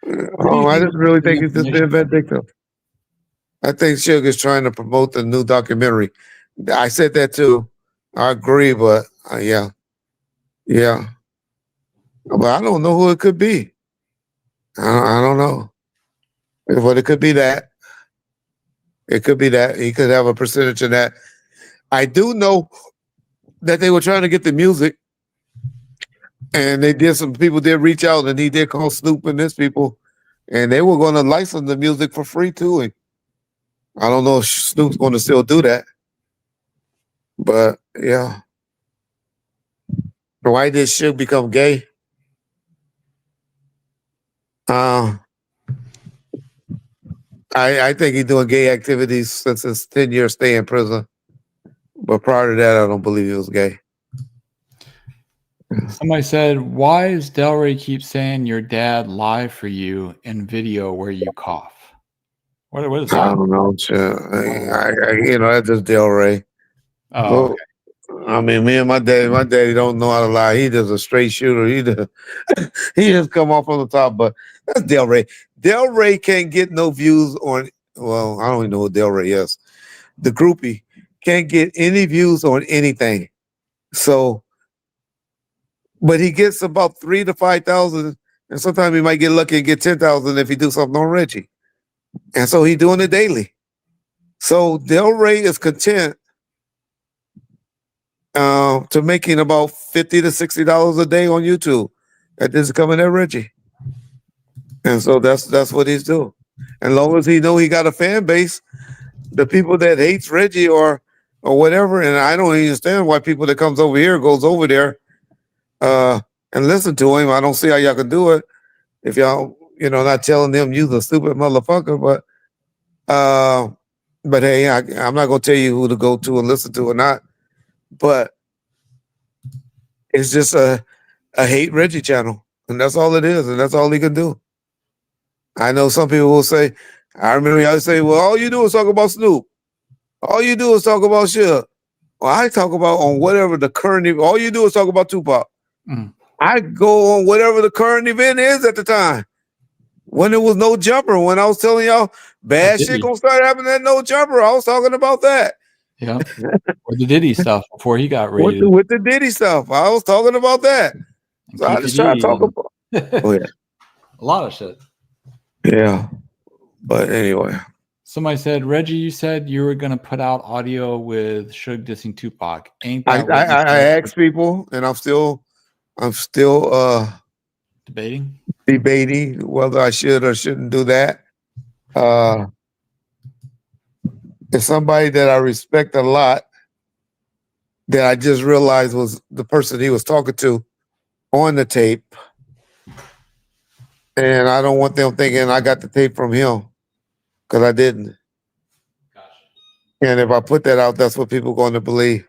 I just really think he's just being vindictive. I think Suge is trying to promote the new documentary. I said that too. I agree, but yeah. But I don't know who it could be. I don't know. But it could be that. It could be that. He could have a percentage in that. I do know that they were trying to get the music, and some people did reach out, and he did call Snoop and his people, and they were going to license the music for free too. And I don't know if Snoop's going to still do that. But yeah. Why did Suge become gay? I think he's doing gay activities since his 10-year stay in prison. But prior to that, I don't believe he was gay. Somebody said, why does Delray keep saying your dad lied for you in video where you cough? What is that? I don't know. That's just Delray. Oh, okay. I mean, me and my daddy don't know how to lie. He just a straight shooter. He just come off on the top, but that's Delray. Delray can't get no views on, well, I don't even know who Delray is. The groupie can't get any views on anything. So, but he gets about 3,000 to 5,000, and sometimes he might get lucky and get 10,000 if he do something on Reggie. And so he doing it daily. So Delray is content to making about $50 to $60 a day on YouTube. That is coming at Reggie. And so that's what he's doing. As long as he know he got a fan base, the people that hates Reggie or whatever, and I don't understand why people that comes over here goes over there and listen to him. I don't see how y'all can do it if y'all, not telling them you's a stupid motherfucker. But hey, I'm not gonna tell you who to go to and listen to or not. But it's just a hate Reggie channel, and that's all it is, and that's all he can do. I know some people will say, I remember y'all say, well, all you do is talk about Snoop. All you do is talk about Suge. Well, I talk about on whatever the current, all you do is talk about Tupac. I go on whatever the current event is at the time. When there was no jumper, when I was telling y'all bad shit gonna start happening at no jumper, I was talking about that. Yeah. Or the Diddy stuff before he got raided. With the Diddy stuff, I was talking about that. So I just try to talk about a lot of shit. Yeah. But anyway. Somebody said, Reggie, you said you were gonna put out audio with Suge dissing Tupac. Ain't I that what you I said? asked people, and I'm still debating whether I should or shouldn't do that. It's somebody that I respect a lot that I just realized was the person he was talking to on the tape. And I don't want them thinking I got the tape from him, because I didn't. Gotcha. And if I put that out, that's what people are going to believe.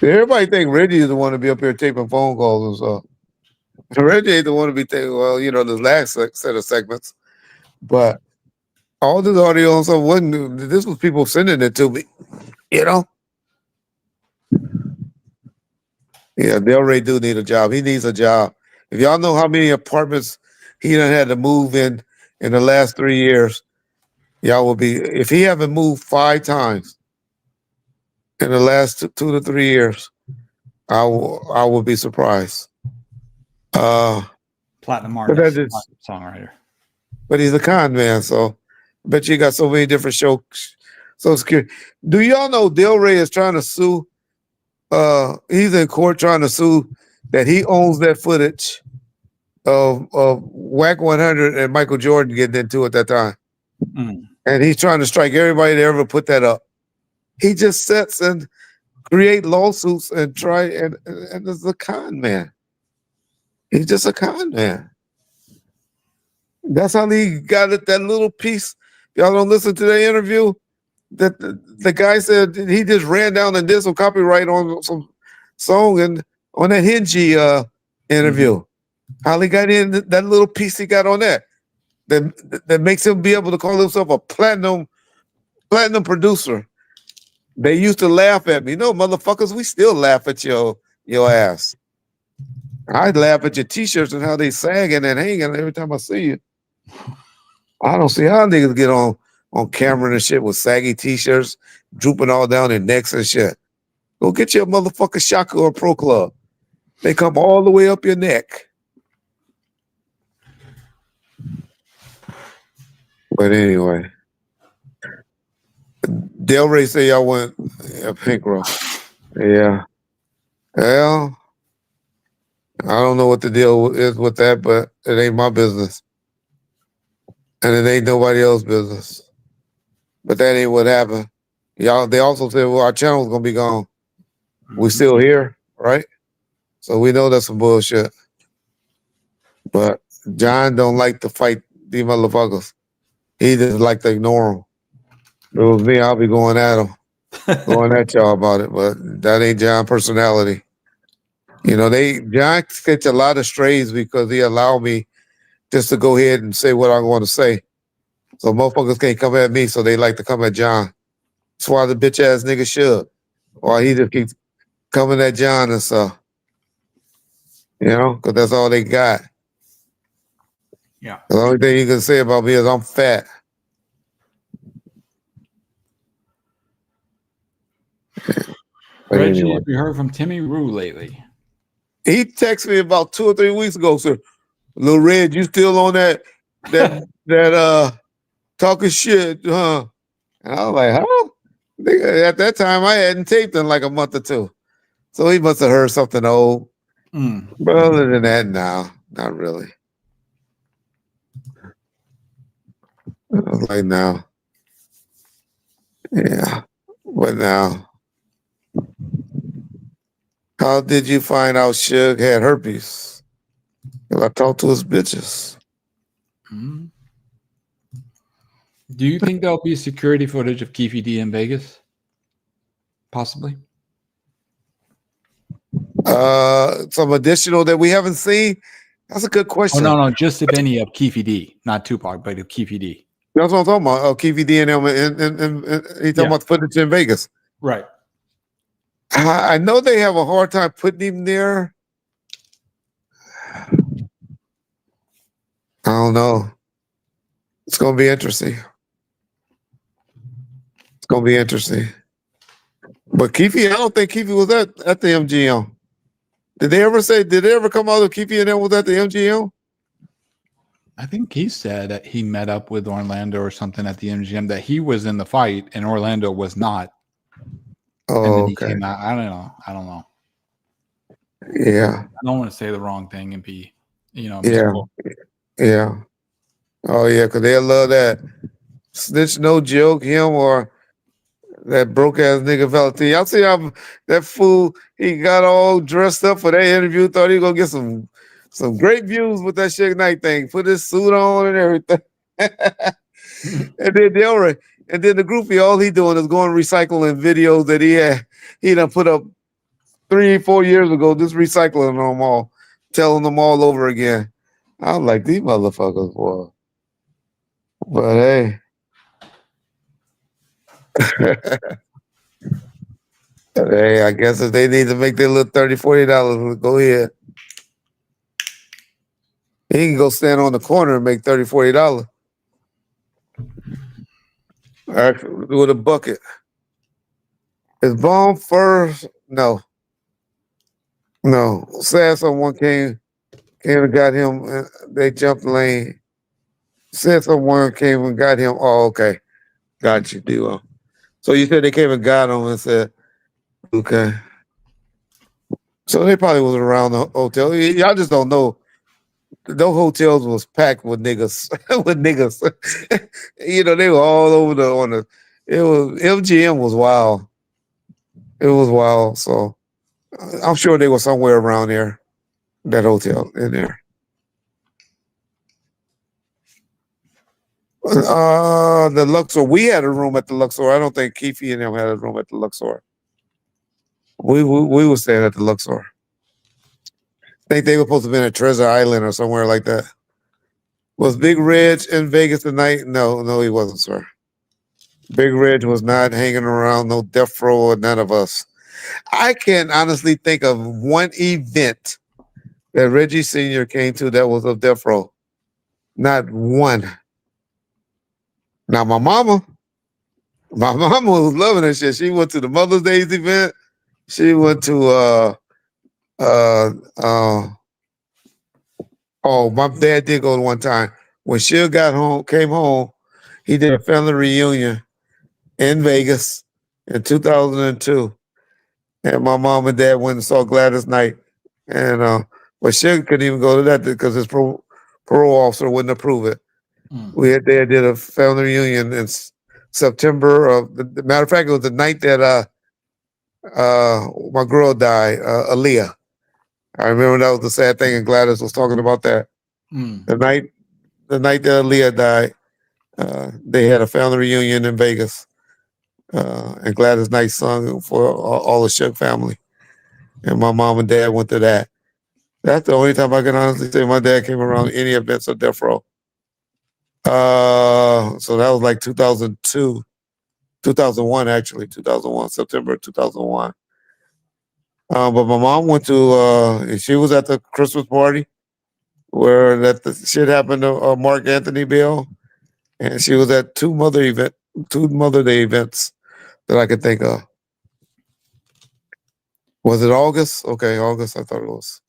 Everybody think Reggie is the one to be up here taping phone calls and stuff. Reggie ain't the one to be taking, this last set of segments. But all this audio and stuff wasn't, this was people sending it to me, Yeah, Delray do need a job. He needs a job. If y'all know how many apartments he done had to move in the last 3 years, y'all will be, if he haven't moved 5 times in the last 2 to 3 years, I will be surprised. Platinum But that artist, is, songwriter. but he's a con man, so I bet you got so many different shows. So secure. Do y'all know Del Rey is trying to sue? He's in court trying to sue that he owns that footage of Wack 100 and Michael Jordan getting into it that time. And he's trying to strike everybody that ever put that up. He just sits and create lawsuits and try and is a con man. He's just a con man. That's how he got it, that little piece. Y'all don't listen to the interview that the guy said he just ran down and did some copyright on some song and on that Hingy interview. How he got in that little piece he got on that makes him be able to call himself a platinum producer. They used to laugh at me. No, motherfuckers, we still laugh at your ass. I laugh at your t-shirts and how they sagging and hanging every time I see you. I don't see how niggas get on camera and shit with saggy t-shirts drooping all down their necks and shit. Go get your motherfucking Shaka or Pro Club. They come all the way up your neck. But anyway, Del Rey say y'all went Pink Row. Yeah. Well, I don't know what the deal is with that, but it ain't my business. And it ain't nobody else's business. But that ain't what happened. Y'all, they also said, well, our channel's gonna be gone. We still here, right? So we know that's some bullshit. But John don't like to fight these motherfuckers. He just like to ignore them. If it was me, I'll be going at him. Going at y'all about it, but that ain't John's personality. You know, John gets a lot of strays because he allowed me just to go ahead and say what I want to say. So motherfuckers can't come at me, so they like to come at John. That's why the bitch ass nigga should. Why he just keeps coming at John and stuff. You know, because that's all they got. Yeah. The only thing you can say about me is I'm fat. Reggie, have you heard from Timmy Rue lately? He texted me about 2 or 3 weeks ago, sir. Lil Red, you still on that talking shit, huh? And I was like, huh? Nigga, at that time, I hadn't taped in like a month or 2. So he must have heard something old. But other than that, no, not really. I was like, no. Yeah. But now, how did you find out Suge had herpes? Because I talked to his bitches. Do you think there'll be security footage of Keefe D in Vegas? Possibly. Some additional that we haven't seen? That's a good question. Oh, no, just if any of Keefe D, not Tupac, but of Keefe D. That's what I'm talking about. Oh, Keefe D and him, and he's talking about the footage in Vegas. Right. I know they have a hard time putting him there. I don't know. It's going to be interesting. It's going to be interesting. But Keefe, I don't think Keefe was at the MGM. Did they ever come out of Keefe and them was at the MGM? I think he said that he met up with Orlando or something at the MGM, that he was in the fight and Orlando was not. Oh, and then he okay. came out. I don't know. Yeah. I don't want to say the wrong thing and be, Yeah. misquoted. Yeah. Oh, yeah, because they love that. Snitch No Joke, him or that broke ass nigga Valentine. Y'all see how that fool, he got all dressed up for that interview, thought he was going to get some great views with that Suge Knight thing. Put his suit on and everything. And then the groupie, all he doing is going recycling videos that he done put up 3 or 4 years ago, just recycling them all, telling them all over again. I was like, these motherfuckers, boy. But hey. Hey, I guess if they need to make their little $30, $40, go ahead. He can go stand on the corner and make $30, $40. Actually, with a bucket. Is bomb first? No. No. Said someone came and got him. They jumped the lane. Said someone came and got him. Oh, okay. Got you, Duo. So you said they came and got him and said, okay. So they probably was around the hotel. Y'all just don't know. Those hotels was packed with niggas. With niggas. They were all over it was MGM was wild. It was wild. So I'm sure they were somewhere around there, that hotel in there. The Luxor. We had a room at the Luxor. I don't think Keefe and them had a room at the Luxor. We were staying at the Luxor. I think they were supposed to be in a Treasure Island or somewhere like that. Was Big Reg in Vegas tonight? No, he wasn't, sir. Big Reg was not hanging around no Death Row or none of us. I can honestly think of one event that Reggie Sr. came to that was of Death Row. Not one. Now my mama was loving that shit. She went to the Mother's Day event. She went to my dad did go to one time. When Suge came home, he did a family reunion in Vegas in 2002. And my mom and dad went and saw Gladys Knight. And but Suge couldn't even go to that because his parole officer wouldn't approve it. They did a family reunion in September of the matter of fact, it was the night that my girl died, Aaliyah. I remember that was the sad thing, and Gladys was talking about that. The night that Aaliyah died, they had a family reunion in Vegas, and Gladys Knight sung for all the Suge family, and my mom and dad went to that. That's the only time I can honestly say my dad came around any events of Death Row. So that was like 2002, 2001 actually, 2001, September 2001. But my mom went to, she was at the Christmas party where the shit happened to Mark Anthony Bell. And she was at two Mother Day events that I could think of. Was it August? Okay, August, I thought it was.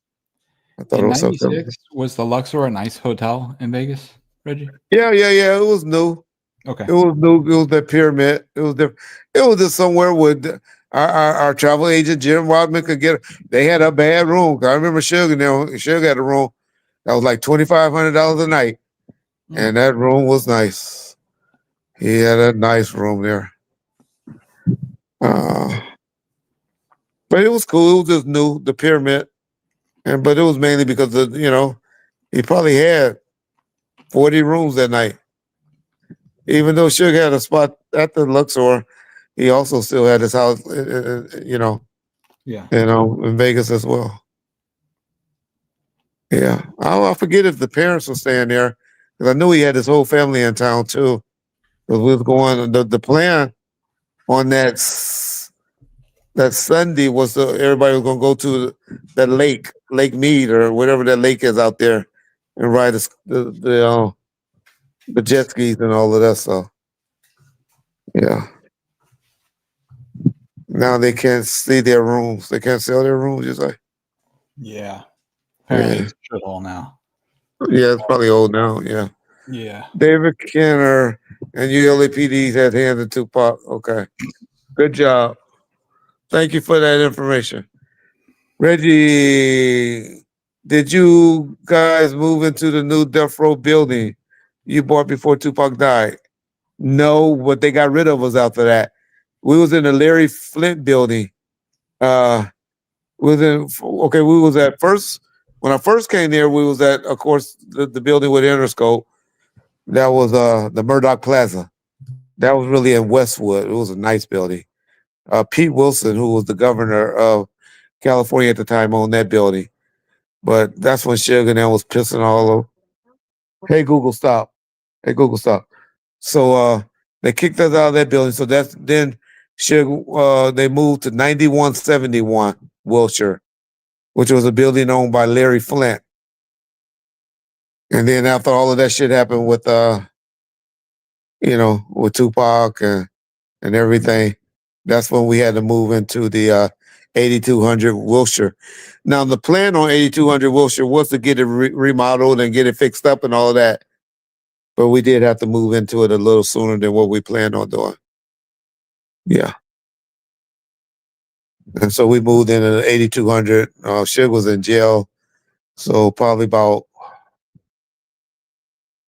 In 96, was the Luxor a nice hotel in Vegas, Reggie? Yeah. It was new. Okay. It was new. It was that pyramid. It was different. It was just somewhere with our travel agent Jim Rodman could get. They had a bad room. I remember Suge had a room that was like $2,500 a night, and that room was nice. He had a nice room there. But it was cool. It was just new, the pyramid, but it was mainly because he probably had 40 rooms that night. Even though Suge had a spot at the Luxor, he also still had his house, in Vegas as well. Yeah, I forget if the parents were staying there because I knew he had his whole family in town too. Because we was going, the plan on that Sunday was everybody was going to go to that Lake Mead or whatever that lake is out there, and ride the jet skis and all of that stuff. Yeah. Now they can't see their rooms. They can't sell their rooms, you say? Yeah. Apparently it's all now. Yeah, it's probably old now, yeah. Yeah. David Kenner and ULAPD had handed Tupac. Okay. Good job. Thank you for that information. Reggie, did you guys move into the new Death Row building you bought before Tupac died? No, what they got rid of was after that. We was in the Larry Flint building. We was at first, when I first came there, we was at, of course, the building with Interscope. That was the Murdoch Plaza. That was really in Westwood. It was a nice building. Pete Wilson, who was the governor of California at the time, owned that building. But that's when Suge and them was pissing all over. Hey, Google, stop. So they kicked us out of that building. So then Suge, they moved to 9171 Wilshire, which was a building owned by Larry Flint. And then after all of that shit happened with with Tupac and everything, that's when we had to move into the 8200 Wilshire. Now the plan on 8200 Wilshire was to get it remodeled and get it fixed up and all of that, but we did have to move into it a little sooner than what we planned on doing. Yeah. And so we moved into the 8200. Suge was in jail, so probably about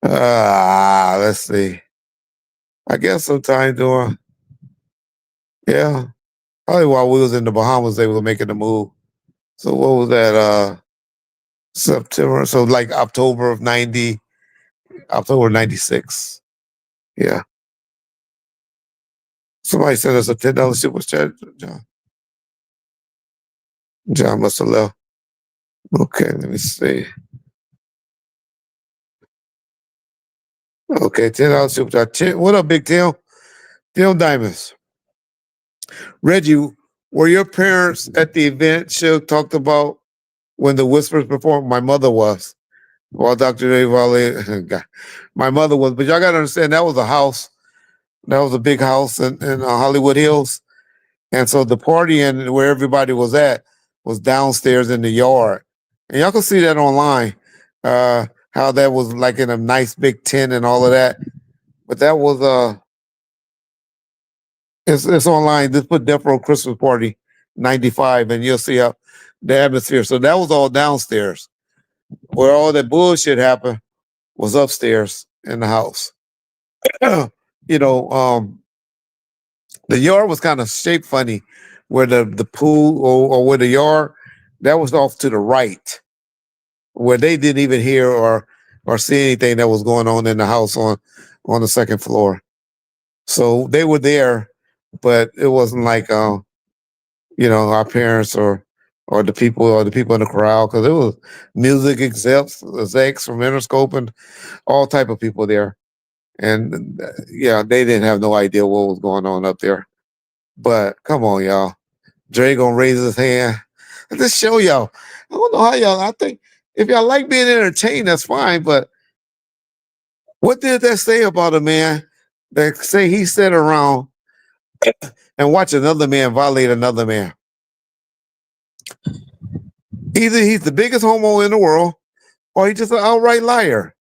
let's see. I guess sometime during, yeah, probably while we was in the Bahamas, they were making the move. So what was that? September. So like October 96. Yeah. Somebody sent us a $10 super chat. John must have left. Okay, let me see. Okay, $10 super chat. What up, Big Tim? Tim Diamonds. Reggie, were your parents at the event Suge talked about when the Whispers performed? My mother was. Well, Dr. Dave Valley, my mother was. But y'all got to understand, that was a house. That was a big house in Hollywood Hills. And so the party and where everybody was at was downstairs in the yard. And y'all can see that online, how that was like in a nice big tent and all of that. But that was it's online. Just put Death Row Christmas Party 95 and you'll see how the atmosphere. So that was all downstairs. Where all that bullshit happened was upstairs in the house. The yard was kind of shaped funny, where the pool or where the yard, that was off to the right, where they didn't even hear or see anything that was going on in the house on the second floor. So they were there, but it wasn't like our parents or the people in the crowd, because it was music execs from Interscope and all type of people there. And they didn't have no idea what was going on up there. But come on, y'all. Dre gonna raise his hand. Let's show y'all. I don't know how y'all. I think if y'all like being entertained, that's fine. But what did that say about a man that say he sat around and watch another man violate another man? Either he's the biggest homo in the world, or he's just an outright liar.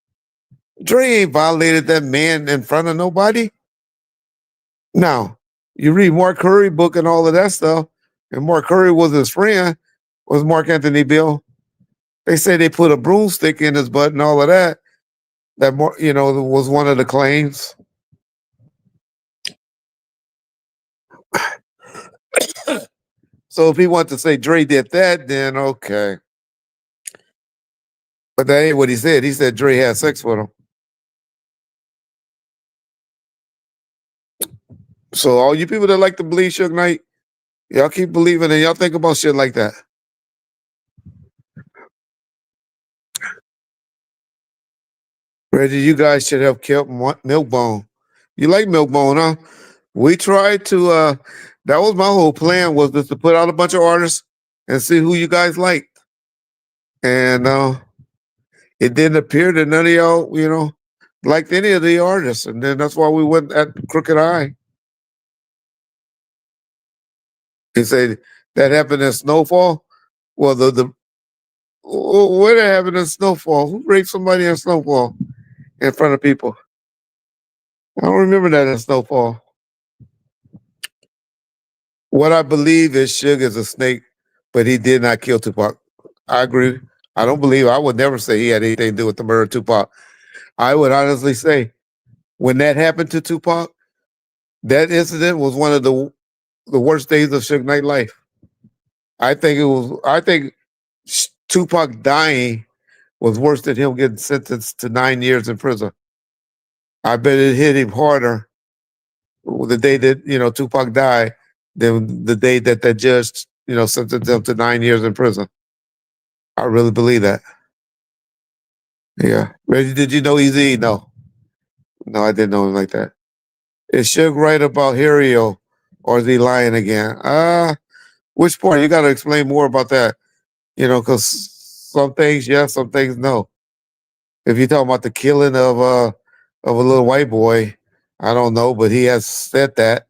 Dre ain't violated that man in front of nobody. Now, you read Mark Curry book and all of that stuff, and Mark Curry was his friend, was Mark Anthony Bill. They say they put a broomstick in his butt and all of that. That was one of the claims. So if he wants to say Dre did that, then okay. But that ain't what he said. He said Dre had sex with him. So all you people that like to believe Suge Knight, y'all keep believing and y'all think about shit like that. Reggie, you guys should have kept Milkbone. You like Milkbone, huh? We tried to, that was my whole plan, was just to put out a bunch of artists and see who you guys liked. And it didn't appear that none of y'all, liked any of the artists. And then that's why we went at Crooked Eye. He said that happened in Snowfall. Well, where that happened in Snowfall? Who raped somebody in Snowfall in front of people? I don't remember that in Snowfall. What I believe is Suge is a snake, but he did not kill Tupac. I agree. I would never say he had anything to do with the murder of Tupac. I would honestly say when that happened to Tupac, that incident was one of the worst days of Suge Knight life. I think Tupac dying was worse than him getting sentenced to 9 years in prison. I bet it hit him harder the day that, Tupac died than the day that judge, sentenced him to 9 years in prison. I really believe that. Yeah. Reggie, did you know Eazy? No. No, I didn't know him like that. Is Suge right about Hario, or is he lying again? Which part? You got to explain more about that. Because some things yes, some things no. If you're talking about the killing of a little white boy, I don't know, but he has said that.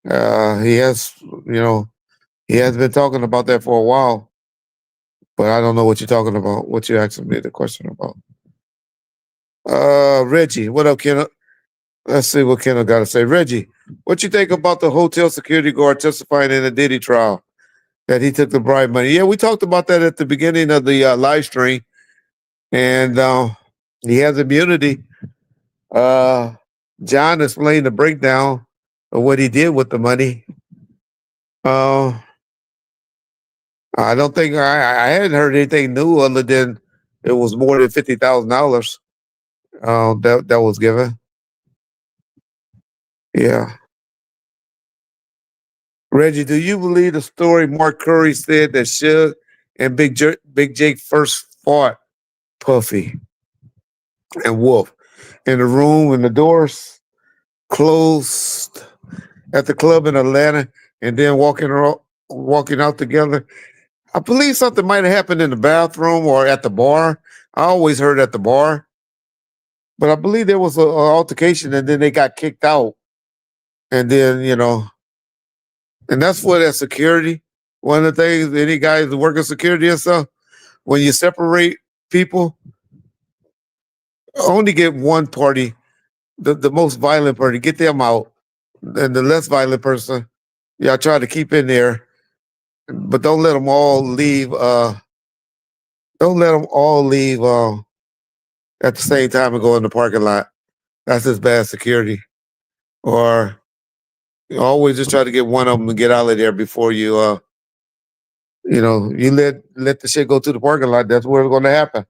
He has, he has been talking about that for a while, but I don't know what you're talking about. What you asking me the question about? Reggie, what up, Kenna? Let's see what Kenna got to say. Reggie, what you think about the hotel security guard testifying in the Diddy trial that he took the bribe money? Yeah, we talked about that at the beginning of the live stream, and he has immunity. John explained the breakdown of what he did with the money. I don't think I hadn't heard anything new other than it was more than $50,000 that was given. Yeah. Reggie, do you believe the story Mark Curry said that Suge and Big Jake first fought Puffy and Wolf in the room and the doors closed at the club in Atlanta and then walking out together? I believe something might have happened in the bathroom or at the bar. I always heard at the bar, but I believe there was an altercation and then they got kicked out. And then, and that's for that security. One of the things, any guys that work in security and stuff, when you separate people, only get one party, the most violent party, get them out. And the less violent person, y'all try to keep in there, but don't let them all leave. Don't let them all leave at the same time and go in the parking lot. That's just bad security. Or you always just try to get one of them to get out of there before you you let the shit go to the parking lot. That's where it's going to happen.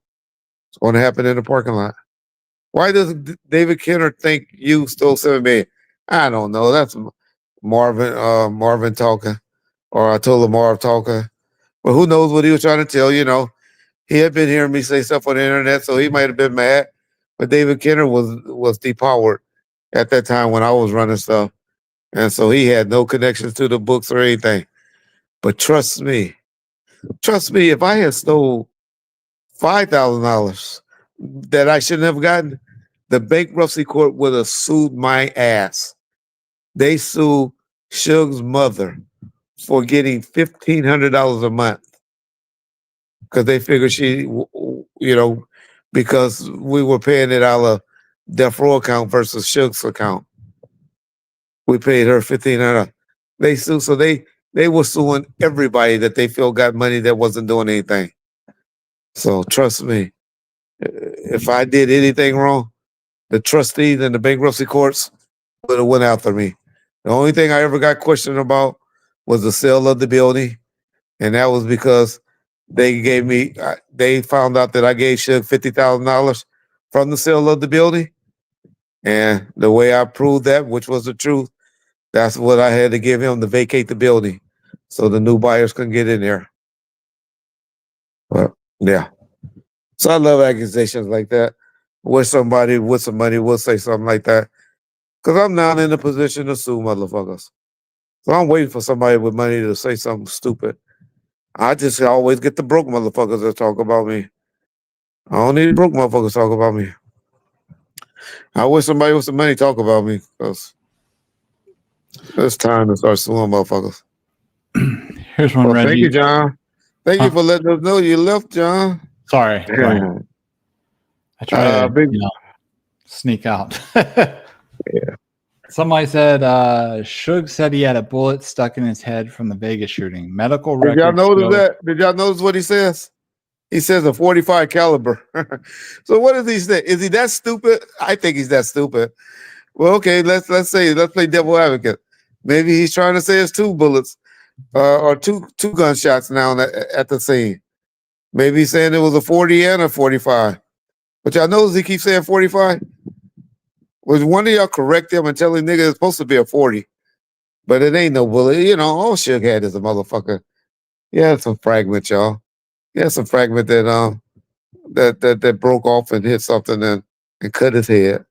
It's going to happen in the parking lot. Why does David Kenner think you stole $7 million? I don't know. That's Marvin talking, or I told him Marv talking. But who knows what he was trying to tell? He had been hearing me say stuff on the internet, so he might have been mad. But David Kenner was depowered at that time when I was running stuff, and so he had no connections to the books or anything. But trust me, if I had stole $5,000 that I shouldn't have gotten, the bankruptcy court would have sued my ass. They sued Suge's mother for getting $1,500 a month because they figured because we were paying it out of Death Row account versus Suge's account. We paid her $1,500. They sued, so they were suing everybody that they feel got money that wasn't doing anything. So trust me, if I did anything wrong, the trustees and the bankruptcy courts would have went after me. The only thing I ever got questioned about was the sale of the building, and that was because they found out that I gave Suge $50,000 from the sale of the building, and the way I proved that, which was the truth, that's what I had to give him to vacate the building, so the new buyers couldn't get in there. But yeah, so I love accusations like that, where somebody with some money will say something like that, because I'm not in a position to sue motherfuckers. So I'm waiting for somebody with money to say something stupid. I just always get the broke motherfuckers that talk about me. I don't need broke motherfuckers talk about me. I wish somebody with some money talk about me, because it's time to start suing motherfuckers. Here's one, Well, Reggie. thank you, John. Thank you for letting us know you left, John. Sorry. I try to sneak out. Yeah. Somebody said Suge said he had a bullet stuck in his head from the Vegas shooting. Medical Did y'all records notice show- that? Did y'all notice what he says? He says a 45 caliber. So what does he say? Is he that stupid? I think he's that stupid. Well, okay, let's play devil advocate. Maybe he's trying to say it's 2 bullets or two gunshots now at the scene. Maybe he's saying it was a 40 and a 45. But y'all notice he keeps saying 45? Was one of y'all correct him and tell him nigga it's supposed to be a 40? But it ain't no bullet. All Suge had is a motherfucker. Yeah, some fragment, y'all. Yeah, some fragment that broke off and hit something and cut his head.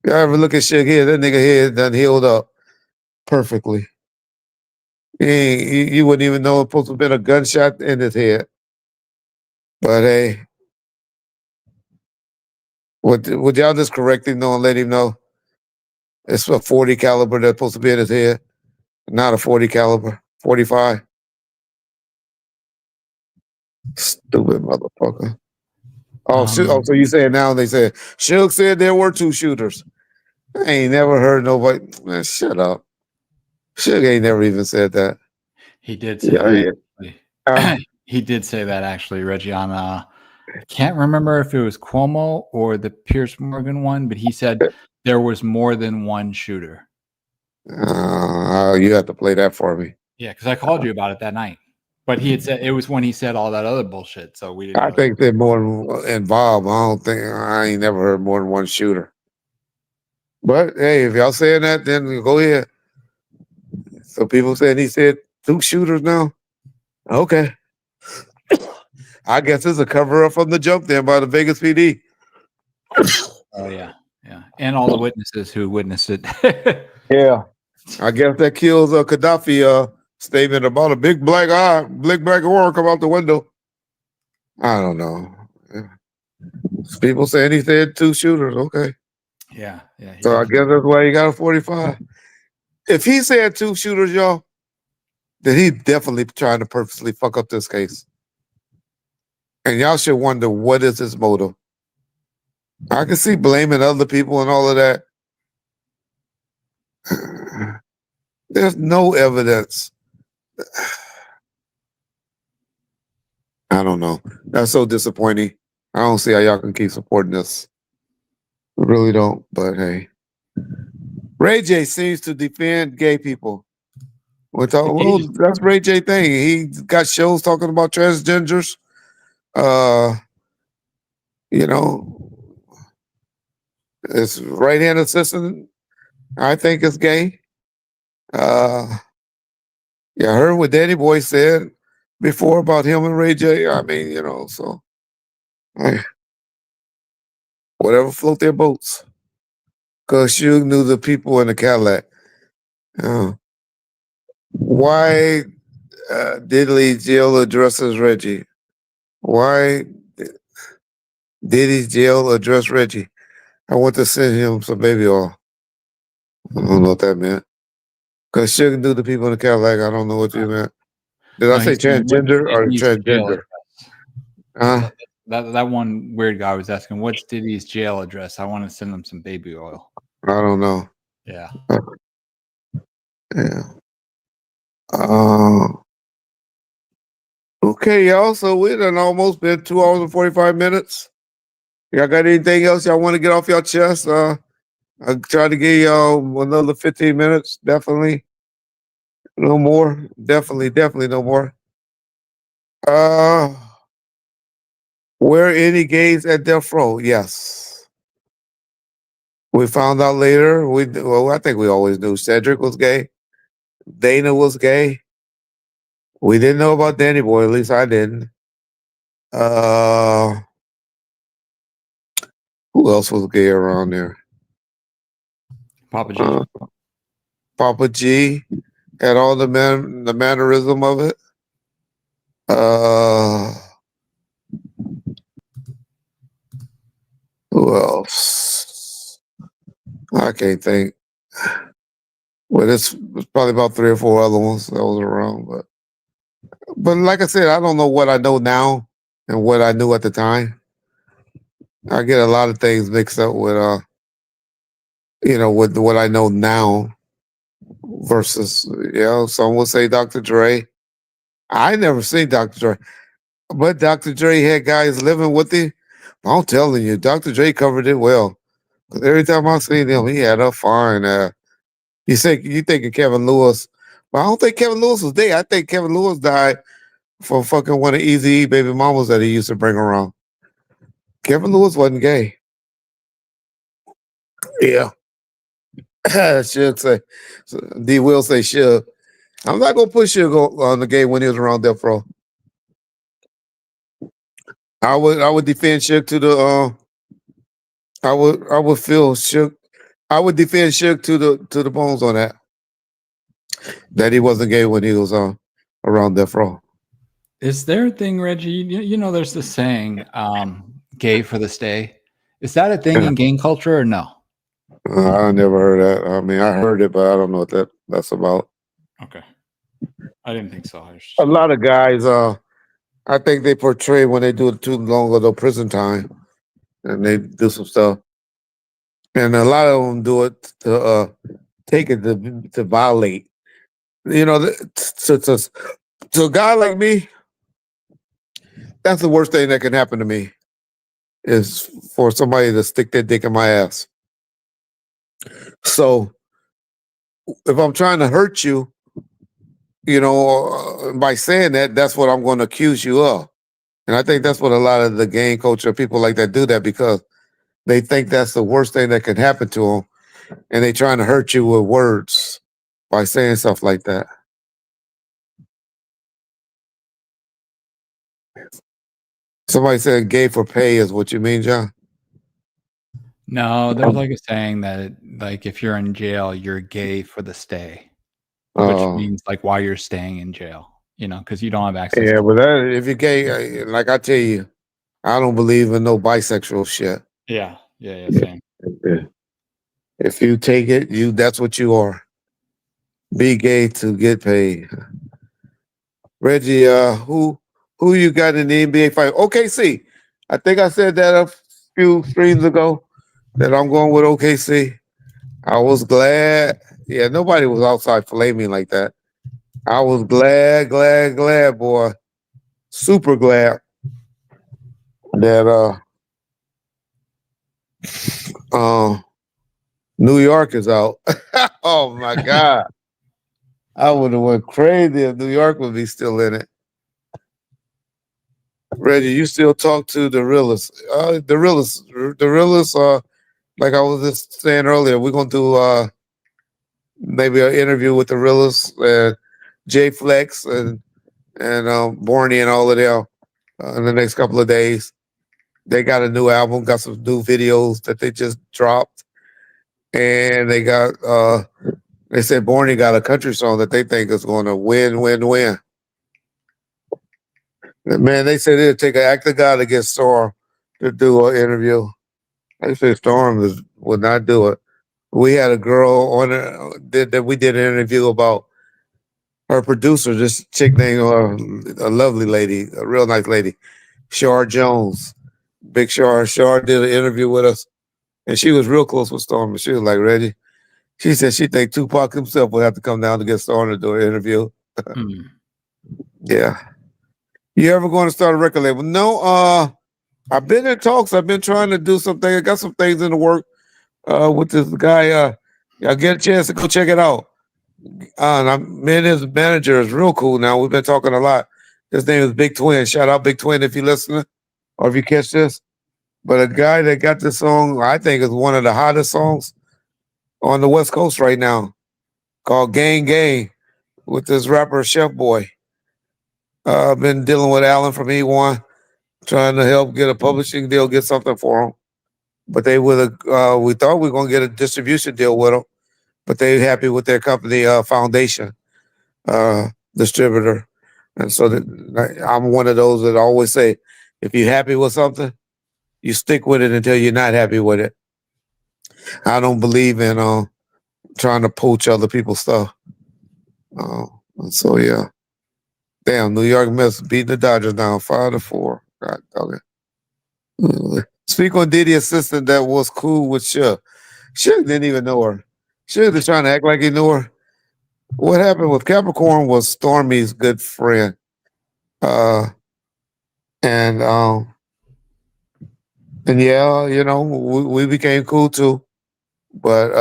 Y'all ever look at Suge head? That nigga head done healed up perfectly. You wouldn't even know it's supposed to have been a gunshot in his head. But hey, Would y'all just correct him though and let him know it's a 40 caliber that's supposed to be in his head, not a 40 caliber, 45. Stupid motherfucker. Oh, so you saying now they said Suge said there were 2 shooters. I ain't never heard nobody. Man, shut up. Suge ain't never even said that. He did say that. Yeah. He did say that actually, Reggie. On can't remember if it was Cuomo or the Pierce Morgan one, but he said there was more than one shooter. You have to play that for me. Yeah, because I called you about it that night. But he had said it was when he said all that other bullshit. So we didn't. I think they're more involved. I ain't never heard more than one shooter. But hey, if y'all saying that, then go ahead. So people saying he said 2 shooters now. Okay. I guess it's a cover up from the jump then by the Vegas PD. Oh yeah, yeah, and all the witnesses who witnessed it. Yeah, I guess that kills Gaddafi statement about a big black aura come out the window. I don't know. People saying he said 2 shooters. Okay. Yeah, yeah. So I guess that's why he got a 45. If he said 2 shooters, y'all, then he definitely trying to purposely fuck up this case. And y'all should wonder what is his motive. I can see blaming other people and all of that. There's no evidence. I don't know. That's so disappointing. I don't see how y'all can keep supporting this. I really don't. But hey, Ray J seems to defend gay people. That's Ray J thing. He got shows talking about transgenders. You know, his right-hand assistant, I think, is gay. Yeah, I heard what Danny Boy said before about him and Ray J. I mean, you know, so whatever float their boats. Because Suge knew the people in the Cadillac. Why Diddy jail addresses Reggie? Why Diddy's jail address Reggie? I want to send him some baby oil. I don't know what that meant. Because Suge knew the people in the Cadillac. I don't know what you meant. Did I say transgender or transgender? That one weird guy was asking, what's Diddy's jail address? I want to send him some baby oil. I don't know. Yeah. Yeah. Okay, y'all. So we done almost been 2 hours and 45 minutes. Y'all got anything else y'all want to get off your chest? I'll try to give y'all another 15 minutes. Definitely. No more. Definitely no more. Were any gays at Death Row? Yes. We found out later. I think we always knew Cedric was gay. Dana was gay. We didn't know about Danny Boy, at least I didn't. Who else was gay around there? Papa G. Papa G had all the mannerism of it. Who else? I can't think. Well, it's probably about 3 or 4 other ones that was around, but like I said, I don't know what I know now and what I knew at the time. I get a lot of things mixed up with with what I know now versus some will say Dr. Dre. I never seen Dr. Dre, but Dr. Dre had guys living with him. I'm telling you, Dr. Dre covered it well. Because every time I seen him, he had a fine. You think of Kevin Lewis, but I don't think Kevin Lewis was dead. I think Kevin Lewis died for fucking one of Eazy-E baby mamas that he used to bring around. Kevin Lewis wasn't gay. Yeah. Should say. D will say should. I'm not gonna put Suge on the gay when he was around Death Row. I would defend Suge to the I would feel Suge. I would defend Suge to the bones on that. That he wasn't gay when he was around Death Row. Is there a thing, Reggie? You know, there's the saying, gay for the stay. Is that a thing in gang culture or no? I never heard that. I mean, I heard it, but I don't know what that's about. Okay. I didn't think so. A lot of guys, I think they portray when they do it too long of the prison time, and they do some stuff, and a lot of them do it to take it to violate. You know, to a guy like me, that's the worst thing that can happen to me is for somebody to stick their dick in my ass. So if I'm trying to hurt you, you know, by saying that, that's what I'm going to accuse you of. And I think that's what a lot of the gang culture people like that do, that because they think that's the worst thing that can happen to them. And they trying to hurt you with words by saying stuff like that. Somebody said gay for pay is what you mean, John? No, there's like a saying that like if you're in jail, you're gay for the stay, which Oh. means like why you're staying in jail, you know, because you don't have access. Yeah, but if you're gay, like I tell you, I don't believe in no bisexual shit. Yeah, same. If you take it, that's what you are. Be gay to get paid. Reggie, who you got in the NBA fight? OKC. I think I said that a few streams ago that I'm going with OKC. I was glad. Yeah, nobody was outside flaming like that. I was glad, boy. Super glad that New York is out. Oh my God. I would have went crazy if New York would be still in it. Reggie, you still talk to the realists. The realists, like I was just saying earlier, we're gonna do maybe an interview with the realists, J Flex and Borny and all of them in the next couple of days. They got a new album, got some new videos that they just dropped. And they got they said Borny got a country song that they think is gonna win. Man, they said it'd take an act of God to get Storm to do an interview. They said Storm would not do it. We had a girl on it that we did an interview about her producer, this chick named a lovely lady, a real nice lady, Shar Jones. Big Shar. Shar did an interview with us, and she was real close with Storm. She was like, Reggie, she said she think Tupac himself would have to come down to get Storm to do an interview. Yeah. You ever going to start a record label? No, I've been in talks. I've been trying to do something. I got some things in the work with this guy. Y'all get a chance to go check it out. Me and his manager is real cool now. We've been talking a lot. His name is Big Twin. Shout out Big Twin if you're listening or if you catch this. But a guy that got this song, I think is one of the hottest songs on the West Coast right now, called Gang Gang with this rapper Chef Boy. I've been dealing with Alan from E1, trying to help get a publishing deal, get something for him. But they we thought we were going to get a distribution deal with them, but they happy with their company foundation distributor. And so I'm one of those that always say, if you're happy with something, you stick with it until you're not happy with it. I don't believe in trying to poach other people's stuff. So yeah. Damn, New York Mets beating the Dodgers down 5-4. God dog it. Speak on Diddy assistant that was cool with Suge. Suge didn't even know her. Suge is trying to act like he knew her. What happened with Capricorn was Stormy's good friend. And yeah, you know, we became cool too. But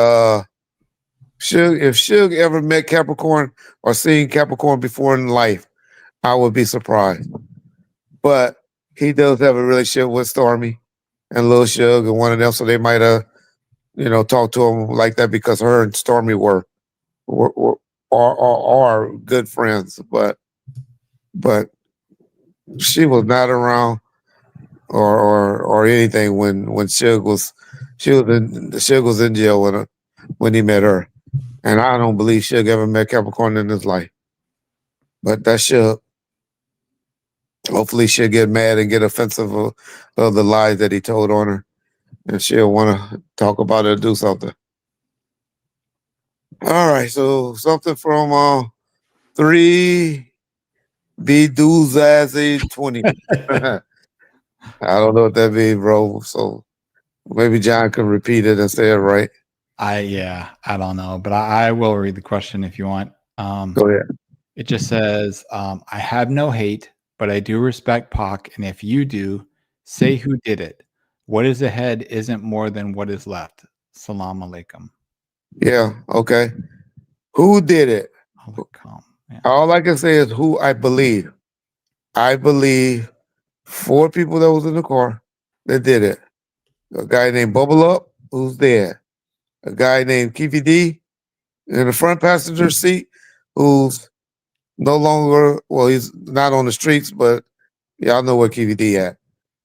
if Suge ever met Capricorn or seen Capricorn before in life, I would be surprised. But he does have a relationship with Stormy and Lil Suge and one of them, so they might have, you know, talked to him like that because her and Stormy are good friends. But she was not around or anything when Suge was in jail when he met her. And I don't believe Suge ever met Capricorn in his life. But that's Suge. Hopefully she'll get mad and get offensive of the lies that he told on her. and she'll want to talk about it or do something. All right, so something from 3B20. I don't know what that means, bro. So maybe John can repeat it and say it right. I don't know, but I will read the question if you want. Go ahead. It just says, I have no hate, but I do respect Pac, and if you do, say who did it. What is ahead isn't more than what is left. Salam alaikum. Yeah, okay. Who did it? Alaikum. Yeah. All I can say is who I believe. I believe 4 people that was in the car that did it. A guy named Bubble Up, who's there. A guy named Keefy D in the front passenger seat, who's no longer, well, he's not on the streets, but y'all know where Keefy D at.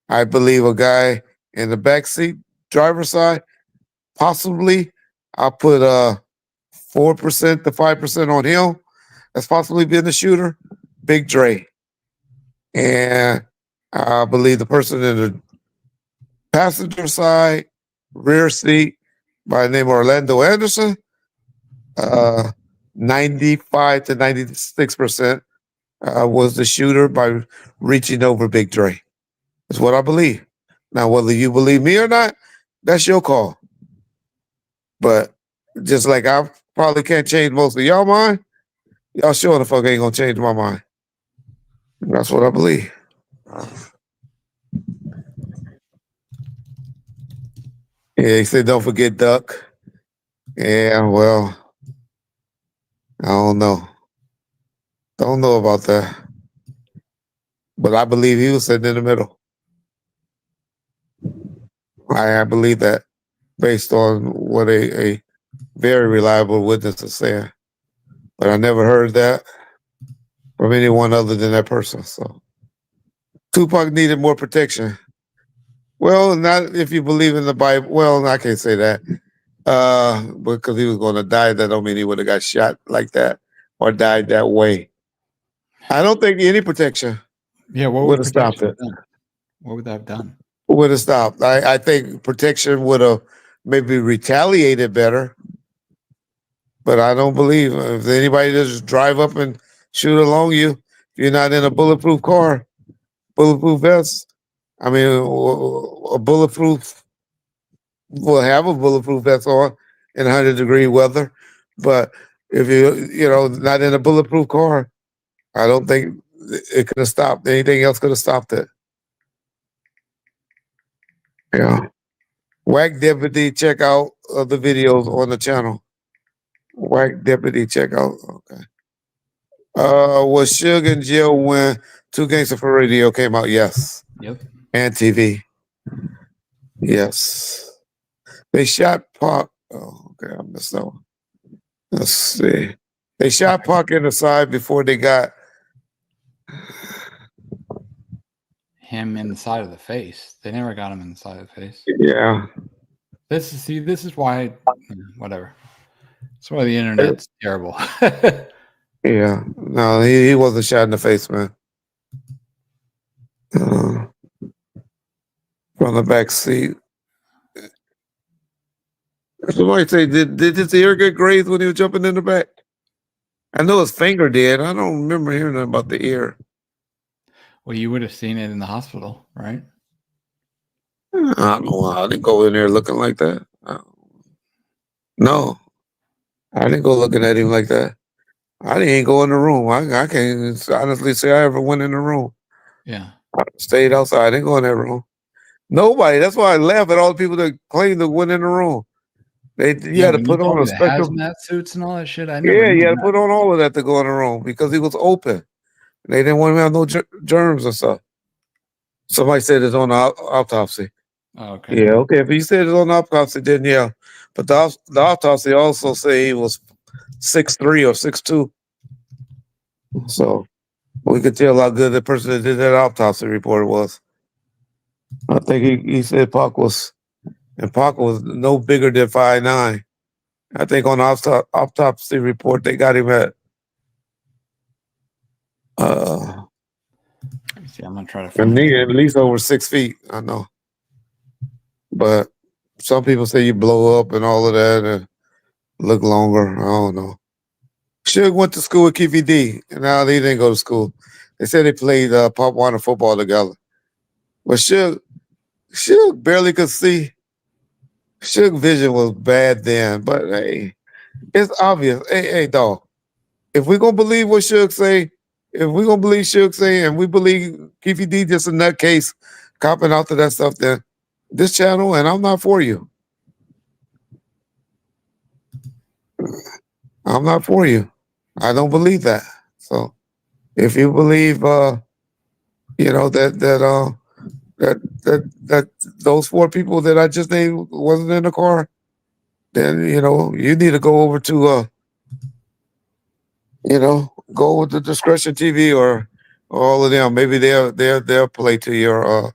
I believe a guy in the back seat, driver's side, possibly. I'll put 4% to 5% on him as possibly being the shooter, Big Dre. And I believe the person in the passenger side, rear seat, by the name of Orlando Anderson, 95 to 96% was the shooter by reaching over Big Dre. That's what I believe. Now, whether you believe me or not, that's your call. But just like I probably can't change most of y'all mind, y'all sure the fuck ain't gonna change my mind. That's what I believe. Yeah, he said don't forget Duck. Yeah, well, I don't know. Don't know about that. But I believe he was sitting in the middle. I believe that based on what a very reliable witness is saying. But I never heard that from anyone other than that person. So Tupac needed more protection. Well, not if you believe in the Bible. Well, I can't say that. Because he was going to die, that don't mean he would have got shot like that or died that way. I don't think any protection Yeah, what would would have stopped protection it. have done? What would that have done? Would have stopped. I think protection would have maybe retaliated better, but I don't believe if anybody just drive up and shoot along you, if you're not in a bulletproof car, bulletproof vest. I mean, a bulletproof will have a bulletproof vest on in 100-degree weather, but if not in a bulletproof car, I don't think it could have stopped. Anything else could have stopped it. Yeah. Wack Deputy, check out the videos on the channel. Wack Deputy, check out. Okay. Was Suge in jail when Two Gangsta for Radio came out? Yes. Yep. And TV. Yes. They shot Pac. Oh, okay, I missed that one. Let's see. They shot Pac in the side before they got Him in the side of the face. They never got him in the side of the face. yeah. This is why whatever. That's why the internet's terrible. Yeah. No, he wasn't shot in the face, man. From the back seat. Somebody say, did his ear get grazed when he was jumping in the back? I know his finger did. I don't remember hearing about the ear. Well, you would have seen it in the hospital, right? I don't know. I didn't go in there looking like that. No, I didn't go looking at him like that. I didn't go in the room. I can't honestly say I ever went in the room. Yeah. I stayed outside. I didn't go in that room. Nobody. That's why I laugh at all the people that claim to went in the room. You had to put on a special hazmat suits and all that shit. I Yeah, never you knew had to that. put on all of that to go in the room because he was open. They didn't want him to have no germs and stuff. Somebody said it's on the autopsy. Oh, okay. Yeah, okay. If you said it's on the autopsy, then yeah. But the autopsy also say he was 6'3" or 6'2". So we could tell how good the person that did that autopsy report was. I think he said Pac was no bigger than 5'9". I think on the autopsy report they got him at Let me see. I'm gonna try to find at least over 6 feet. I know, but some people say you blow up and all of that and look longer. I don't know. Suge went to school with Keefy D, and now they didn't go to school. They said they played Pop Warner football together. But Suge barely could see. Suge vision was bad then, but hey, it's obvious. Hey, dog. If we're gonna believe what Suge say, if we're gonna believe Suge say, and we believe Keefy D just a nutcase copping out to that stuff, then this channel, and I'm not for you. I'm not for you. I don't believe that. So if you believe you know that those 4 people that I just named wasn't in the car, then you know you need to go over to you know, go with the Discretion TV or all of them. Maybe they'll play to your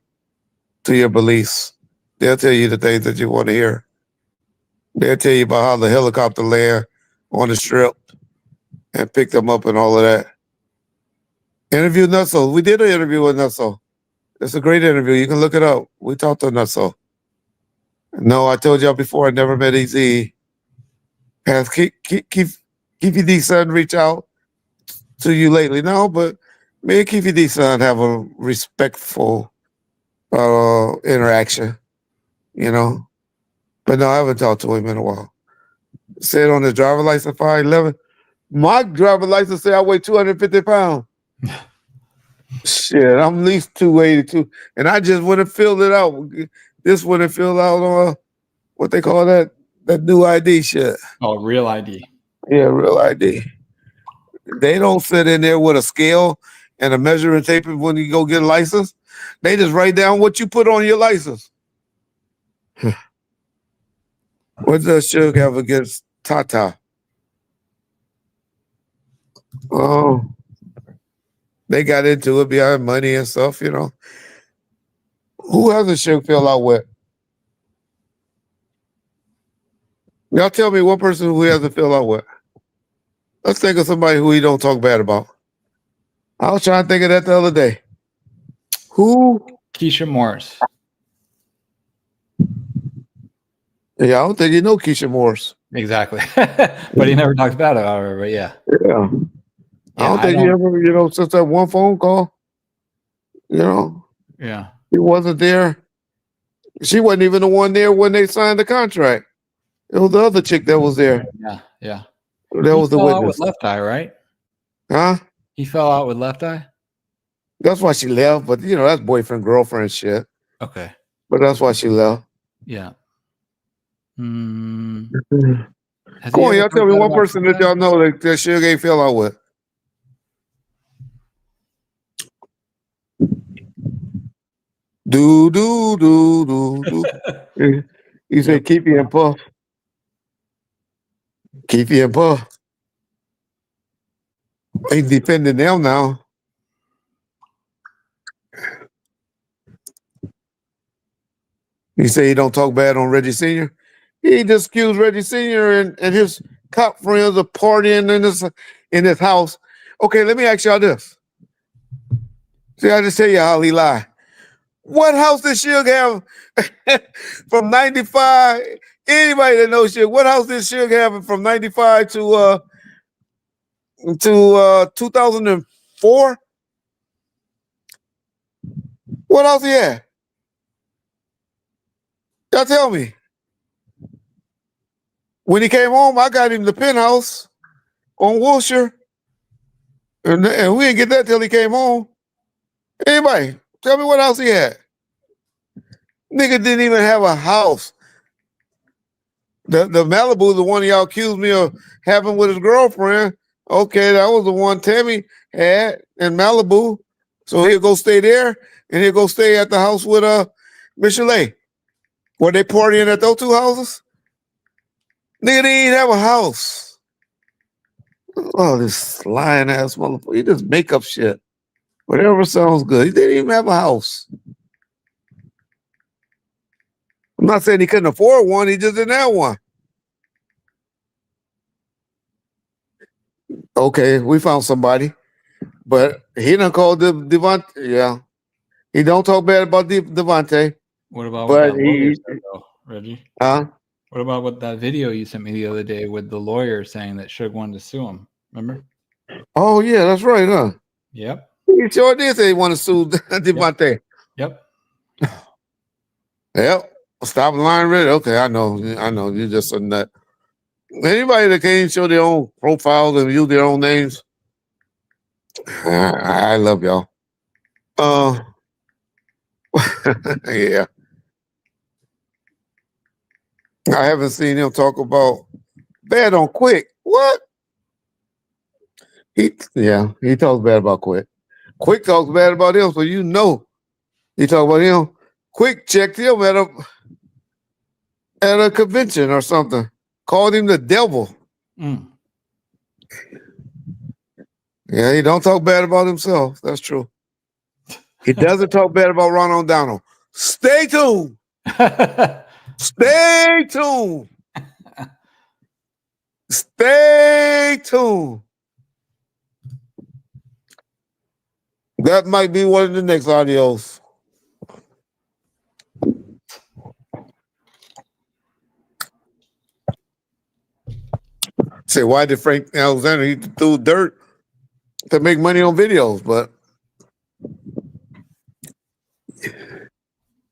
beliefs. They'll tell you the things that you want to hear. They'll tell you about how the helicopter landed on the strip and picked them up and all of that. Interview Nutso. We did an interview with Nutso. It's a great interview. You can look it up. We talked to Nutso. No, I told y'all before I never met Easy. Has Keefy D's son reach out to you lately? No, but me and Keefy D's son have a respectful interaction, you know. But no, I haven't talked to him in a while. Said on his driver license 5'11". My driver license say I weigh 250 pounds. Shit, I'm at least 282. And I just went and filled it out. This went and filled out on what they call that new ID shit. Oh, real ID. Yeah, real ID. They don't sit in there with a scale and a measuring tape when you go get a license. They just write down what you put on your license. What does Suge have against Tata? Oh, they got into it behind money and stuff, you know. Who hasn't Suge fell out with? Y'all tell me one person who he hasn't fell out with. Let's think of somebody who he don't talk bad about. I was trying to think of that the other day. Who? Keisha Morris. Yeah, I don't think you know Keisha Morris. Exactly. But he never talks bad about her, but yeah. Yeah. I don't think you ever, you know, since that one phone call, you know. Yeah. He wasn't there. She wasn't even the one there when they signed the contract. It was the other chick that was there. Yeah. That was the witness. Out witness. with Left Eye, right? Huh? He fell out with Left Eye? That's why she left, but you know, that's boyfriend, girlfriend shit. Okay. But that's why she left. Yeah. Come on, y'all tell me one person that y'all know that Suge ain't fell out with. Do. He said, Keefy and Puff. Keefy and Puff. Ain't defending them now. He say he don't talk bad on Reggie Sr. He just accused Reggie Sr. and his cop friends of partying in his house. Okay, let me ask y'all this. See, I just tell you how he lied. What house did Suge have from 95? Anybody that knows Suge, what house did Suge have from 95 to 2004? What else he had? Y'all tell me. When he came home, I got him the penthouse on Wilshire. And we didn't get that till he came home. Anybody, tell me what else he had. Nigga didn't even have a house. The Malibu, the one y'all accused me of having with his girlfriend, okay, that was the one Tammy had in Malibu. So he'll go stay there, and he'll go stay at the house with Michelet. Were they partying at those two houses? Nigga didn't even have a house. Oh, this lying ass motherfucker. He just make up shit. Whatever sounds good. He didn't even have a house. I'm not saying he couldn't afford one. He just didn't have one. Okay, we found somebody. But he done called Devonte. Yeah. He don't talk bad about Devonte. What about but what that he, lawyer said, though? Reggie? Huh? What about what that video you sent me the other day with the lawyer saying that Suge wanted to sue him? Remember? Oh yeah, that's right, huh? Yep. He sure did say he want to sue Devonte. Yep. Yep. Stop lying, Reggie. Okay, I know. You're just a nut. Anybody that can't show their own profiles and use their own names, I love y'all. Yeah. I haven't seen him talk about bad on Quik. What? He talks bad about Quik. Quik talks bad about him, so you know he talk about him. Quik checked him at a convention or something. Called him the devil. Mm. Yeah, he don't talk bad about himself. That's true. He doesn't talk bad about Ron O'Donnell. Stay tuned. Stay tuned. Stay tuned. That might be one of the next audios. Say, why did Frank Alexander he threw dirt to make money on videos? But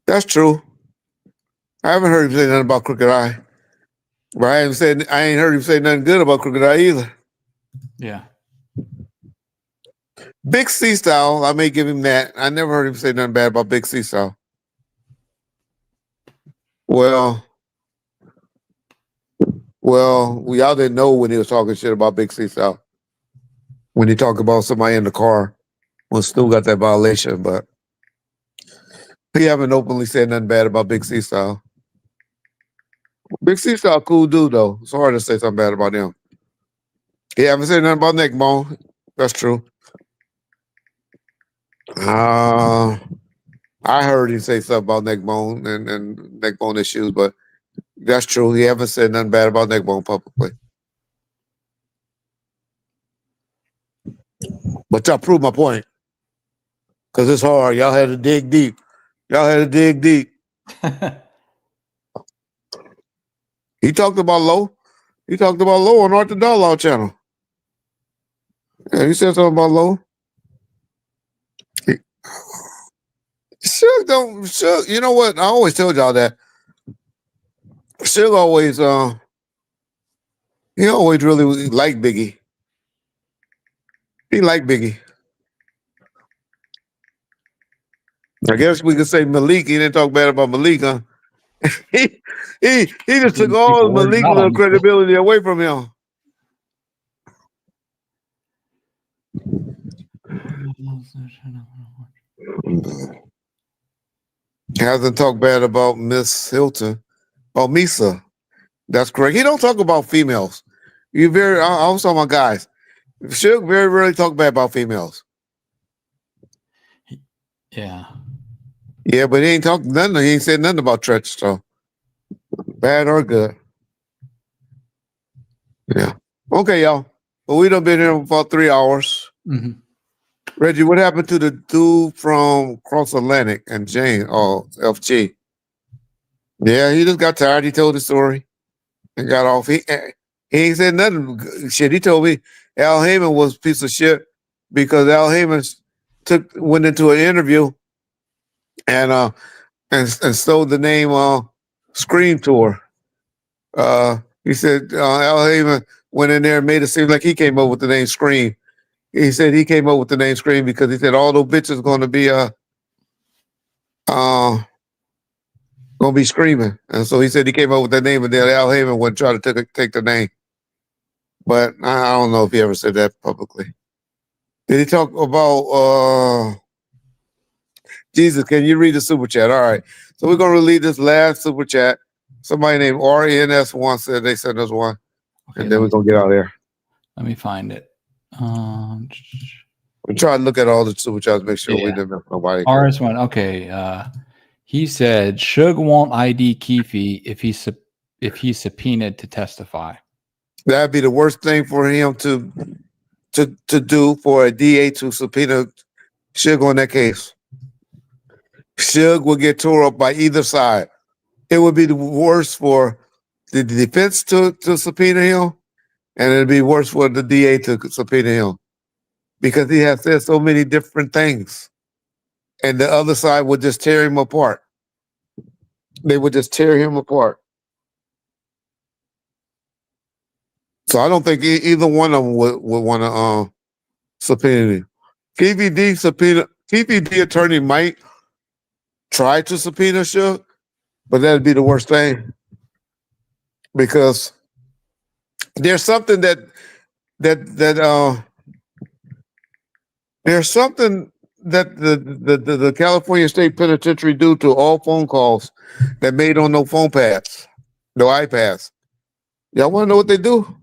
that's true. I haven't heard him say nothing about Crooked Eye. But I ain't heard him say nothing good about Crooked Eye either. Yeah. Big C Style, I may give him that. I never heard him say nothing bad about Big C Style. Well, y'all didn't know when he was talking shit about Big C Style. When he talked about somebody in the car when Stu got that violation, but he haven't openly said nothing bad about Big C Style. Big C Style, cool dude though. It's hard to say something bad about him. He haven't said nothing about Neckbone. That's true. I heard him say something about Neckbone and Neckbone issues, but that's true. He haven't said nothing bad about Neckbone publicly. But y'all proved my point. Because it's hard. Y'all had to dig deep. He talked about Low. He talked about Low on Arthur Darlaw channel. Yeah, he said something about Low. Suge, you know what? I always told y'all that. Suge always, he always really liked Biggie. He liked Biggie. I guess we could say Malik. He didn't talk bad about Malik, huh? he just took all of Malik's little credibility away from him. Hasn't talked bad about Miss Hilton or Misa. That's correct. He don't talk about females. I was talking about guys. Suge very rarely talk bad about females. Yeah. Yeah, but he ain't talked nothing. He ain't said nothing about Tretch, so bad or good. Yeah. Okay, y'all. Well, we done been here for about 3 hours. Mm-hmm. Reggie, what happened to the dude from Cross Atlantic and Jane? Oh, FG. Yeah, he just got tired. He told the story and got off. He ain't said nothing shit. He told me Al Heyman was a piece of shit because Al Heyman went into an interview and stole the name Scream Tour. He said Al Heyman went in there and made it seem like he came up with the name Scream. He said he came up with the name Scream because he said all those bitches going to be screaming, and so he said he came up with that name, and then Al Heyman would try to take the name. But I don't know if he ever said that publicly. Did he talk about Jesus? Can you read the super chat? All right, so we're gonna read this last super chat. Somebody named RNS1 said they sent us one, Okay, and then we're gonna get out of there. Let me find it. We try to look at all the super chats, make sure we didn't miss nobody. RS1. Okay. He said Suge won't ID Keefe if he's subpoenaed to testify. That'd be the worst thing for him to do for a DA to subpoena Suge on that case. Suge will get tore up by either side. it would be the worse for the defense to subpoena him, and it'd be worse for the DA to subpoena him because he has said so many different things, and the other side would just tear him apart. They would just tear him apart. So I don't think either one of them would want to subpoena him. TVD attorney might try to subpoena Suge, but that'd be the worst thing because there's something there's something that the California State Penitentiary do to all phone calls that made on no phone pads, no iPads. Y'all want to know what they do?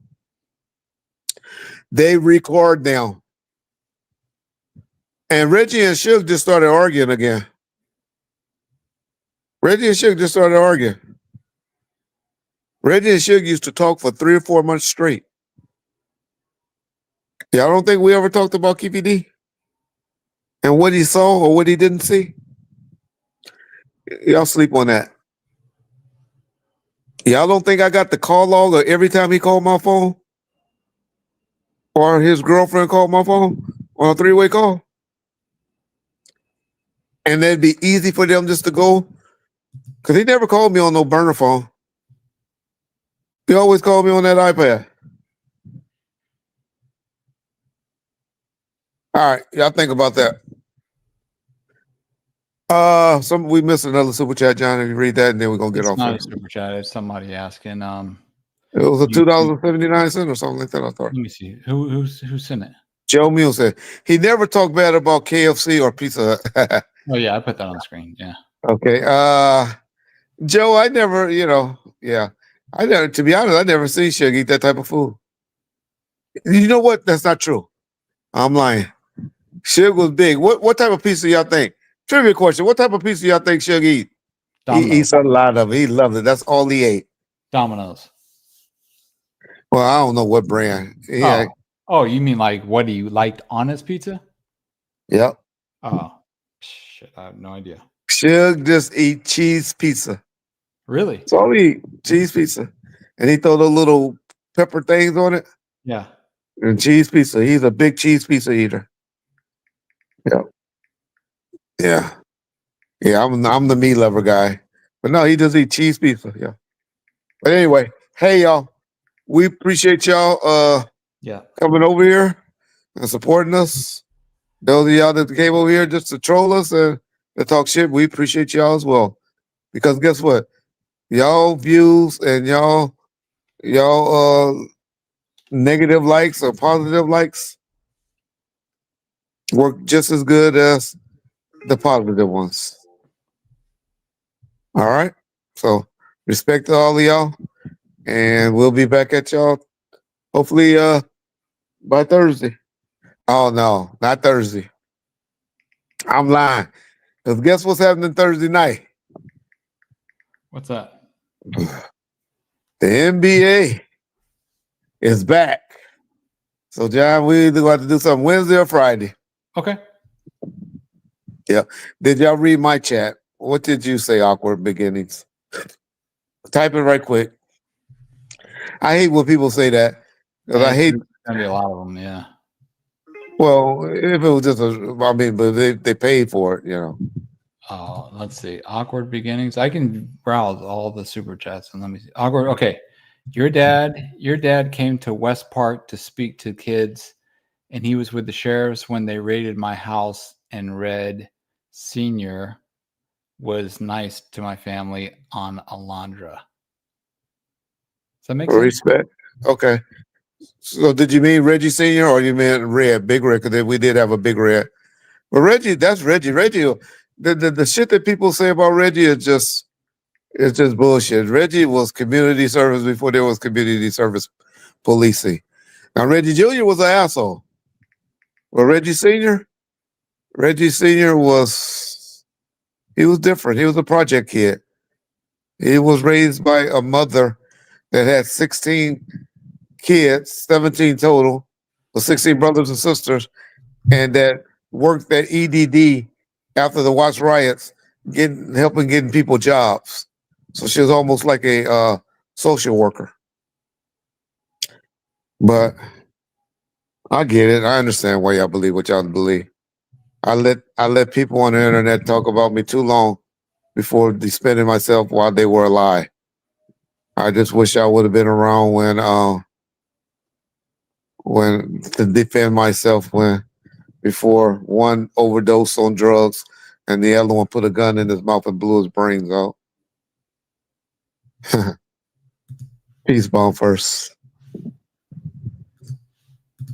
They record now. And Reggie and Suge just started arguing again. Reggie and Suge just started arguing. Reggie and Suge used to talk for 3 or 4 months straight. Y'all don't think we ever talked about KPD? And what he saw or what he didn't see? Y'all sleep on that. Y'all don't think I got the call log of every time he called my phone? Or his girlfriend called my phone on a 3-way call? And that'd be easy for them just to go. Because he never called me on no burner phone. He always called me on that iPad. All right, y'all think about that. We missed another super chat, John. If you read that, and then we're gonna get It's off. not Here. a super chat. It's somebody asking. It was a $2.79 or something like that. I thought. Let me see. Who sent it? Joe Mule said he never talked bad about KFC or Pizza Hut. Oh yeah, I put that on the screen. Yeah. Okay. Joe, I never, yeah. I never, to be honest, I never seen Suge eat that type of food. You know what? That's not true. I'm lying. Suge was big. What type of pizza y'all think? Trivia question. What type of pizza y'all think Suge eat? Domino's. He eats a lot of it. He loved it. That's all he ate. Domino's. Well, I don't know what brand. Yeah. Oh, you mean like what he liked on his pizza? Yep. Oh, shit. I have no idea. Suge just eat cheese pizza. Really? That's all he eat. Cheese pizza. And he throw those little pepper things on it. Yeah. And cheese pizza. He's a big cheese pizza eater. Yep. Yeah. Yeah, I'm the meat lover guy. But no, he just eat cheese pizza. Yeah. But anyway, hey y'all. We appreciate y'all coming over here and supporting us. Those of y'all that came over here just to troll us and to talk shit, we appreciate y'all as well. Because guess what? Y'all views and y'all negative likes or positive likes work just as good as the positive ones. All right. So respect to all of y'all. And we'll be back at y'all hopefully by Thursday. Oh no, not Thursday. I'm lying. Because guess what's happening Thursday night? What's that? The NBA is back. So John, we either going to do something Wednesday or Friday. Okay. Yeah. Did y'all read my chat? What did you say, Awkward Beginnings? Type it right quick. I hate when people say that. Because I hate. There's gonna be a lot of them, yeah. Well, if it was just but they paid for it, Oh, let's see. Awkward beginnings. I can browse all the super chats and let me see. Awkward. Okay. Your dad came to West Park to speak to kids, and he was with the sheriffs when they raided my house, and Red Sr. was nice to my family on Alondra. Does that make sense? Respect. Okay. So did you mean Reggie Sr. or you meant Red, Big Red? Because we did have a Big Red. But Reggie, that's Reggie. Reggie, the shit that people say about Reggie is just bullshit. Reggie was community service before there was community service policing. Now Reggie Jr. was an asshole. But Reggie Sr. was different. He was a project kid. He was raised by a mother that had 16 kids, 17 total, with 16 brothers and sisters, and that worked at EDD after the Watts riots, helping getting people jobs. So she was almost like a social worker. But I get it. I understand why y'all believe what y'all believe. I let people on the internet talk about me too long before defending myself while they were alive. I just wish I would have been around when to defend myself before one overdosed on drugs and the other one put a gun in his mouth and blew his brains out. Peace bomb first.